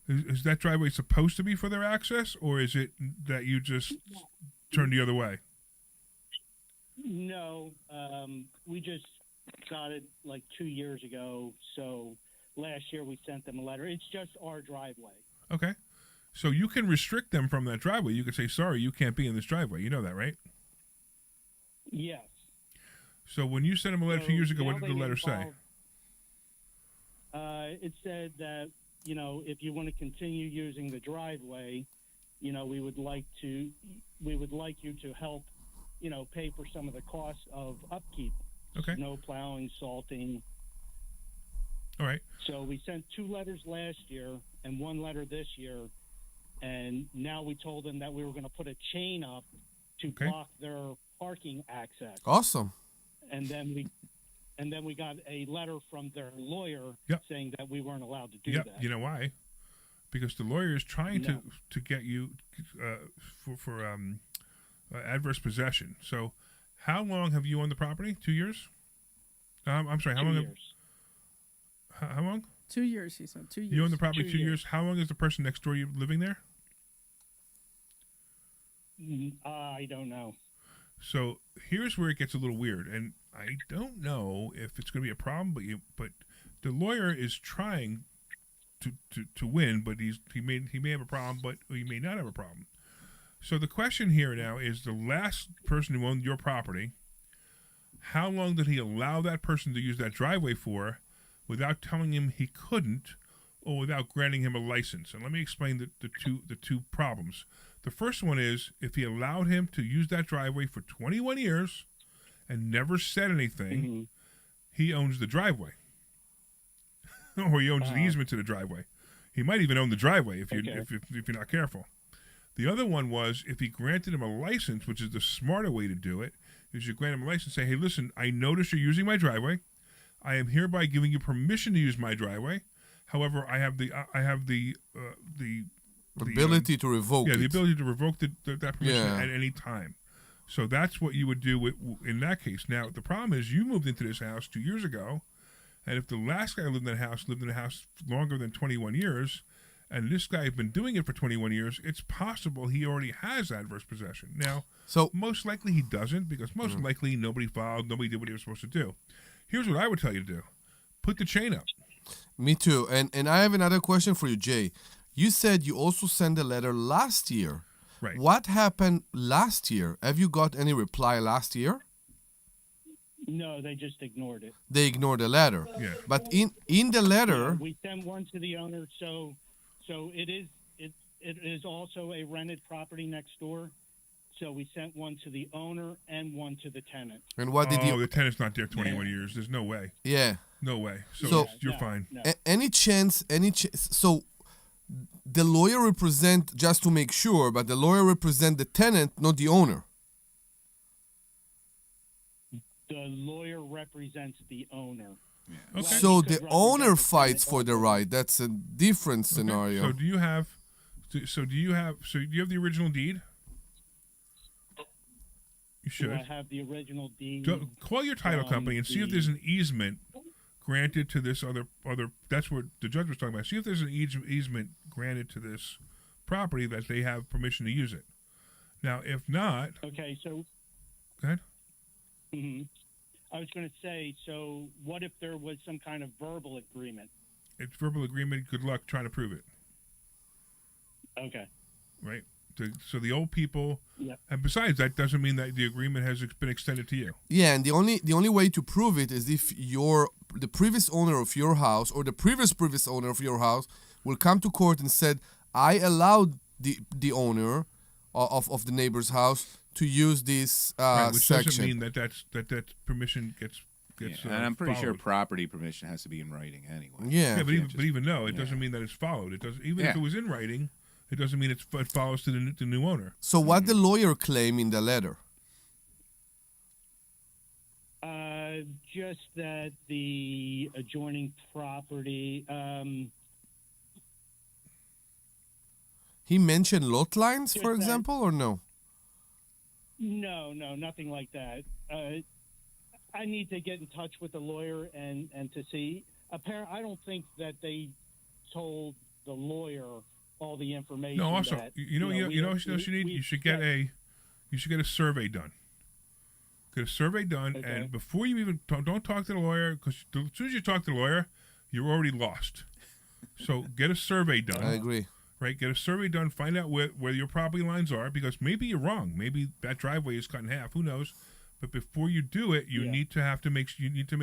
Is that driveway supposed to be for their access, or is it that you just turn the other way? No, we just got it like 2 years ago. So last year we sent them a letter. It's just our driveway. Okay. So you can restrict them from that driveway. You can say, sorry, you can't be in this driveway. You know that, right? Yes. So when you sent them a letter 2 years ago, what did the letter say? It said that, if you want to continue using the driveway, we would like you to help, pay for some of the costs of upkeep. Okay. Snow plowing, salting. All right. So we sent 2 letters last year and 1 letter this year, and now we told them that we were going to put a chain up to block their parking access. Awesome. And then we got a letter from their lawyer saying that we weren't allowed to do that. You know why? Because the lawyer is trying to get you for adverse possession. So how long have you owned the property? 2 years? I'm sorry. How 2 long? years. How long? 2 years, he said. 2 years. You own the property 2 2 years. How long is the person next door you living there? I don't know. So here's where it gets a little weird, and I don't know if it's going to be a problem, but the lawyer is trying to win, but he may have a problem, but he may not have a problem. So the question here now is the last person who owned your property, how long did he allow that person to use that driveway for without telling him he couldn't, or without granting him a license. And let me explain the two problems. The first one is if he allowed him to use that driveway for 21 years and never said anything, he owns the driveway. Or he owns the easement to the driveway. He might even own the driveway if you're not careful. The other one was if he granted him a license, which is the smarter way to do it, is you grant him a license, say, hey, listen, I noticed you're using my driveway. I am hereby giving you permission to use my driveway. However, I have the ability to revoke the it. ability to revoke that permission Yeah. at any time. So that's what you would do in that case. Now, the problem is you moved into this house 2 years ago, and if the last guy lived in the house longer than 21 years, and this guy has been doing it for 21 years, it's possible he already has adverse possession. Now, most likely he doesn't, because most likely nobody filed, nobody did what he was supposed to do. Here's what I would tell you to do. Put the chain up. Me too. And I have another question for you, Jay. You said you also sent a letter last year. Right. What happened last year? Have you got any reply last year? No, they just ignored it. They ignored the letter. Yeah. But in the letter, We sent one to the owner, so it is also a rented property next door. So we sent one to the owner and one to the tenant. and what did the tenant's not there 21 years. There's no way. Yeah. No way. So, So- you're fine. Any chance? So the lawyer represent, just to make sure, but the lawyer represent the tenant, not the owner. The lawyer represents the owner. Okay. So the owner fights for the right. That's a different scenario. So do you have the original deed? You should. Do I have the original deed? Call your title company and see if there's an easement granted to this other. That's what the judge was talking about. See if there's an easement granted to this property that they have permission to use it. Now, if not, Okay, so go ahead. I was going to say, so what if there was some kind of verbal agreement? It's verbal agreement. Good luck trying to prove it. Okay. Right. So the old people, Yep. and besides, that doesn't mean that the agreement has been extended to you. Yeah, and the only way to prove it is if the previous owner of your house or the previous owner of your house will come to court and said, I allowed the owner of the neighbor's house to use this Right, which section. doesn't mean that permission gets. And I'm pretty sure followed. property permission has to be in writing anyway. Yeah. but even though it doesn't mean that it's followed. It doesn't. Even if it was in writing, it doesn't mean it follows to the new owner. So what the lawyer claim in the letter? Just that the adjoining property. He mentioned lot lines, Just for that- example, or no? No, nothing like that. I need to get in touch with the lawyer and to see. Apparently, I don't think that they told the lawyer all the information. No, also, that, you should need. You should get a survey done. Get a survey done, Okay. and before you even don't talk to the lawyer, because as soon as you talk to the lawyer, you're already lost. So get a survey done. I agree. Right, get a survey done. Find out where your property lines are, because maybe you're wrong. Maybe that driveway is cut in half. Who knows? But before you do it, you need to make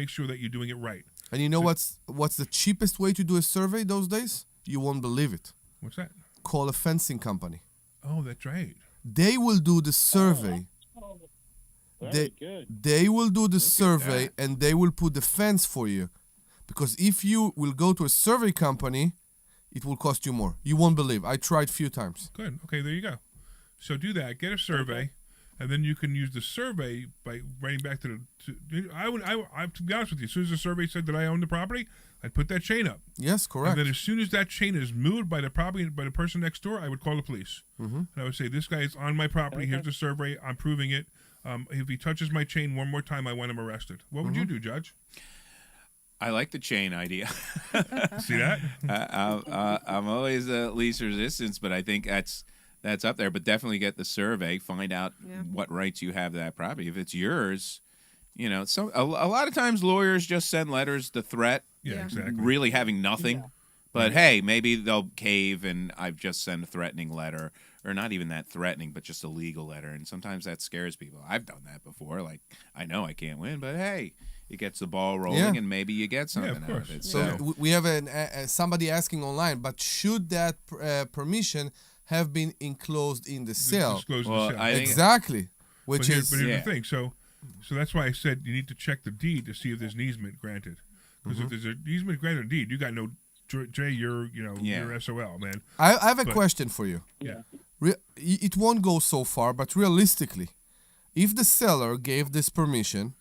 sure that you're doing it right. And you know what's the cheapest way to do a survey those days? You won't believe it. What's that? Call a fencing company. Oh, that's right. They will do the survey. Very good. They will do the survey and they will put the fence for you. Because if you will go to a survey company, it will cost you more. You won't believe. I tried a few times. Good. Okay, there you go. So do that. Get a survey, and then you can use the survey by writing back to the. I to be honest with you, as soon as the survey said that I own the property, I'd put that chain up. Yes, correct. And then as soon as that chain is moved by the person next door, I would call the police. Mm-hmm. And I would say, this guy is on my property. Here's the survey. I'm proving it. If he touches my chain one more time, I want him arrested. What would you do, Judge? I like the chain idea. See that? I'm always least resistance, but I think that's up there. But definitely get the survey, find out what rights you have to that property. If it's yours, so a lot of times lawyers just send letters to threat. Yeah, exactly. Really having nothing. Yeah. But hey, maybe they'll cave and I've just sent a threatening letter, or not even that threatening, but just a legal letter. And sometimes that scares people. I've done that before. Like, I know I can't win, but hey, it gets the ball rolling, Yeah. and maybe you get something out of it. So we have somebody asking online, but should that permission have been enclosed in the cell? Disclosed in the cell. Exactly. But here's the thing. So that's why I said you need to check the deed to see if there's an easement granted. Because if there's an easement granted deed, you got no. Jay, you're SOL, man. I have a question for you. Yeah. It won't go so far, but realistically, if the seller gave this permission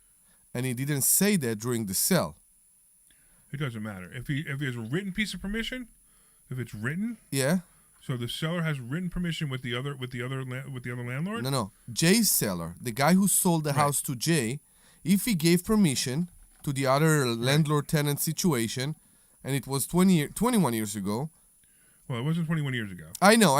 and he didn't say that during the sale, it doesn't matter. If he has a written piece of permission, if it's written, yeah. So the seller has written permission with the other landlord. No. Jay's seller, the guy who sold the house to Jay, if he gave permission to the other landlord-tenant situation, and it was 21 years ago. Well, it wasn't 21 years ago. I know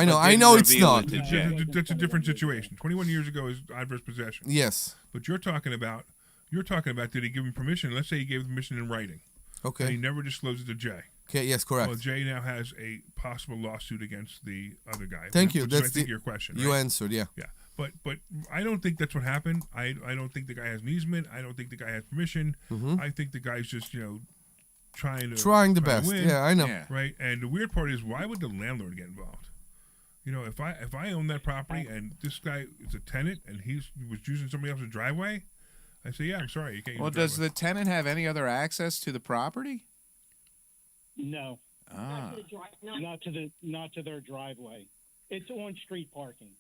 it's not. That's a different situation. 21 years ago is adverse possession. Yes. But you're talking about did he give him permission? Let's say he gave him permission in writing. Okay. And he never disclosed it to Jay. Okay, yes, correct. Well, Jay now has a possible lawsuit against the other guy. Thank you. Which That's is, I think, your question. You right? answered, yeah. Yeah. But I don't think that's what happened. I don't think the guy has an easement. I don't think the guy has permission. Mhm. I think the guy's just, trying the best. win. Yeah, I know. Right? And the weird part is, why would the landlord get involved? If I own that property and this guy is a tenant and he was using somebody else's driveway, I say, yeah, I'm sorry, you can't use Well, the does driveway. the tenant have any other access to the property? No. Ah. Not to their driveway. It's on street parking.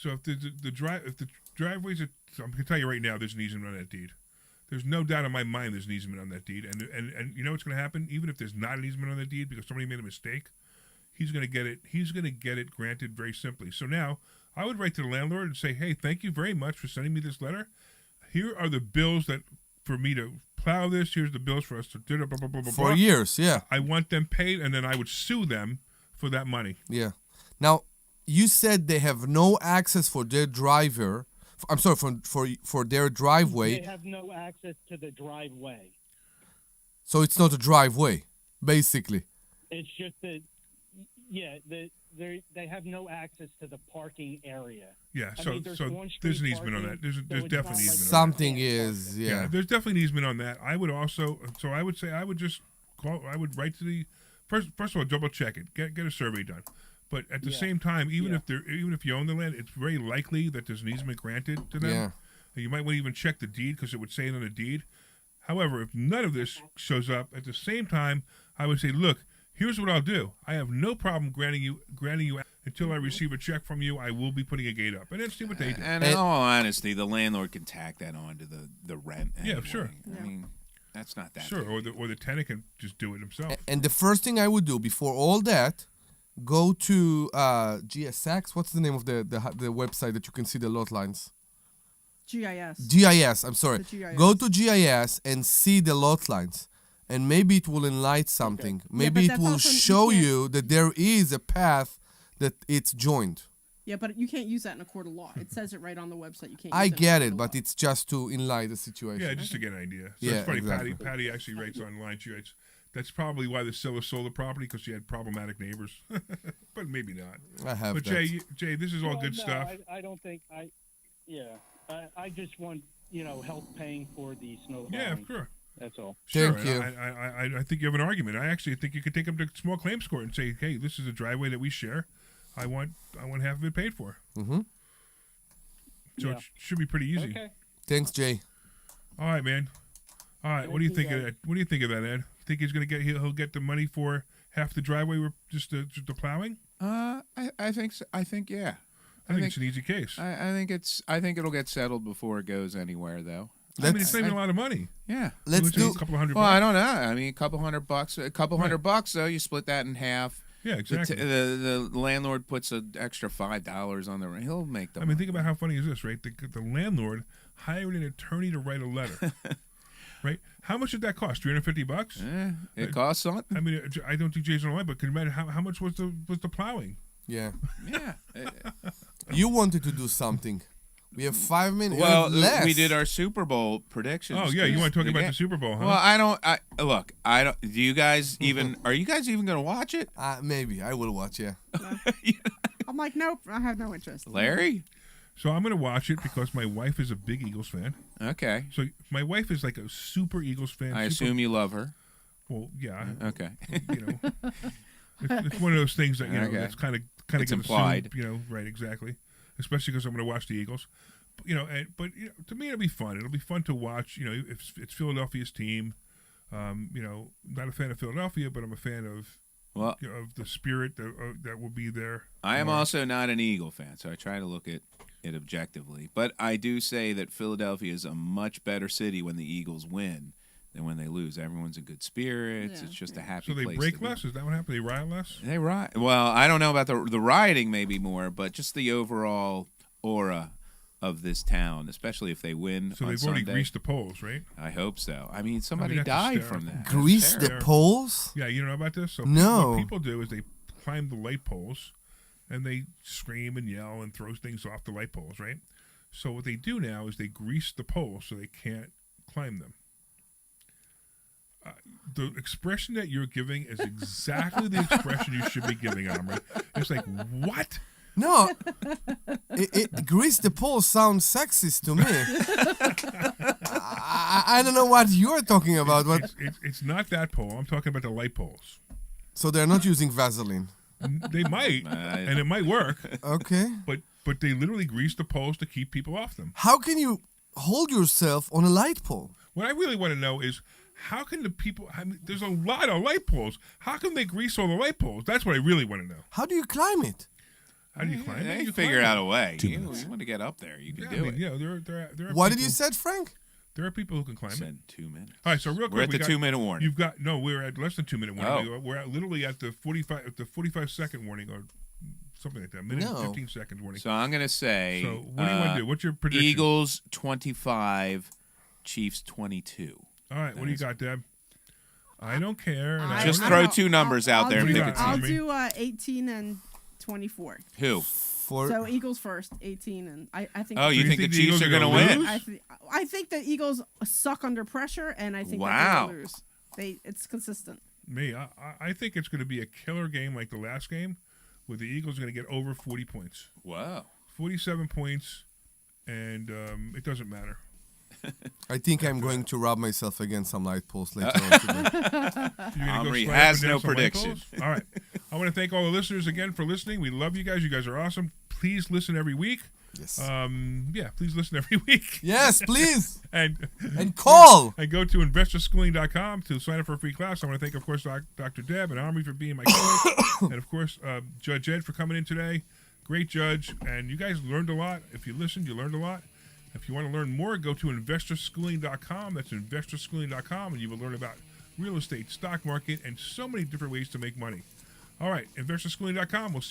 So if the driveway's I'm gonna tell you right now, there's an easement on that deed. There's no doubt in my mind there's an easement on that deed, and you know what's gonna happen? Even if there's not an easement on that deed because somebody made a mistake, he's gonna get it. He's gonna get it granted very simply. So now I would write to the landlord and say, hey, thank you very much for sending me this letter. Here are the bills that for me to plow this. Here's the bills for us to do blah, blah, blah, blah, For blah. years, yeah. I want them paid, and then I would sue them for that money. Yeah. Now, you said they have no access for their driver. I'm sorry, for their driveway. They have no access to the driveway. So it's not a driveway, basically. It's just that, they have no access to the parking area. Yeah, I so mean, there's on-street an easement on parking, that. There's so definitely it's an not easement. Something on that. is, yeah. There's definitely an easement on that. I would also, so I would say I would just call. I would write to the first of all, double check it. Get a survey done. But at the same time, even if you own the land, it's very likely that there's an easement granted to them. Yeah. And you might want to even check the deed because it would say it on the deed. However, if none of this shows up at the same time, I would say, look, here's what I'll do. I have no problem granting you until I receive a check from you. I will be putting a gate up, and then see what they do. And in all honesty, the landlord can tack that on to the rent. Yeah, anyway. sure. I mean, that's not that. Sure, big. or the tenant can just do it himself. And the first thing I would do before all that, go to GSX. What's the name of the website that you can see the lot lines? GIS. I'm sorry. The GIS. Go to GIS and see the lot lines, and maybe it will enlighten something. Okay. Maybe but it that's will also- you show can't- you that there is a path that it's joined. Yeah, but you can't use that in a court of law. It says it right on the website. You can't. I use get in a it, court but of law. it's just to enlighten the situation. Yeah, just to get an idea. So Yeah, it's funny. exactly. Patty actually writes online. She writes, "That's probably why the seller sold the property because she had problematic neighbors." But maybe not. I have But that. Jay, this is all Well, good no, stuff. I don't think I just want help paying for the snow. Yeah, plowing. sure. That's all. Sure. Thank you. I think you have an argument. I actually think you could take them to small claims court and say, "Hey, this is a driveway that we share. I want half of it paid for." Mm-hmm. So Yeah. it should be pretty easy. Okay. Thanks, Jay. All right, man. All right. What do you think of that? What do you think of that, Ed? Think he's gonna he'll get the money for half the driveway, just the plowing? I think so. I think yeah. I think it's an easy case. I think it'll get settled before it goes anywhere, though. I mean, it's saving a lot of money. Yeah. Let's It was do. a couple $100. Well, I don't know. I mean, a couple $100. A couple $100 though. You split that in half. Yeah, exactly. The landlord puts an extra $5 on the rent. He'll make the. I mean, think about how funny is this, right? The landlord hired an attorney to write a letter, right? How much did that cost? $350? It costs something. I mean, I don't think Jay's online, but can you imagine how much was the plowing? Yeah. Yeah. You wanted to do something. We have 5 minutes. Well, less. we did our Super Bowl predictions. Oh yeah, you want to talk about Yeah. the Super Bowl, huh? Well, I don't. Do you guys even? Are you guys even going to watch it? Maybe I will watch. Yeah. I'm like, nope. I have no interest. Larry? So I'm going to watch it because my wife is a big Eagles fan. Okay. So my wife is like a super Eagles fan. I assume you love her. Well, yeah. Okay. You know, it's one of those things that that's kind of it's implied. Assumed, right? Exactly. Especially because I'm going to watch the Eagles. But to me, it'll be fun. It'll be fun to watch. If it's Philadelphia's team. Not a fan of Philadelphia, but I'm a fan of the spirit that will be there. I am also not an Eagle fan, so I try to look at it objectively. But I do say that Philadelphia is a much better city when the Eagles win than when they lose. Everyone's in good spirits. It's just a happy place. So they break less? Is that what happened? They riot less? They riot. Well, I don't know about the rioting maybe more, but just the overall aura of this town, especially if they win. So on they've already Sunday. greased the polls, right? I hope so. I mean, somebody died from that. Grease the poles? Yeah, you know about this? So No. What people do is they climb the light poles, and they scream and yell and throw things off the light poles, right? So what they do now is they grease the poles so they can't climb them. The expression that you're giving is exactly the expression you should be giving, Omri. It's like, what? No, grease the pole sounds sexist to me. I don't know what you're talking about. But It's not that pole. I'm talking about the light poles. So they're not using Vaseline. They might, and it might work. Okay. But they literally grease the poles to keep people off them. How can you hold yourself on a light pole? What I really want to know is, how can the people... there's a lot of light poles. How can they grease all the light poles? That's what I really want to know. How do you climb it? How do you climb it? You figure out a way. You want to get up there, you can do it. Yeah, there are What people, did you say, Frank? There are people who can climb it. 2 minutes. All right, so real quick, We're at the 2 minute warning. We're at less than 2 minute warning. Oh. We're literally at the 45 second warning or something like that. Minute 15 seconds warning. So I'm going to say. So what do you want to do? What's your prediction? Eagles 25, Chiefs 22. All right, what do you got, Deb? I don't care. Just throw two numbers out there and pick a team. I'll do 18 and 24. Who? So Eagles first, 18, and I think. Oh, you think the Chiefs are going to win? I think the Eagles suck under pressure, and I think Wow. that they lose. It's consistent. I think it's going to be a killer game like the last game, where the Eagles are going to get over 40 points. Wow. 47 points, and it doesn't matter. I think I'm going to rub myself against some light poles later on today. Omri has no prediction. All right. I want to thank all the listeners again for listening. We love you guys. You guys are awesome. Please listen every week. Yes. Please listen every week. Yes, please. and call. And go to investorschooling.com to sign up for a free class. I want to thank, of course, Dr. Deb and Omri for being my coach. And, of course, Judge Ed for coming in today. Great judge. And you guys learned a lot. If you listened, you learned a lot. If you want to learn more, go to investorschooling.com. That's investorschooling.com, and you will learn about real estate, stock market, and so many different ways to make money. All right, investorschooling.com. We'll see you.